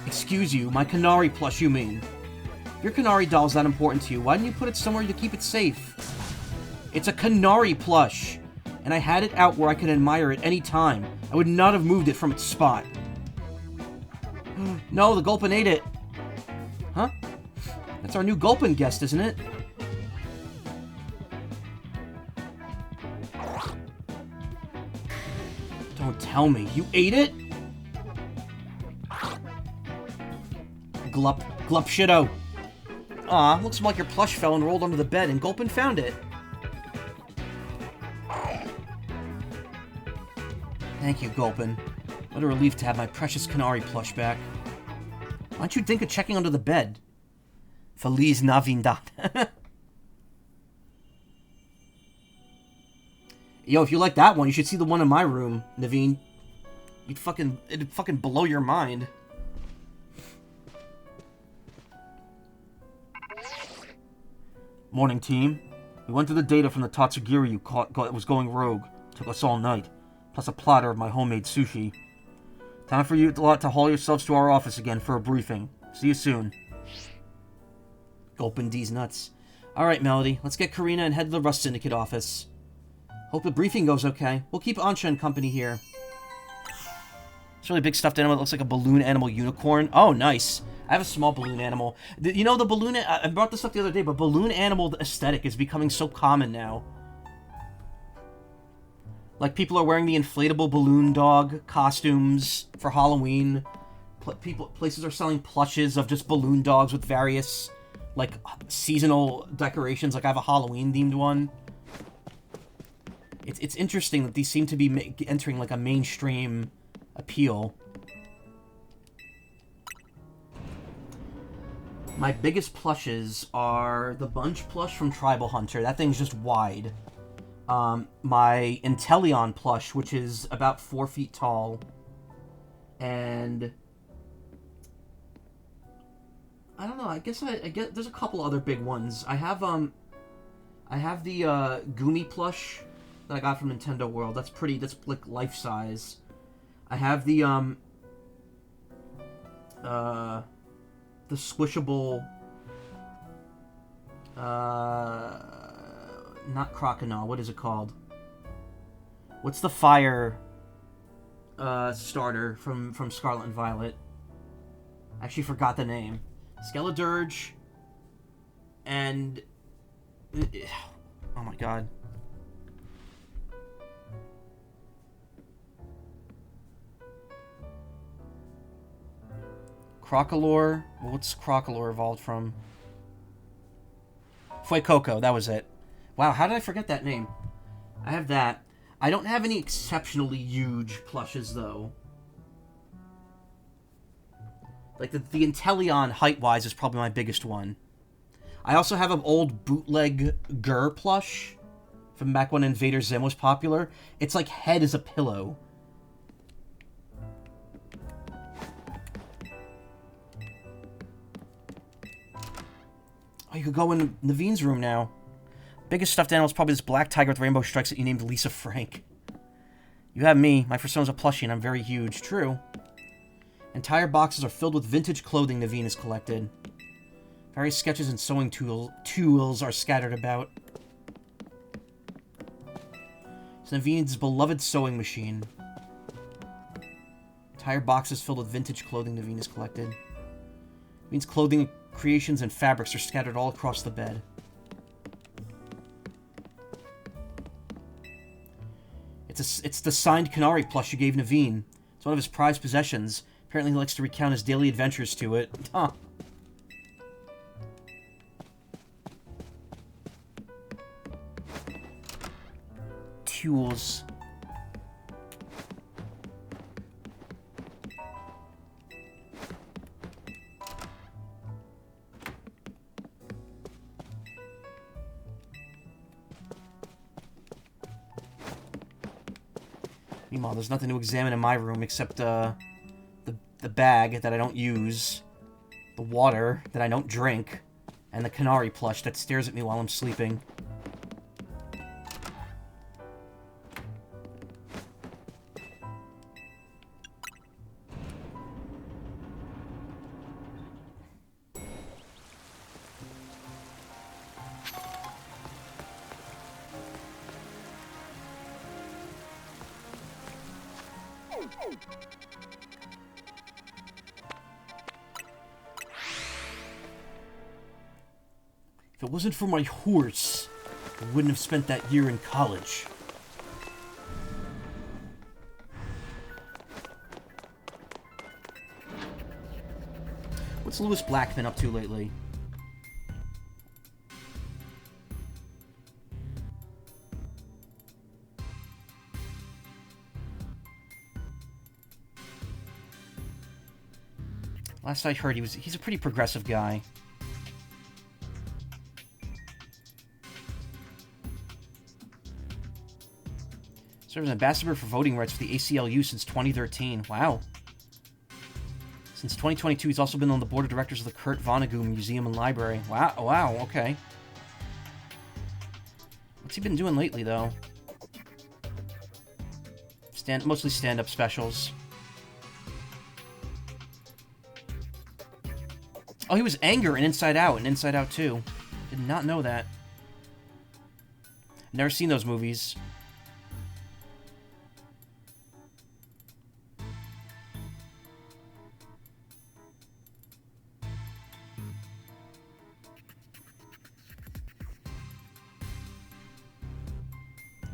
Excuse you, my Canary plush, you mean? If your Canary doll's that important to you, why didn't you put it somewhere to keep it safe? It's a Canary plush, and I had it out where I could admire it any time. I would not have moved it from its spot. No, the Gulpin ate it. Huh? That's our new Gulpin guest, isn't it? Don't tell me. You ate it? Glup. Glup shitto. Aw, looks like your plush fell and rolled under the bed and Gulpin found it. Thank you, Gulpin. What a relief to have my precious Canary plush back. Why don't you think of checking under the bed? Feliz Navidad. Yo, if you like that one, you should see the one in my room, Naveen. It'd fucking blow your mind. Morning, team. We went through the data from the Tatsugiri you caught that was going rogue. Took us all night. Plus a platter of my homemade sushi. Time for you to haul yourselves to our office again for a briefing. See you soon. Gulpin D's nuts. Alright, Melody, let's get Karina and head to the Rust Syndicate office. Hope the briefing goes okay. We'll keep Ansha and company here. It's a really big stuffed animal that looks like a balloon animal unicorn. Oh, nice. I have a small balloon animal. You know, the balloon... I brought this up the other day, but balloon animal aesthetic is becoming so common now. Like, people are wearing the inflatable balloon dog costumes for Halloween. Places are selling plushes of just balloon dogs with various, like, seasonal decorations. Like, I have a Halloween-themed one. It's interesting that these seem to be entering, like, a mainstream appeal. My biggest plushes are the Bunch plush from Tribal Hunter. That thing's just wide. My Inteleon plush, which is about 4 feet tall. And... I don't know, I guess there's a couple other big ones. I have the Gumi plush that I got from Nintendo World. That's like life-size. I have the squishable, not Croconaw, what is it called? What's the fire, starter from Scarlet and Violet? I actually forgot the name. Skeledirge, and... oh my god. Crocolore? Well, what's Crocolore evolved from? Fuecoco, that was it. Wow, how did I forget that name? I have that. I don't have any exceptionally huge plushes, though. Like, the Inteleon, height-wise, is probably my biggest one. I also have an old bootleg Gur plush from back when Invader Zim was popular. Its, like, head is a pillow. Oh, you could go in Naveen's room now. Biggest stuffed animal is probably this black tiger with rainbow stripes that you named Lisa Frank. You have me. My persona's a plushie, and I'm very huge. True. Entire boxes are filled with vintage clothing Naveen has collected. Various sketches and sewing tools are scattered about. It's Naveen's beloved sewing machine. Entire boxes filled with vintage clothing Naveen has collected. Naveen's clothing creations and fabrics are scattered all across the bed. It's the signed Canary plush you gave Naveen. It's one of his prized possessions. Apparently he likes to recount his daily adventures to it. Huh. Tools. Meanwhile, there's nothing to examine in my room except, the bag that I don't use, the water that I don't drink, and the Canary plush that stares at me while I'm sleeping. If it wasn't for my horse, I wouldn't have spent that year in college. What's Lewis Black been up to lately? Last I heard, he's a pretty progressive guy. Serves as ambassador for voting rights for the ACLU since 2013. Wow. Since 2022, he's also been on the board of directors of the Kurt Vonnegut Museum and Library. Wow, wow, okay. What's he been doing lately, though? Mostly stand-up specials. Oh, he was Anger in Inside Out, and Inside Out 2. Did not know that. Never seen those movies.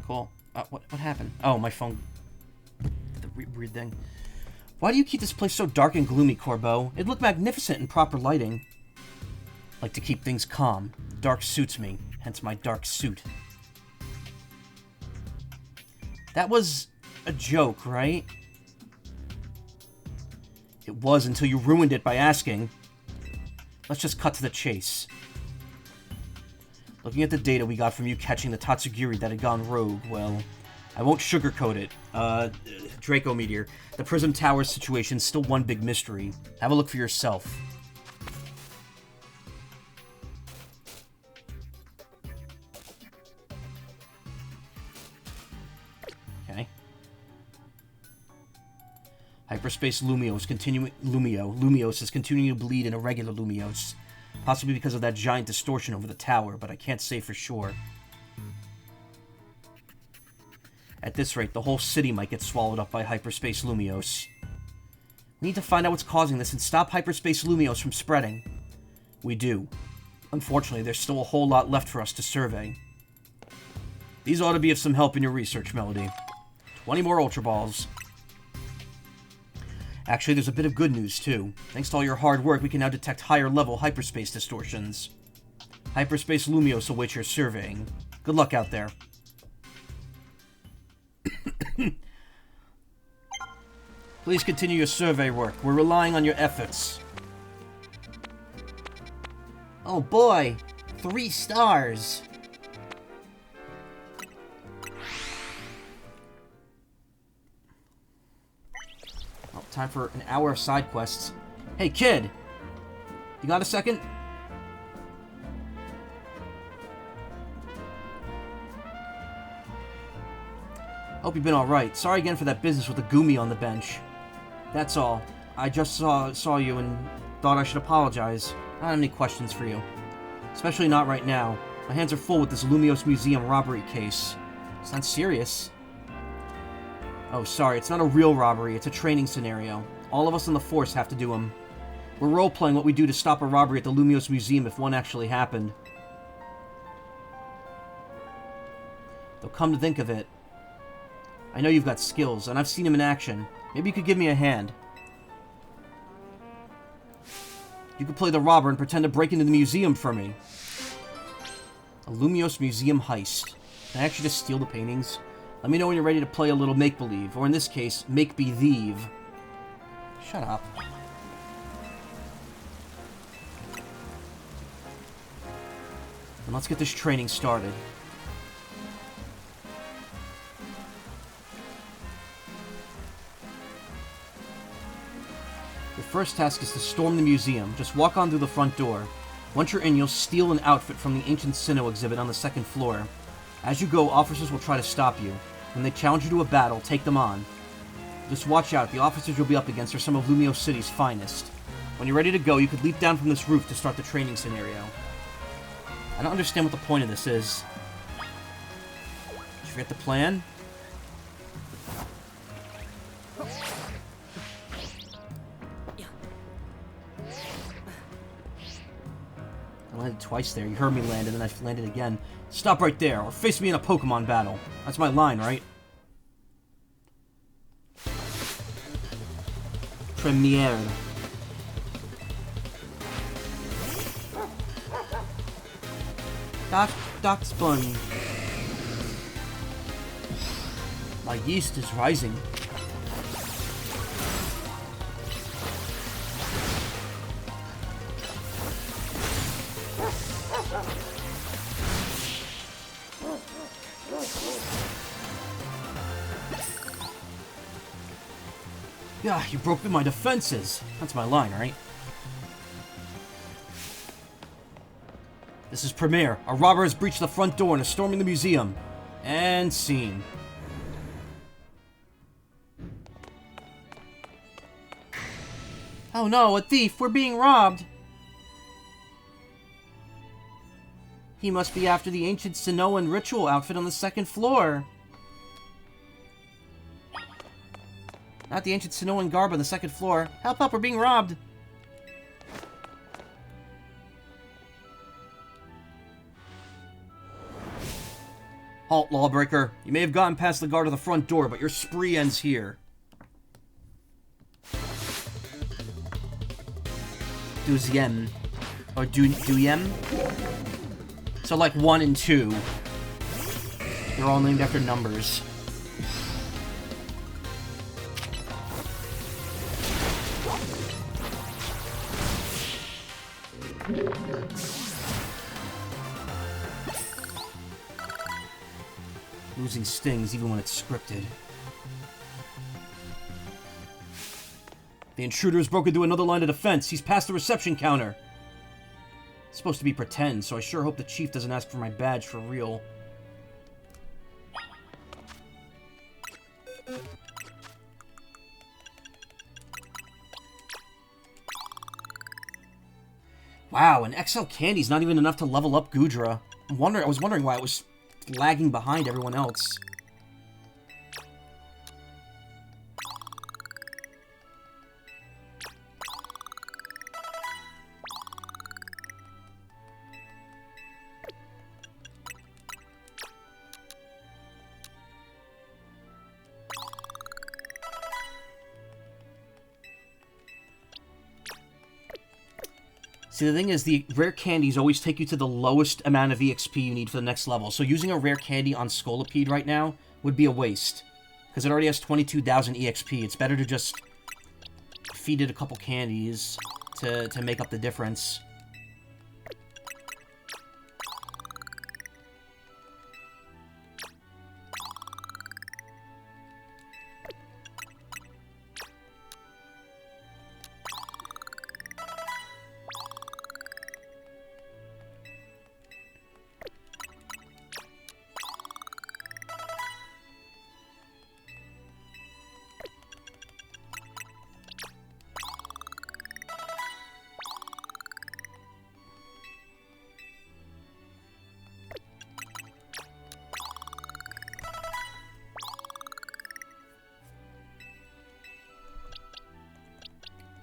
Cool. What happened? Oh, my phone. The weird thing. Why do you keep this place so dark and gloomy, Corbeau? It'd look magnificent in proper lighting. Like to keep things calm. Dark suits me, hence my dark suit. That was a joke, right? It was until you ruined it by asking. Let's just cut to the chase. Looking at the data we got from you catching the Tatsugiri that had gone rogue, well, I won't sugarcoat it. Draco Meteor. The Prism Tower situation's still one big mystery. Have a look for yourself. Okay. Hyperspace Lumios Lumios is continuing to bleed in irregular Lumios. Possibly because of that giant distortion over the tower, but I can't say for sure. At this rate, the whole city might get swallowed up by Hyperspace Lumios. We need to find out what's causing this and stop Hyperspace Lumios from spreading. We do. Unfortunately, there's still a whole lot left for us to survey. These ought to be of some help in your research, Melody. 20 more Ultra Balls. Actually, there's a bit of good news, too. Thanks to all your hard work, we can now detect higher-level hyperspace distortions. Hyperspace Lumios awaits your surveying. Good luck out there. Please continue your survey work. We're relying on your efforts. Oh boy! 3 stars! Time for an hour of side quests. Hey, kid! You got a second? Hope you've been alright. Sorry again for that business with the Gumi on the bench. That's all. I just saw you and thought I should apologize. I don't have any questions for you. Especially not right now. My hands are full with this Lumios Museum robbery case. Sounds serious. Oh, sorry, it's not a real robbery, it's a training scenario. All of us on the Force have to do them. We're role-playing what we do to stop a robbery at the Lumios Museum if one actually happened. Though come to think of it, I know you've got skills, and I've seen him in action. Maybe you could give me a hand. You could play the robber and pretend to break into the museum for me. A Lumios Museum heist. Can I actually just steal the paintings? Let me know when you're ready to play a little make-believe, or in this case, make-be-thieve. Shut up. And let's get this training started. Your first task is to storm the museum. Just walk on through the front door. Once you're in, you'll steal an outfit from the Ancient Sinnoh exhibit on the 2nd floor. As you go, officers will try to stop you. When they challenge you to a battle, take them on. Just watch out, the officers you'll be up against are some of Lumios City's finest. When you're ready to go, you could leap down from this roof to start the training scenario. I don't understand what the point of this is. Did you forget the plan? I landed twice there. You heard me land, and then I landed again. Stop right there, or face me in a Pokemon battle. That's my line, right? Premiere. Doc Spun. My yeast is rising. Yeah, you broke through my defenses. That's my line, right? This is Premier. A robber has breached the front door and is storming the museum. And scene. Oh no, a thief! We're being robbed! He must be after the ancient Sinoan ritual outfit on the second floor. Not the ancient Sinoan garb on the second floor. Help up, we're being robbed. Halt, lawbreaker. You may have gotten past the guard at the front door, but your spree ends here. Duziem. Or Duyem? So like 1 and 2. They're all named after numbers. Losing stings even when it's scripted. The intruder has broken through another line of defense. He's past the reception counter. It's supposed to be pretend, so I sure hope the chief doesn't ask for my badge for real. Wow, an XL candy's not even enough to level up Gudra. I was wondering why it was lagging behind everyone else. See, the thing is, the rare candies always take you to the lowest amount of EXP you need for the next level. So using a rare candy on Scolipede right now would be a waste. Because it already has 22,000 EXP. It's better to just feed it a couple candies to make up the difference.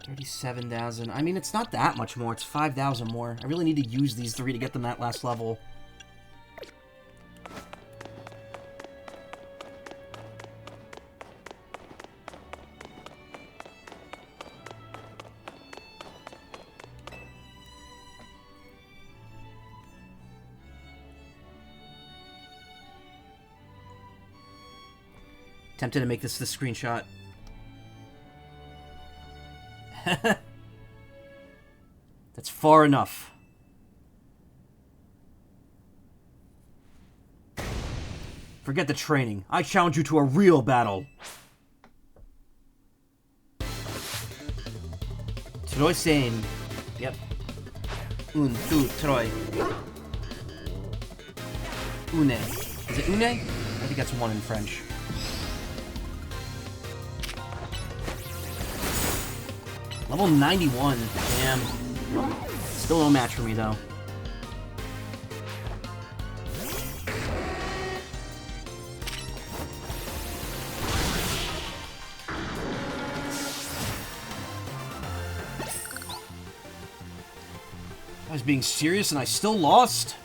$37,000. I mean, it's not that much more. It's 5,000 more. I really need to use these 3 to get them that last level. Tempted to make this the screenshot. That's far enough. Forget the training. I challenge you to a real battle. Troy Sane. Yep. Un, tu, Troy. Une. Is it une? I think that's 1 in French. Level 91. Damn. Still no match for me, though. I was being serious and I still lost?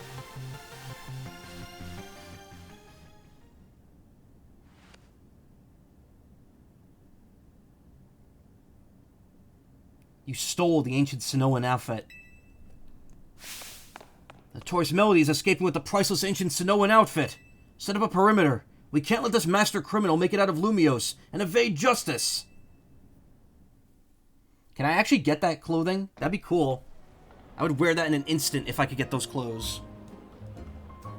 You stole the ancient Sinoan outfit. The Taurus Melody is escaping with the priceless ancient Sinoan outfit. Set up a perimeter. We can't let this master criminal make it out of Lumios and evade justice. Can I actually get that clothing? That'd be cool. I would wear that in an instant if I could get those clothes.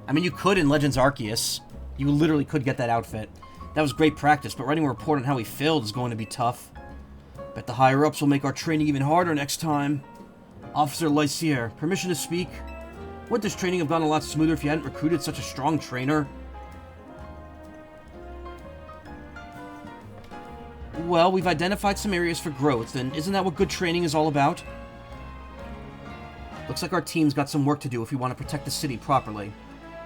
I mean, you could in Legends Arceus. You literally could get that outfit. That was great practice, but writing a report on how he failed is going to be tough. Bet the higher-ups will make our training even harder next time. Officer Lysier, permission to speak? Would this training have gone a lot smoother if you hadn't recruited such a strong trainer? Well, we've identified some areas for growth, and isn't that what good training is all about? Looks like our team's got some work to do if we want to protect the city properly.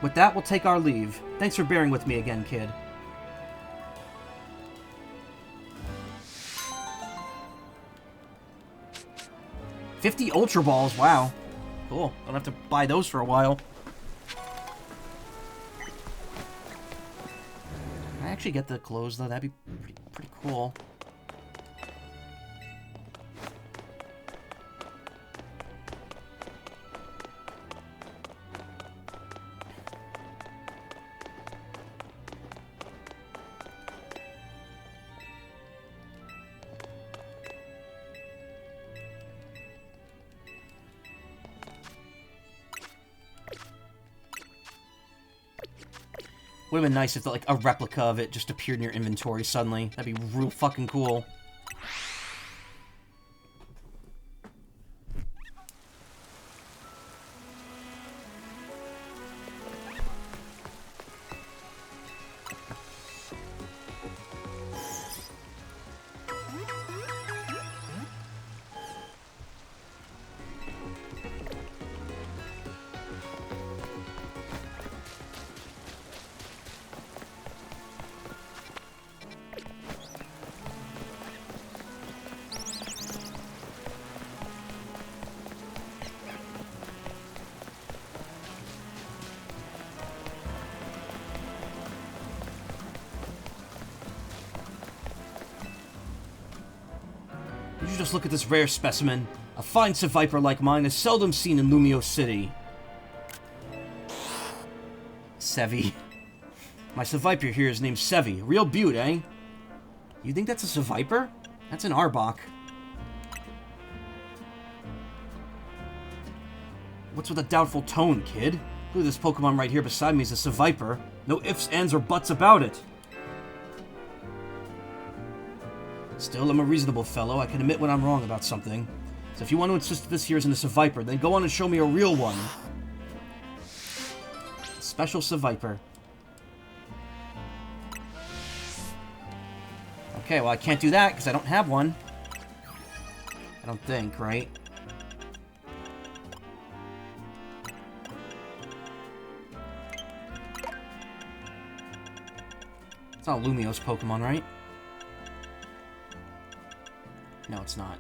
With that, we'll take our leave. Thanks for bearing with me again, kid. $50 Ultra Balls, wow. Cool. Don't have to buy those for a while. Can I actually get the clothes, though? That'd be pretty cool. Would have been nice if, like, a replica of it just appeared in your inventory suddenly. That'd be real fucking cool. You just look at this rare specimen. A fine Seviper like mine is seldom seen in Lumio City. Sevi. My Seviper here is named Sevi. Real beaut, eh? You think that's a Seviper? That's an Arbok. What's with a doubtful tone, kid? Look at this Pokemon right here beside me is a Seviper. No ifs, ands, or buts about it. Still, I'm a reasonable fellow. I can admit when I'm wrong about something. So if you want to insist that this here isn't a Seviper, then go on and show me a real one. A special Seviper. Okay, well I can't do that because I don't have one. I don't think, right? It's not Lumio's Pokemon, right? No, it's not.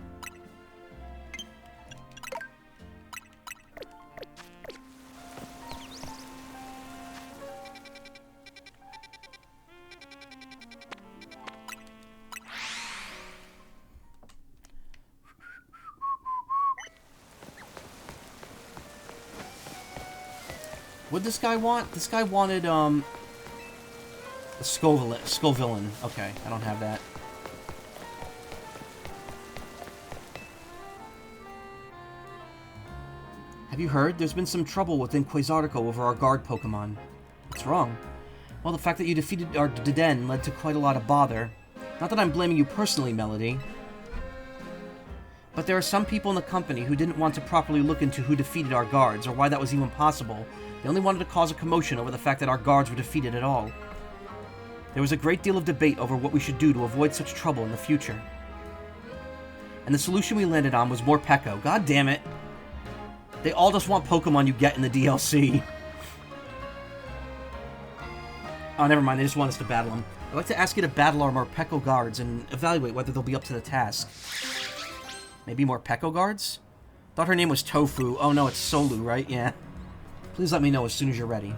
What'd this guy want? This guy wanted, a Scovillain. Okay, I don't have that. Have you heard? There's been some trouble within Quasartico over our guard Pokemon. What's wrong? Well, the fact that you defeated our Deden led to quite a lot of bother. Not that I'm blaming you personally, Melody. But there are some people in the company who didn't want to properly look into who defeated our guards, or why that was even possible. They only wanted to cause a commotion over the fact that our guards were defeated at all. There was a great deal of debate over what we should do to avoid such trouble in the future. And the solution we landed on was more Peko. God damn it! They all just want Pokemon you get in the DLC. Oh, never mind. They just want us to battle them. I'd like to ask you to battle our Morpeko guards and evaluate whether they'll be up to the task. Maybe more Peko guards? Thought her name was Tofu. Oh no, it's Solu, right? Yeah. Please let me know as soon as you're ready.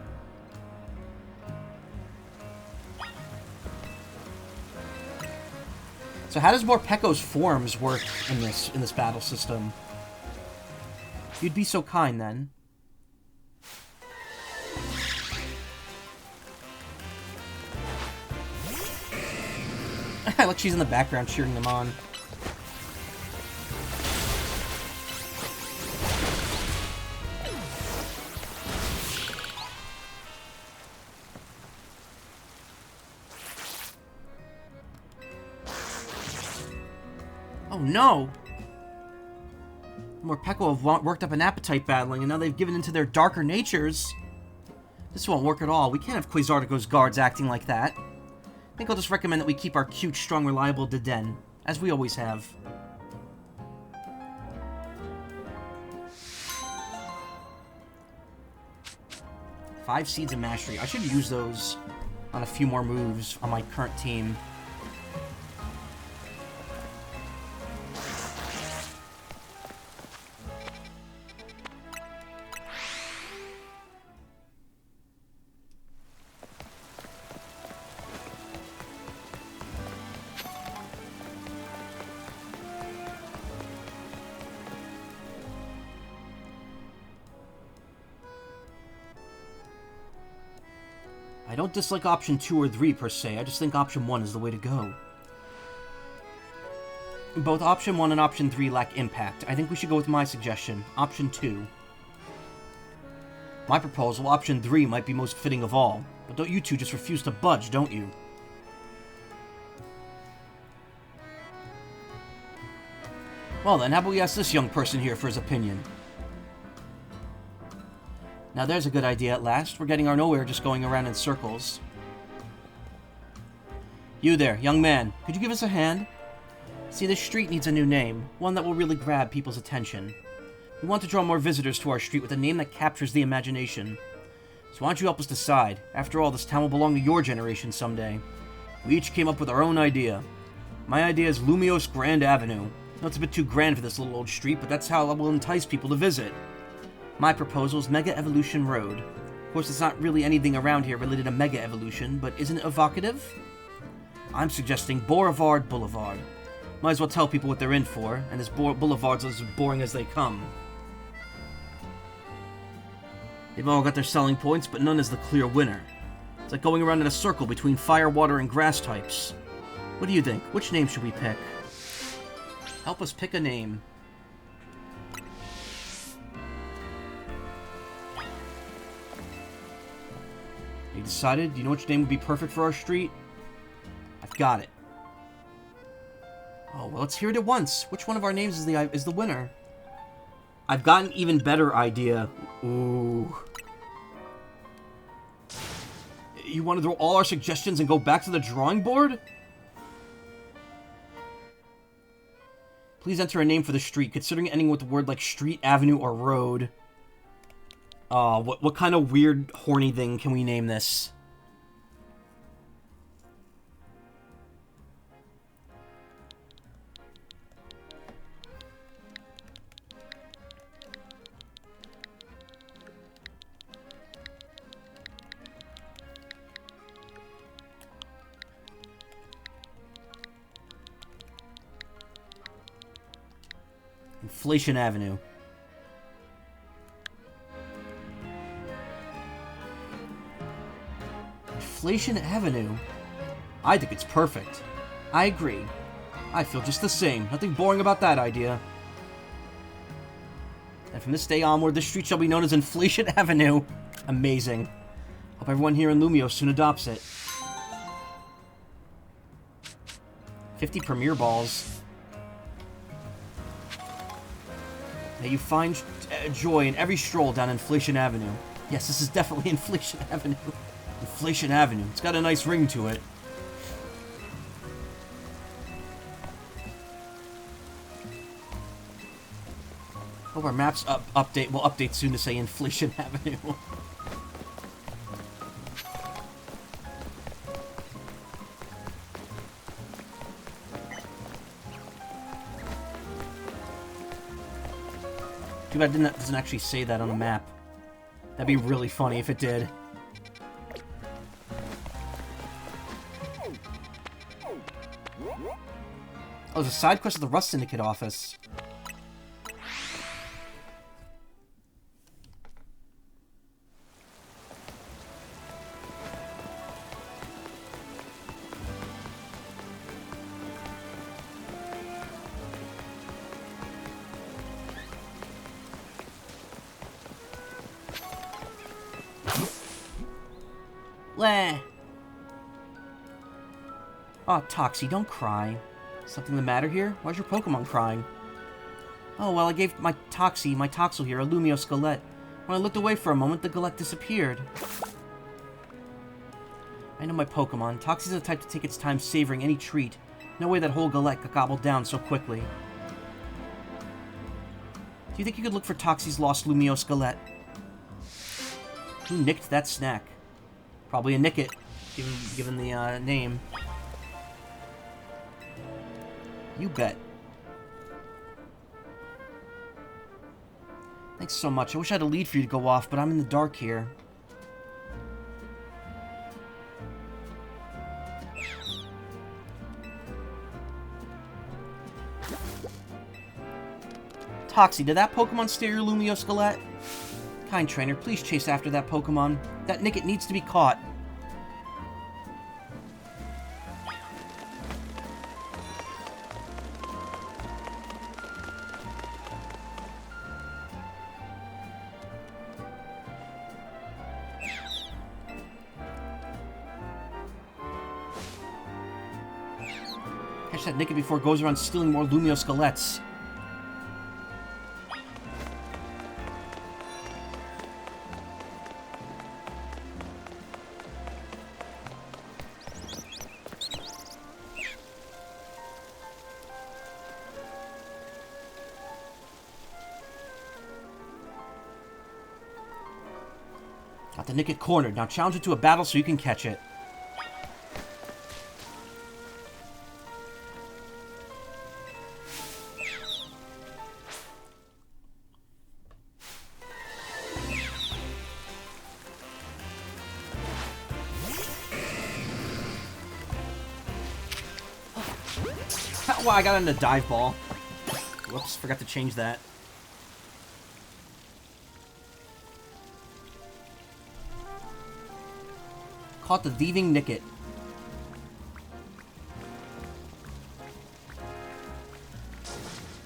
So how does Morpeko's forms work in this battle system? You'd be so kind, then. Look, she's in the background cheering them on. Oh, no! Morpeko have worked up an appetite battling, and now they've given into their darker natures. This won't work at all. We can't have Quasartico's guards acting like that. I think I'll just recommend that we keep our cute, strong, reliable Deden, as we always have. 5 seeds of mastery. I should use those on a few more moves on my current team. I don't dislike option 2 or 3 per se, I just think option 1 is the way to go. Both option 1 and option 3 lack impact. I think we should go with my suggestion, option 2. My proposal, option 3, might be most fitting of all. But don't you two just refuse to budge, don't you? Well then, how about we ask this young person here for his opinion? Now there's a good idea at last. We're getting our nowhere just going around in circles. You there, young man. Could you give us a hand? See, this street needs a new name. One that will really grab people's attention. We want to draw more visitors to our street with a name that captures the imagination. So why don't you help us decide? After all, this town will belong to your generation someday. We each came up with our own idea. My idea is Lumios Grand Avenue. No, it's a bit too grand for this little old street, but that's how it will entice people to visit. My proposal is Mega Evolution Road. Of course, there's not really anything around here related to Mega Evolution, but isn't it evocative? I'm suggesting Boulevard Boulevard. Might as well tell people what they're in for, and this boulevard's as boring as they come. They've all got their selling points, but none is the clear winner. It's like going around in a circle between fire, water, and grass types. What do you think? Which name should we pick? Help us pick a name. You decided? Do you know which name would be perfect for our street? I've got it. Oh, well, let's hear it at once. Which one of our names is the winner? I've got an even better idea. Ooh. You want to throw all our suggestions and go back to the drawing board? Please enter a name for the street, considering ending with the word like street, avenue, or road. What kind of weird, horny thing can we name this? Inflation Avenue. Inflation Avenue? I think it's perfect. I agree. I feel just the same. Nothing boring about that idea. And from this day onward, the street shall be known as Inflation Avenue. Amazing. Hope everyone here in Lumio soon adopts it. 50 Premier Balls. May you find joy in every stroll down Inflation Avenue. Yes, this is definitely Inflation Avenue. Inflation Avenue. It's got a nice ring to it. Hope our maps will update soon to say Inflation Avenue. Too bad it doesn't actually say that on the map. That'd be really funny if it did. Oh, there's a side quest at the Rust Syndicate office. Bleh. Oh, Toxie, don't cry. Something the matter here? Why's your Pokemon crying? Oh, well, I gave my Toxel here, a Lumio Skelette. When I looked away for a moment, the Galette disappeared. I know my Pokemon. Toxie's the type to take its time savoring any treat. No way that whole Galette got gobbled down so quickly. Do you think you could look for Toxie's lost Lumio Skelette? Who nicked that snack? Probably a Nicket, given the name. You bet. Thanks so much. I wish I had a lead for you to go off, but I'm in the dark here. Toxie, did that Pokemon steal your Lumio Skelette? Kind trainer, please chase after that Pokemon. That Nicket needs to be caught. Catch that Nicket before it goes around stealing more Lumio Skelettes. Got the Nicket cornered. Now challenge it to a battle so you can catch it. Wow, I got in a dive ball. Whoops, forgot to change that. Caught the thieving Nicket.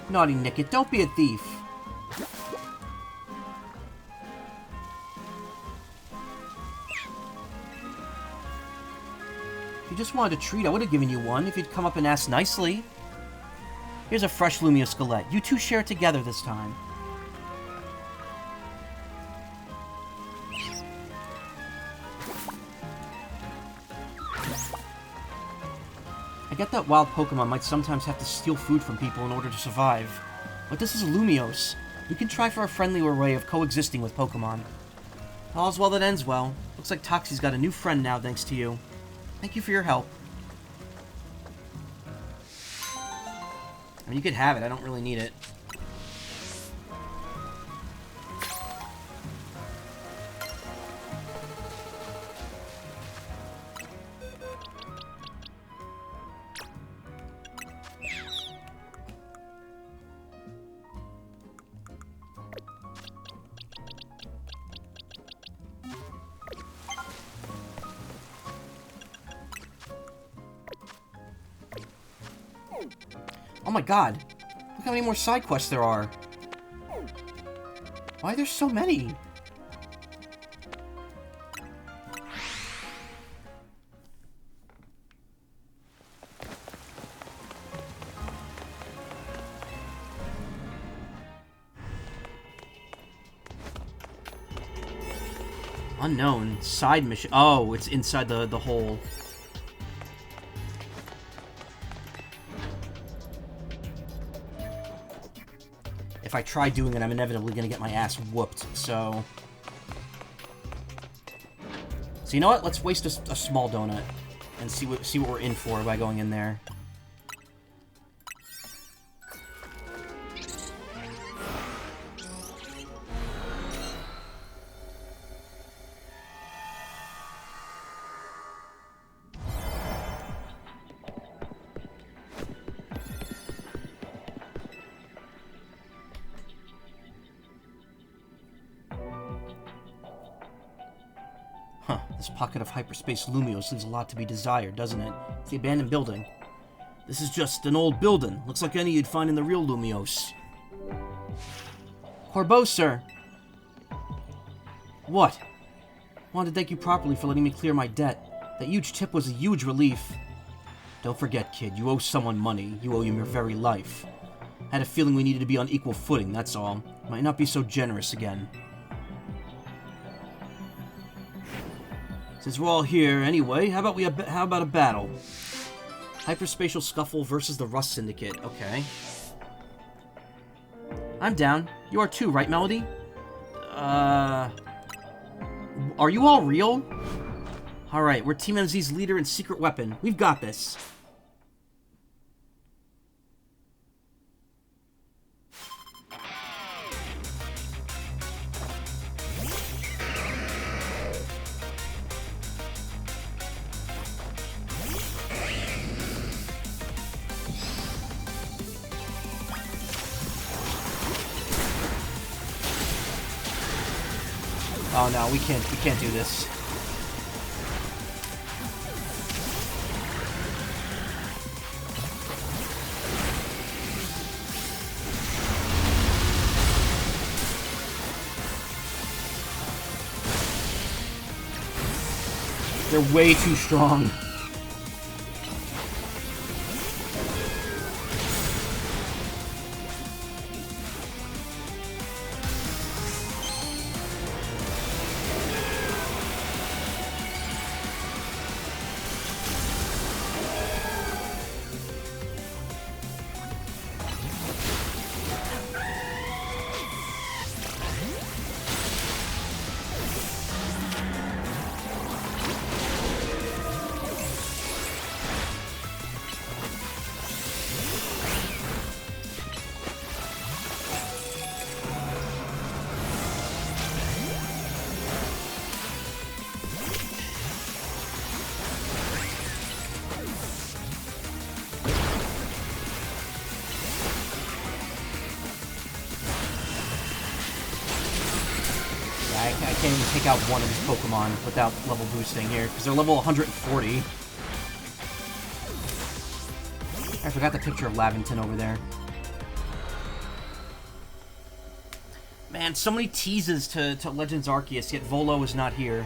Naughty Nicket, don't be a thief. If you just wanted a treat, I would have given you one if you'd come up and asked nicely. Here's a fresh Lumio Skelette. You two share it together this time. I get that wild Pokemon might sometimes have to steal food from people in order to survive, but this is Lumios. We can try for a friendlier way of coexisting with Pokemon. All's well that ends well. Looks like Toxie's got a new friend now thanks to you. Thank you for your help. I mean, you could have it. I don't really need it. Oh my god! Look how many more side quests there are! Why are there so many? Unknown. Side mission. Oh, it's inside the hole. If I try doing it, I'm inevitably going to get my ass whooped, so... So you know what? Let's waste a small donut and see what we're in for by going in there. Huh, this pocket of hyperspace Lumios leaves a lot to be desired, doesn't it? It's the abandoned building. This is just an old building. Looks like any you'd find in the real Lumios. Corbeau, sir! What? Wanted to thank you properly for letting me clear my debt. That huge tip was a huge relief. Don't forget, kid, you owe someone money. You owe him your very life. I had a feeling we needed to be on equal footing, that's all. Might not be so generous again. Since we're all here anyway, how about a battle? Hyperspatial Scuffle versus the Rust Syndicate. Okay. I'm down. You are too, right, Melody? Are you all real? Alright, we're Team MZ's leader and secret weapon. We've got this. Oh no, we can't do this. They're way too strong. I can't even take out one of these Pokemon without level boosting here, because they're level 140. I forgot the picture of Lavington over there. Man, so many teases to Legends Arceus, yet Volo is not here.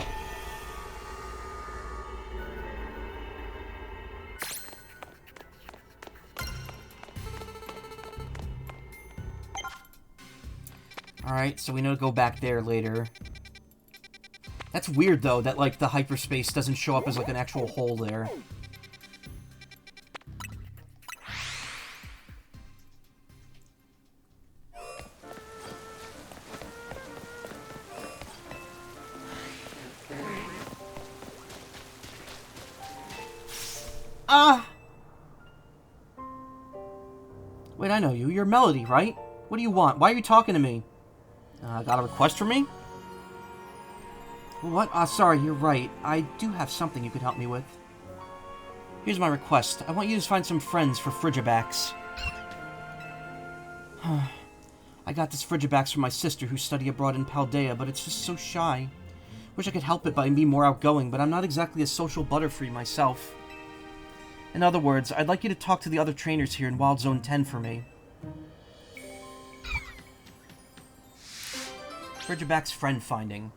Alright, so we know to go back there later. That's weird, though, that, like, the hyperspace doesn't show up as, like, an actual hole there. Wait, I know you. You're Melody, right? What do you want? Why are you talking to me? Got a request from me? What? Sorry, you're right. I do have something you could help me with. Here's my request. I want you to find some friends for Frigibax. I got this Frigibax from my sister who study abroad in Paldea, but it's just so shy. Wish I could help it by being more outgoing, but I'm not exactly a social butterfree myself. In other words, I'd like you to talk to the other trainers here in Wild Zone 10 for me. Frigibax friend finding.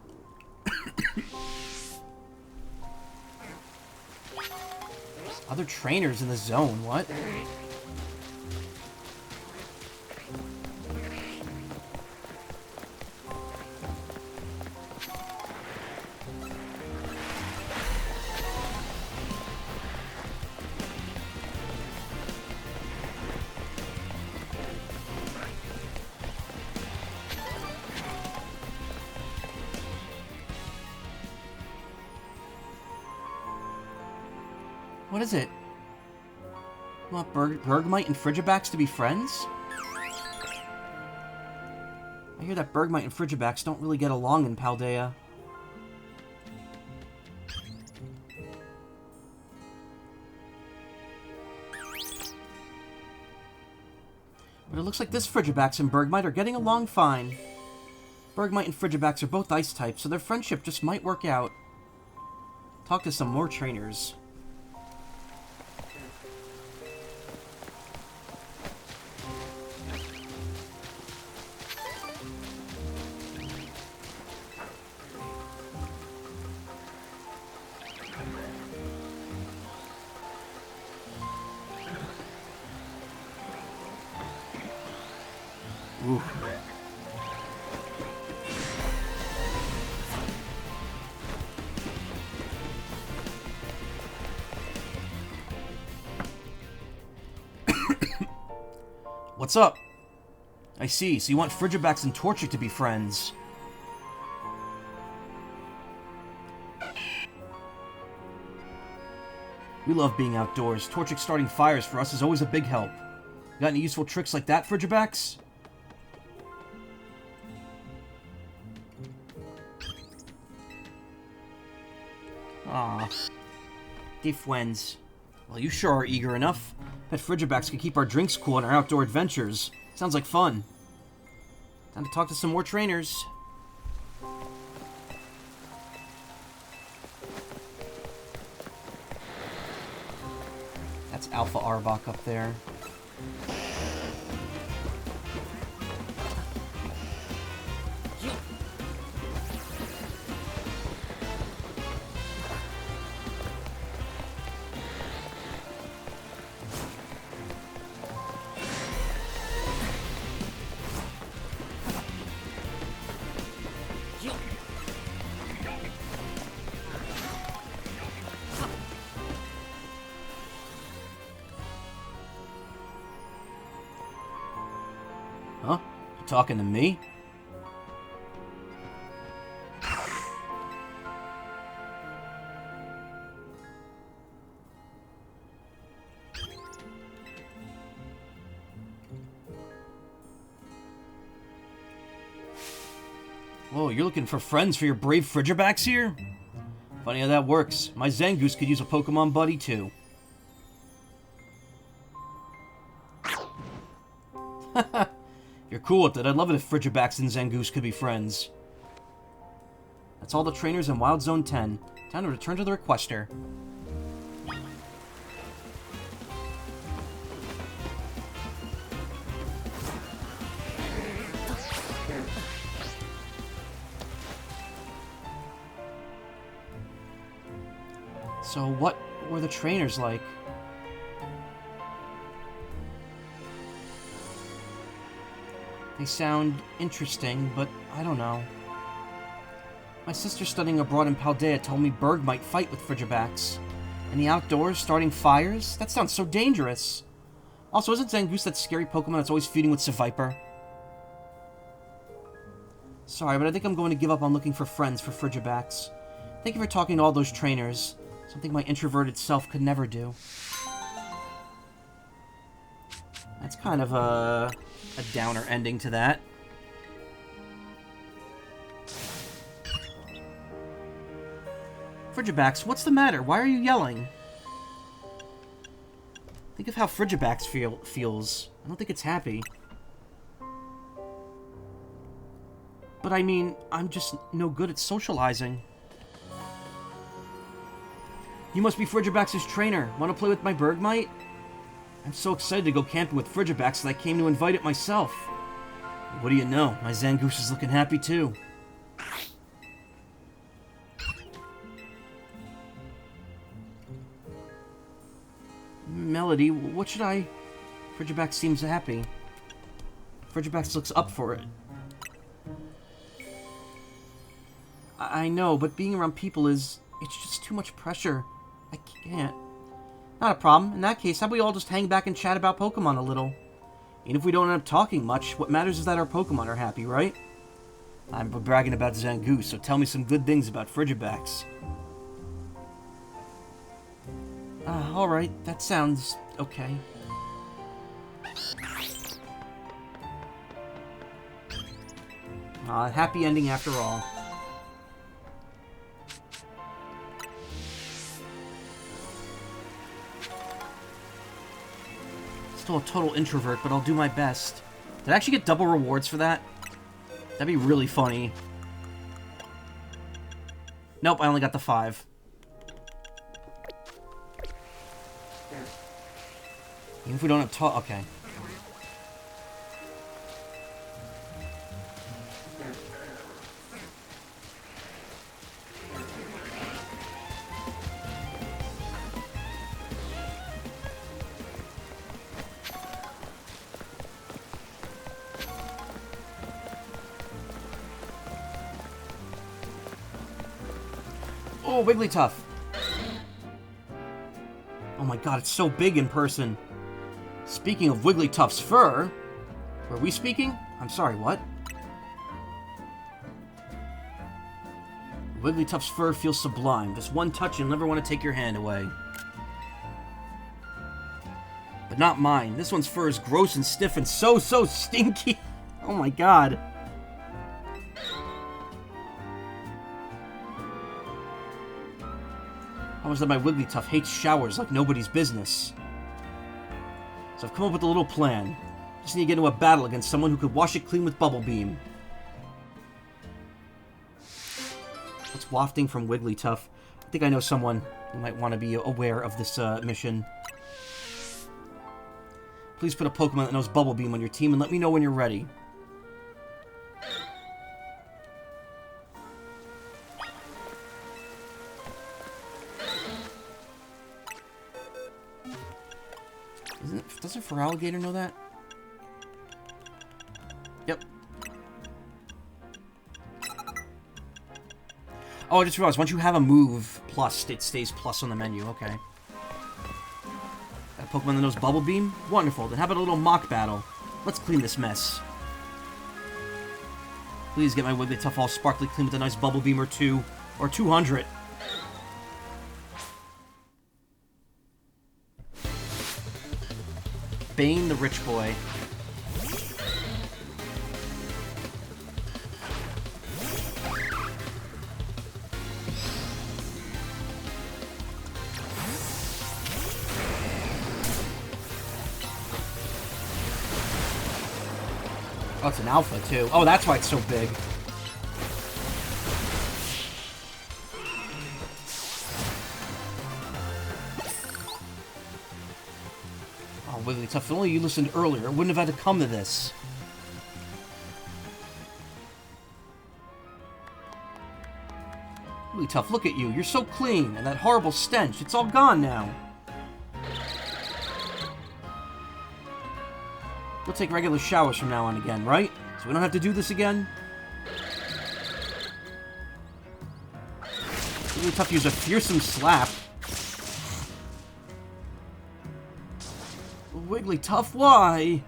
Other trainers in the zone, what? What is it? You want Bergmite and Frigibax to be friends? I hear that Bergmite and Frigibax don't really get along in Paldea. But it looks like this Frigibax and Bergmite are getting along fine. Bergmite and Frigibax are both ice types, so their friendship just might work out. Talk to some more trainers. Ooh. What's up? I see, so you want Frigibax and Torchic to be friends. We love being outdoors. Torchic starting fires for us is always a big help. You got any useful tricks like that, Frigibacks? Ah, de friends. Well, you sure are eager enough. Bet Frigibacks can keep our drinks cool on our outdoor adventures. Sounds like fun. Time to talk to some more trainers. That's Alpha Arbok up there. Huh? You talking to me? Whoa, you're looking for friends for your brave Frigibacks here? Funny how that works. My Zangoose could use a Pokemon buddy too. You're cool with it. I'd love it if Frigibacks and Zangoose could be friends. That's all the trainers in Wild Zone 10. Time to return to the Requester. So what were the trainers like? They sound interesting, but I don't know. My sister studying abroad in Paldea told me Berg might fight with Frigibacks. In the outdoors, starting fires? That sounds so dangerous. Also, isn't Zangoose that scary Pokemon that's always feuding with Seviper? Sorry, but I think I'm going to give up on looking for friends for Frigibacks. Thank you for talking to all those trainers. Something my introverted self could never do. That's kind of a downer ending to that. Frigibacks, what's the matter? Why are you yelling? Think of how Frigibacks feels. I don't think it's happy. But I mean, I'm just no good at socializing. You must be Frigibacks' trainer. Want to play with my Bergmite? I'm so excited to go camping with Frigibacks that I came to invite it myself. What do you know? My Zangoose is looking happy too. Melody, what should I... Frigibacks seems happy. Frigibacks looks up for it. I know, but being around people is... It's just too much pressure. I can't. Not a problem. In that case, how about we all just hang back and chat about Pokemon a little? Even if we don't end up talking much, what matters is that our Pokemon are happy, right? I'm bragging about Zangoose, so tell me some good things about Frigibacks. Alright, that sounds okay. Happy ending after all. Still a total introvert, but I'll do my best. Did I actually get double rewards for that? That'd be really funny. Nope, I only got the 5. Even if we don't have talk, okay. Oh, Wigglytuff! Oh my god, it's so big in person. Speaking of Wigglytuff's fur... Were we speaking? I'm sorry, what? Wigglytuff's fur feels sublime. Just one touch and you'll never want to take your hand away. But not mine. This one's fur is gross and stiff and so stinky. Oh my god. How is that my Wigglytuff hates showers like nobody's business? So I've come up with a little plan. Just need to get into a battle against someone who could wash it clean with Bubble Beam. What's wafting from Wigglytuff? I think I know someone who might want to be aware of this mission. Please put a Pokemon that knows Bubble Beam on your team and let me know when you're ready. Doesn't Feraligatr know that? Yep. Oh, I just realized, once you have a move plus, it stays plus on the menu. Okay. Got a Pokemon that knows Bubble Beam? Wonderful. Then how about a little mock battle? Let's clean this mess. Please get my Wigglytuff all sparkly clean with a nice Bubble Beam or two. Or 200. Bane the rich boy. Oh, it's an alpha, too. Oh, that's why it's so big. Oh, Wigglytuff, if only you listened earlier, it wouldn't have had to come to this. Wigglytuff, look at you. You're so clean, and that horrible stench, it's all gone now. We'll take regular showers from now on again, right? So we don't have to do this again? Wigglytuff used a fearsome slap. Wigglytuff, why?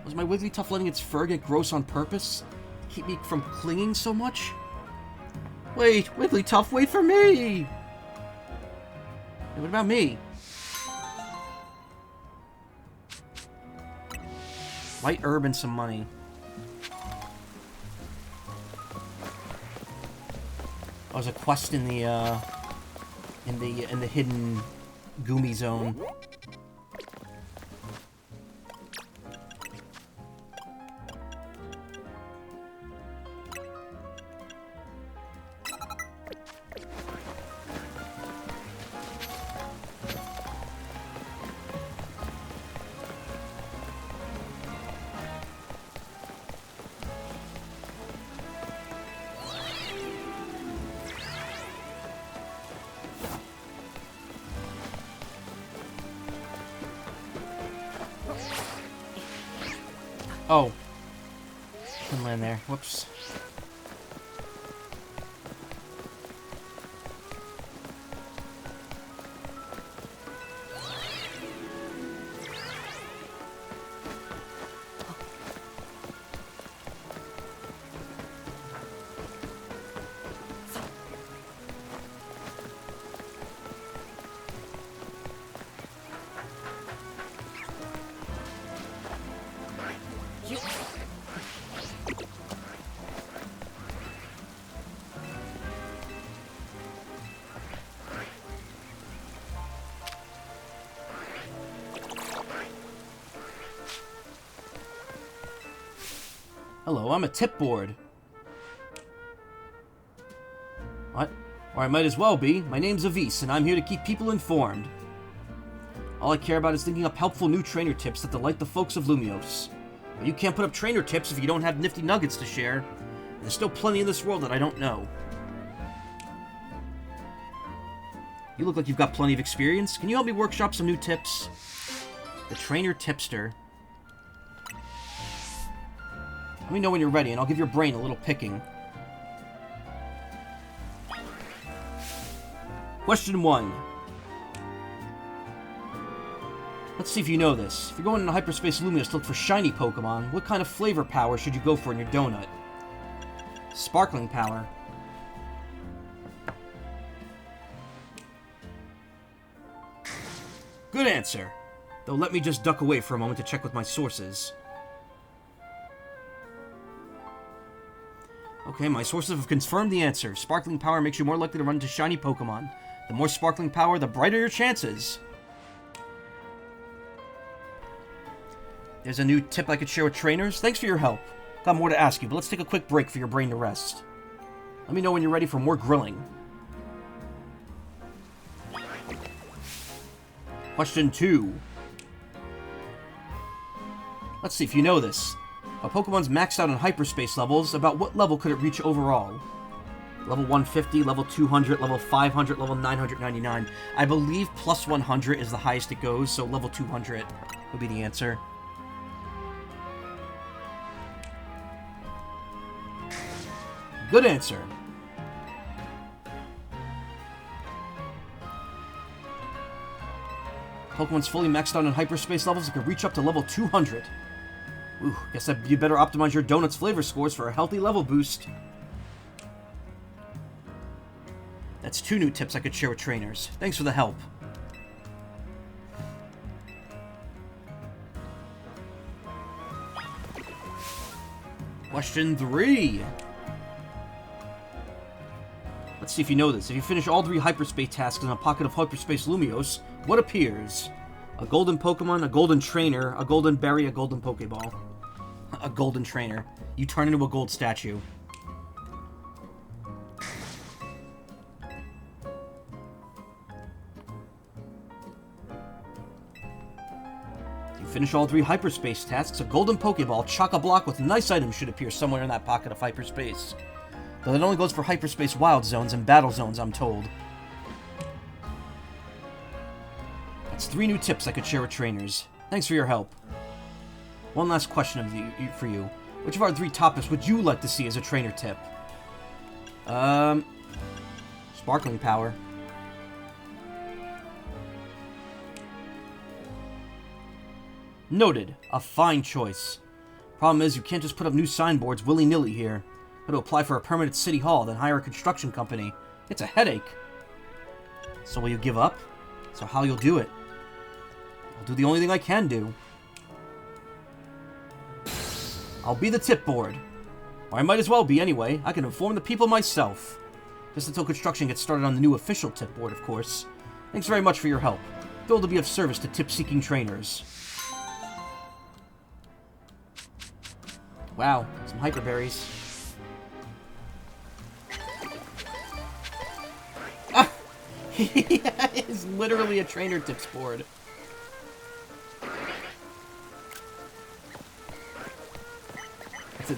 Was my Wigglytuff letting its fur get gross on purpose? Keep me from clinging so much? Wait, Wigglytuff, wait for me! Hey, what about me? White herb and some money. Oh, there's a quest in the hidden Goomy zone. Oh. Couldn't land there. Whoops. Hello, I'm a tip board. What? Or I might as well be. My name's Avis, and I'm here to keep people informed. All I care about is thinking up helpful new trainer tips that delight the folks of Lumiose. But you can't put up trainer tips if you don't have nifty nuggets to share. And there's still plenty in this world that I don't know. You look like you've got plenty of experience. Can you help me workshop some new tips? The trainer tipster. Let me know when you're ready, and I'll give your brain a little picking. Question 1. Let's see if you know this. If you're going into Hyperspace Lumiose to look for shiny Pokemon, what kind of flavor power should you go for in your donut? Sparkling power. Good answer. Though let me just duck away for a moment to check with my sources. Okay, my sources have confirmed the answer. Sparkling power makes you more likely to run into shiny Pokemon. The more sparkling power, the brighter your chances. There's a new tip I could share with trainers. Thanks for your help. Got more to ask you, but let's take a quick break for your brain to rest. Let me know when you're ready for more grilling. Question 2. Let's see if you know this. A Pokemon's maxed out on hyperspace levels. About what level could it reach overall? Level 150, level 200, level 500, level 999. I believe plus 100 is the highest it goes, so level 200 would be the answer. Good answer. Pokemon's fully maxed out on hyperspace levels. It can reach up to level 200. Ooh, guess that you better optimize your donut's flavor scores for a healthy level boost. That's 2 new tips I could share with trainers. Thanks for the help. Question 3. Let's see if you know this. If you finish all 3 hyperspace tasks in a pocket of hyperspace Lumiose, what appears? A golden Pokemon, a golden trainer, a golden berry, a golden Pokeball. A golden trainer. You turn into a gold statue. You finish all 3 hyperspace tasks, a golden Pokeball, chock-a-block with nice items should appear somewhere in that pocket of hyperspace. Though it only goes for hyperspace wild zones and battle zones, I'm told. That's 3 new tips I could share with trainers. Thanks for your help. One last question for you. Which of our 3 topics would you like to see as a trainer tip? Sparkling power. Noted. A fine choice. Problem is, you can't just put up new signboards willy-nilly here. Got to apply for a permit at City Hall, then hire a construction company. It's a headache. So will you give up? So how you'll do it? I'll do the only thing I can do. I'll be the tip board. Or I might as well be anyway. I can inform the people myself. Just until construction gets started on the new official tip board, of course. Thanks very much for your help. Thrilled to be of service to tip-seeking trainers. Wow, some hyper berries. Ah! It is literally a trainer tips board.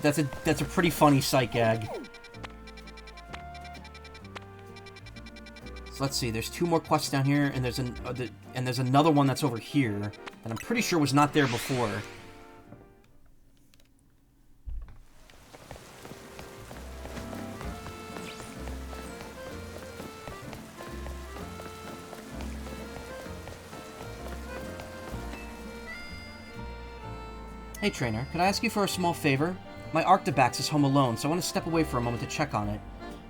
That's a pretty funny sight gag. So let's see. There's 2 more quests down here, and there's another one that's over here that I'm pretty sure was not there before. Hey trainer, could I ask you for a small favor? My Arctibax is home alone, so I want to step away for a moment to check on it.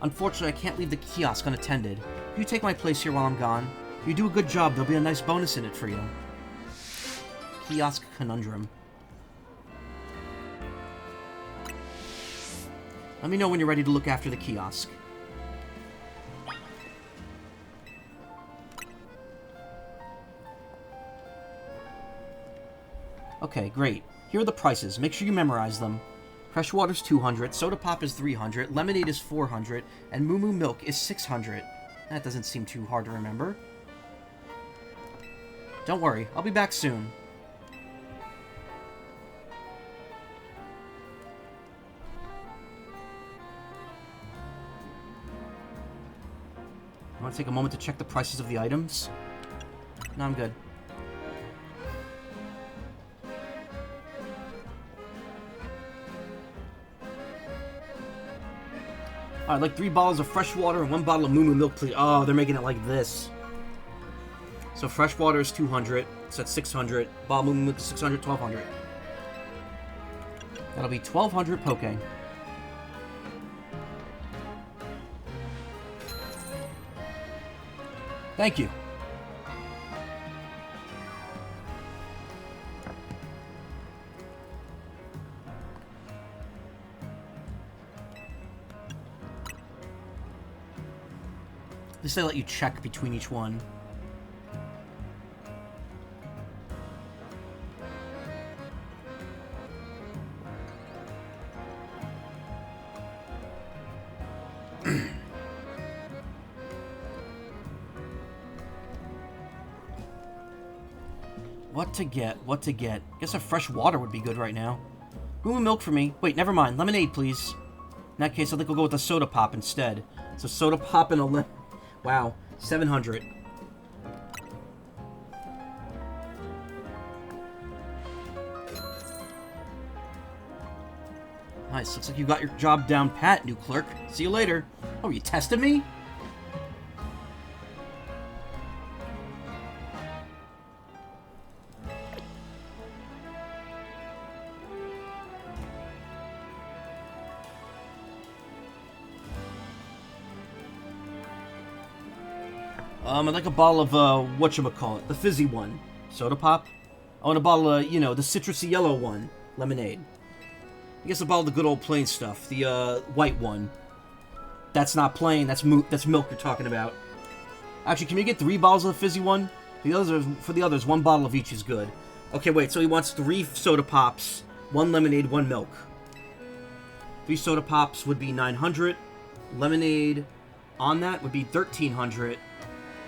Unfortunately, I can't leave the kiosk unattended. You take my place here while I'm gone. If you do a good job, there'll be a nice bonus in it for you. Kiosk conundrum. Let me know when you're ready to look after the kiosk. Okay, great. Here are the prices. Make sure you memorize them. Fresh water's 200, soda pop is 300, lemonade is 400, and Moo Moo milk is 600. That doesn't seem too hard to remember. Don't worry, I'll be back soon. I want to take a moment to check the prices of the items. No, I'm good. I'd like 3 bottles of fresh water and 1 bottle of Moo Moo milk, please. Oh, they're making it like this. So fresh water is 200. So that's 600. Bottle of Moo Moo milk is 600, 1200. That'll be 1200 Poke. Thank you. At least they let you check between each one. What to get? What to get? Guess a fresh water would be good right now. Moo milk for me. Wait, never mind. Lemonade, please. In that case, I think we'll go with a soda pop instead. So soda pop and a wow, 700. Nice. Looks like you got your job down pat, new clerk. See you later. Oh, you tested me? I'd like a bottle of, whatchamacallit, the fizzy one. Soda pop? I want a bottle of, you know, the citrusy yellow one. Lemonade. I guess a bottle of the good old plain stuff. The, white one. That's not plain, that's milk you're talking about. Actually, can we get 3 bottles of the fizzy one? For the others, 1 bottle of each is good. Okay, wait, so he wants 3 soda pops, 1 lemonade, 1 milk. 3 soda pops would be 900. Lemonade on that would be 1,300.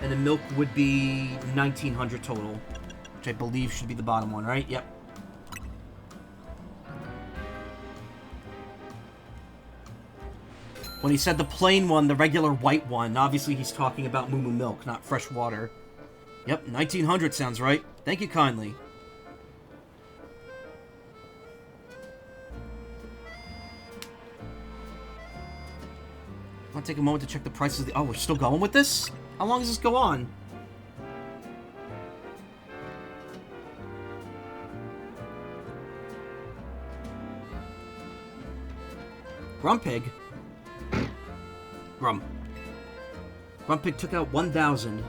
And the milk would be 1,900 total. Which I believe should be the bottom one, right? Yep. When he said the plain one, the regular white one, obviously he's talking about Moo Moo milk, not fresh water. Yep, 1,900 sounds right. Thank you kindly. I want to take a moment to check the prices of the... Oh, we're still going with this? How long does this go on? Grumpig? Grumpig took out 1,000.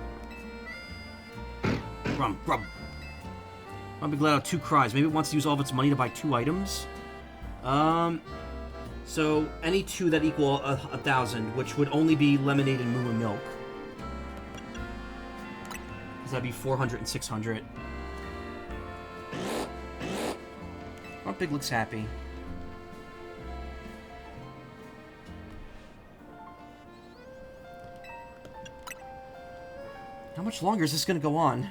Grumpig let out 2 cries. Maybe it wants to use all of its money to buy 2 items? So, any 2 that equal 1,000, which would only be lemonade and Moo Moo milk. Because that'd be 400 and 600. Grumpig looks happy. How much longer is this going to go on?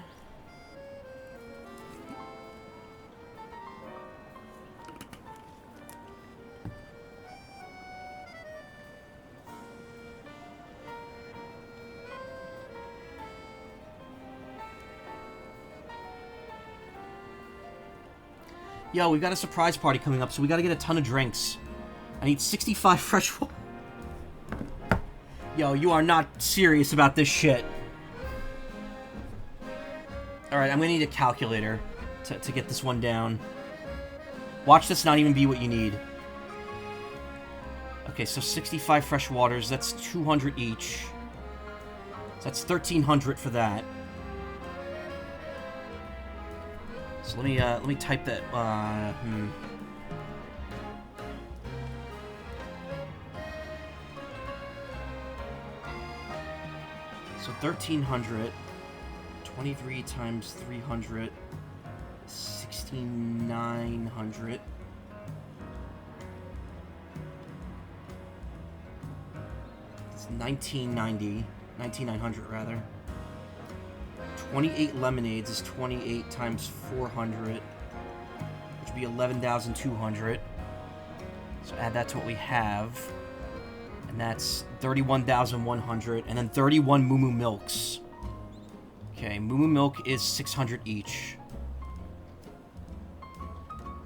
Yo, we've got a surprise party coming up, so we gotta get a ton of drinks. I need 65 fresh water. Yo, you are not serious about this shit. Alright, I'm gonna need a calculator to get this one down. Watch this not even be what you need. Okay, so 65 fresh waters, that's 200 each. So that's 1,300 for that. So let me type that. So 1,300, 23 times 300, 1,600. It's 1,990, 1,900 rather. 28 lemonades is 28 times 400, which would be 11,200. So add that to what we have, and that's 31,100, and then 31 Moo Moo milks. Okay, Moo Moo milk is 600 each.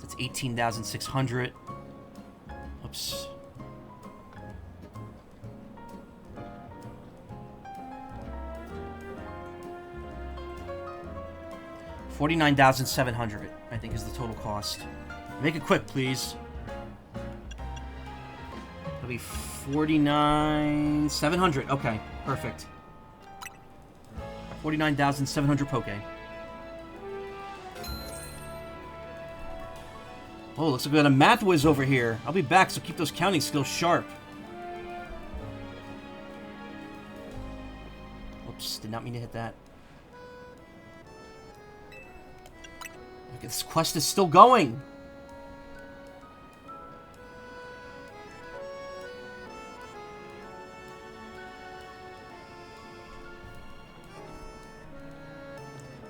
That's 18,600. Oops. $49,700, I think, is the total cost. Make it quick, please. That'll be $49,700. Okay, perfect. 49,700 poke. Oh, looks like we got a math whiz over here. I'll be back, so keep those counting skills sharp. Oops, did not mean to hit that. Look, this quest is still going!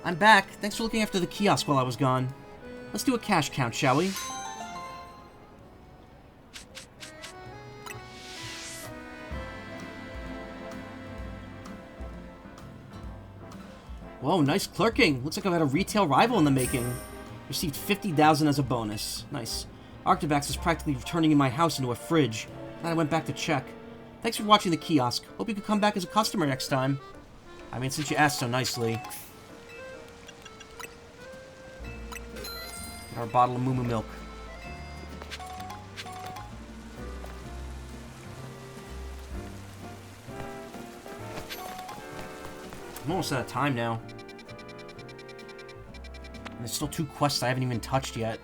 I'm back. Thanks for looking after the kiosk while I was gone. Let's do a cash count, shall we? Whoa, nice clerking. Looks like I've had a retail rival in the making. Received 50,000 as a bonus. Nice. Arctivax is practically turning in my house into a fridge. Glad I went back to check. Thanks for watching the kiosk. Hope you can come back as a customer next time. I mean, since you asked so nicely. Get our bottle of Moo Moo milk. I'm almost out of time now. And there's still 2 quests I haven't even touched yet.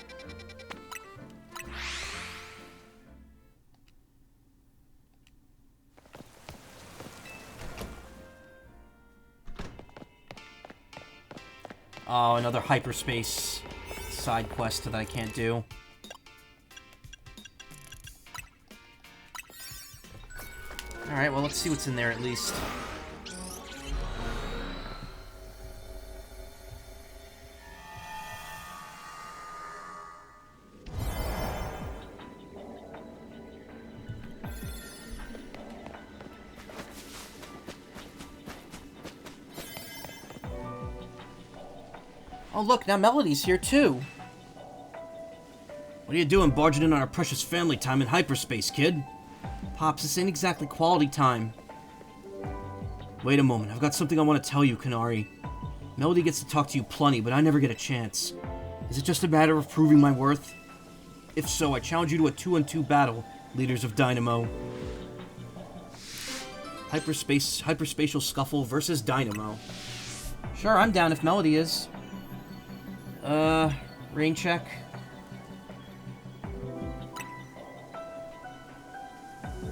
Oh, another hyperspace side quest that I can't do. Alright, well, let's see what's in there at least. Oh, look, now Melody's here, too. What are you doing barging in on our precious family time in hyperspace, kid? Pops, this ain't exactly quality time. Wait a moment, I've got something I want to tell you, Kanari. Melody gets to talk to you plenty, but I never get a chance. Is it just a matter of proving my worth? If so, I challenge you to a 2-on-2 battle, leaders of Dynamo. Hyperspatial scuffle versus Dynamo. Sure, I'm down if Melody is. Rain check.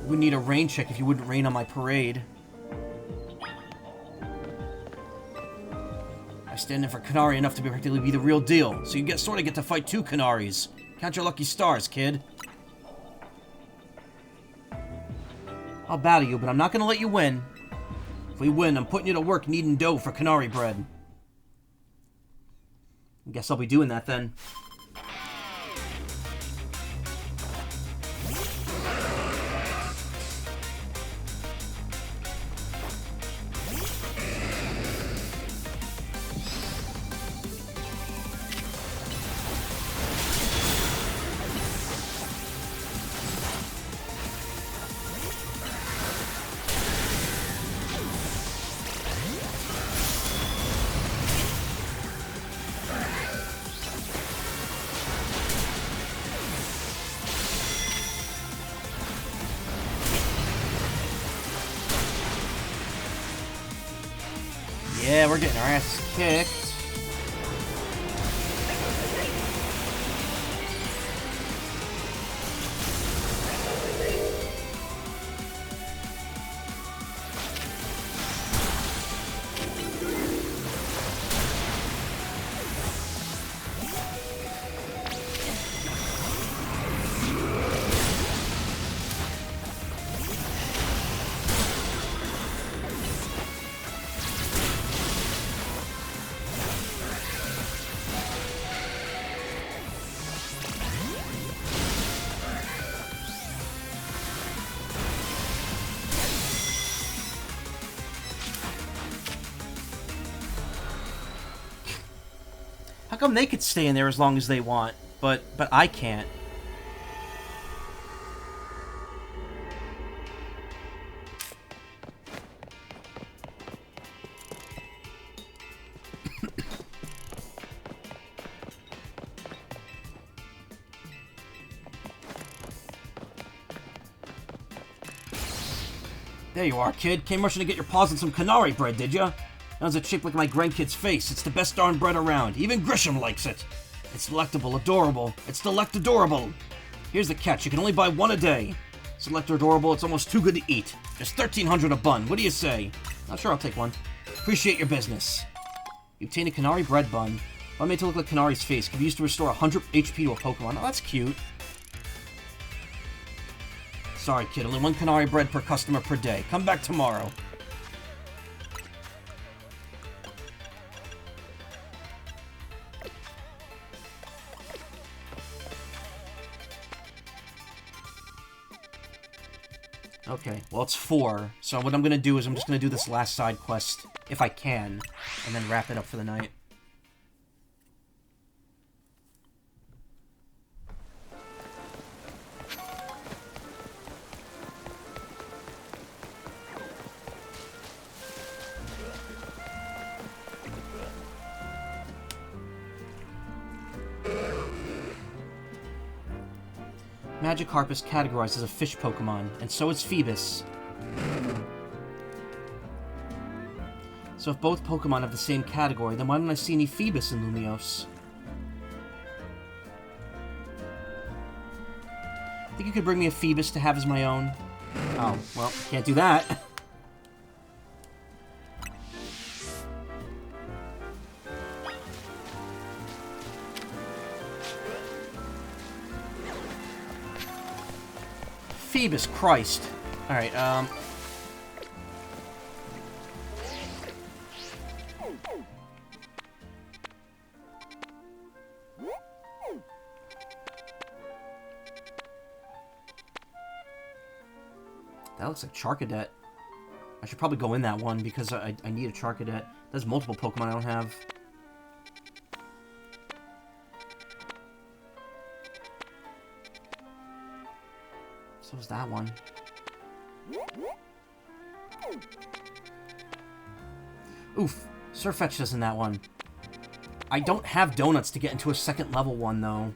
We need a rain check if you wouldn't rain on my parade. I stand in for Kanari enough to practically be the real deal, so you sort of get to fight 2 Kanaris. Count your lucky stars, kid. I'll battle you, but I'm not gonna let you win. If we win, I'm putting you to work kneading dough for Kanari bread. I guess I'll be doing that then. Yeah, we're getting our ass kicked. How come they could stay in there as long as they want, but I can't? There you are, kid. Came rushing to get your paws on some Kanari bread, did ya? Sounds it shaped like my grandkid's face. It's the best darn bread around. Even Grisham likes it. It's delectable, adorable. It's delect-adorable. Here's the catch. You can only buy 1 a day. Select adorable. It's almost too good to eat. Just 1,300 a bun. What do you say? Not sure. I'll take one. Appreciate your business. You obtain a Canary bread bun. One made to look like Canary's face. Can be used to restore 100 HP to a Pokemon. Oh, that's cute. Sorry, kid. Only 1 Canary bread per customer per day. Come back tomorrow. Okay, well, it's 4. So what I'm going to do is I'm just going to do this last side quest, if I can, and then wrap it up for the night. Magikarp is categorized as a fish Pokemon, and so is Phoebus. So if both Pokemon have the same category, then why don't I see any Phoebus in Lumiose? Think you could bring me a Phoebus to have as my own? Oh, well, can't do that. Phoebus, Christ. Alright, that looks like Charcadet. I should probably go in that one because I need a Charcadet. There's multiple Pokemon I don't have. So is that one. Oof. Sirfetch'd is in that one. I don't have donuts to get into a second level one, though.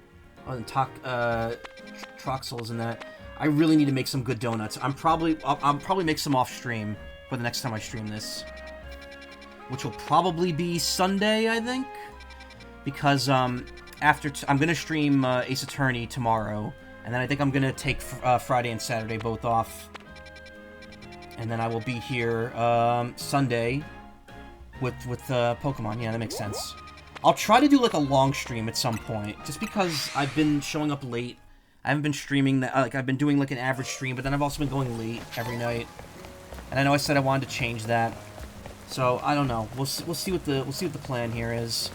Oh, and Troxel's in that. I really need to make some good donuts. I'll probably make some off stream for the next time I stream this, which will probably be Sunday, I think, because I'm gonna stream Ace Attorney tomorrow, and then I think I'm gonna take Friday and Saturday both off, and then I will be here Sunday with Pokemon. Yeah, that makes sense. I'll try to do like a long stream at some point, just because I've been showing up late. I haven't been streaming that. Like I've been doing like an average stream, but then I've also been going late every night. And I know I said I wanted to change that, so I don't know. We'll see what the plan here is.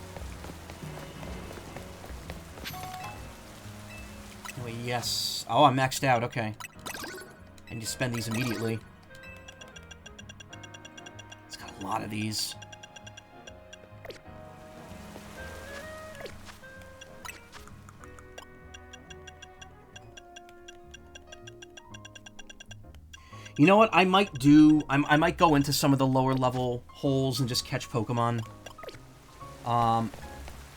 Anyway, yes. Oh, I'm maxed out. Okay. I need to spend these immediately. It's got a lot of these. You know what? I might go into some of the lower level holes and just catch Pokemon. And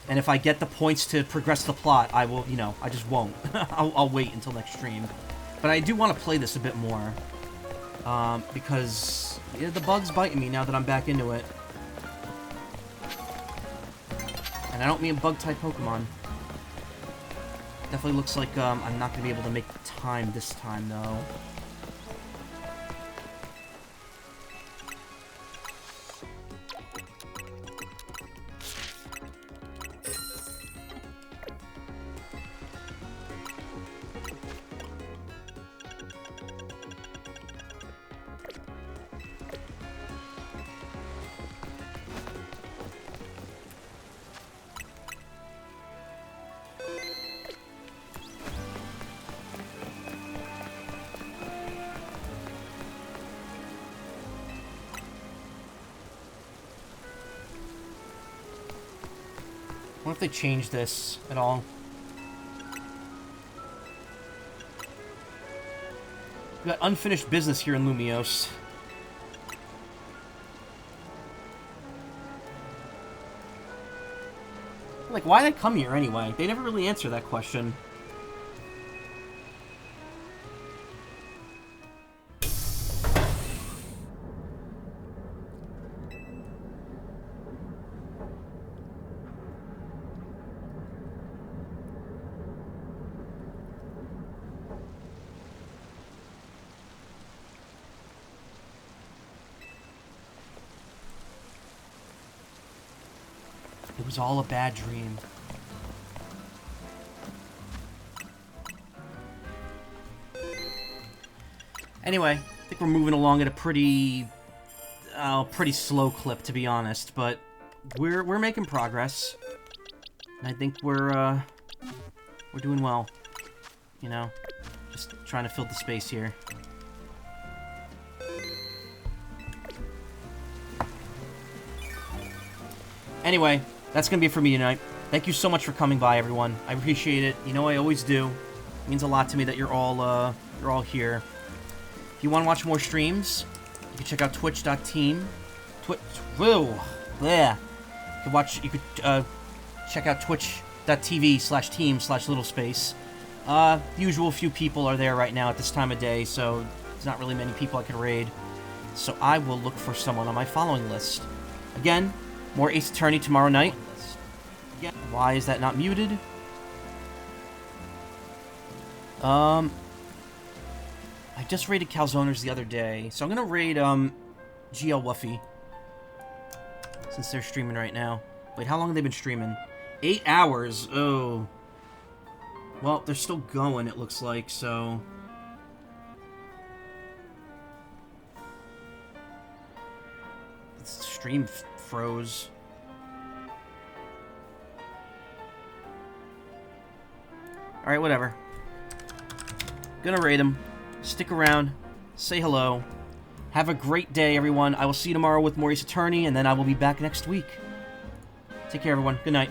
if I get the points to progress the plot, I will, you know, I just won't. I'll wait until next stream. But I do want to play this a bit more. Because yeah, the bug's biting me now that I'm back into it. And I don't mean bug-type Pokemon. Definitely looks like I'm not going to be able to make time this time, though. I wonder if they changed this at all. We got unfinished business here in Lumiose. Like, why'd I come here anyway? They never really answer that question. It was all a bad dream. Anyway, I think we're moving along at a pretty slow clip, to be honest, but we're making progress. And I think we're doing well. You know, just trying to fill the space here. Anyway, that's gonna be it for me tonight. Thank you so much for coming by, everyone. I appreciate it. You know I always do. It means a lot to me that you're all here. If you want to watch more streams, you can check out twitch.team. Whoa, yeah. You could check out twitch.tv/team/littlespace. The usual few people are there right now at this time of day, so there's not really many people I could raid. So I will look for someone on my following list. Again, more Ace Attorney tomorrow night. Why is that not muted? I just raided Calzoners the other day, so I'm gonna raid GL Wuffy, since they're streaming right now. Wait, how long have they been streaming? 8 hours. Oh. Well, they're still going, it looks like, so... The stream froze. Alright, whatever. Gonna raid them. Stick around. Say hello. Have a great day, everyone. I will see you tomorrow with more Ace Attorney, and then I will be back next week. Take care, everyone. Good night.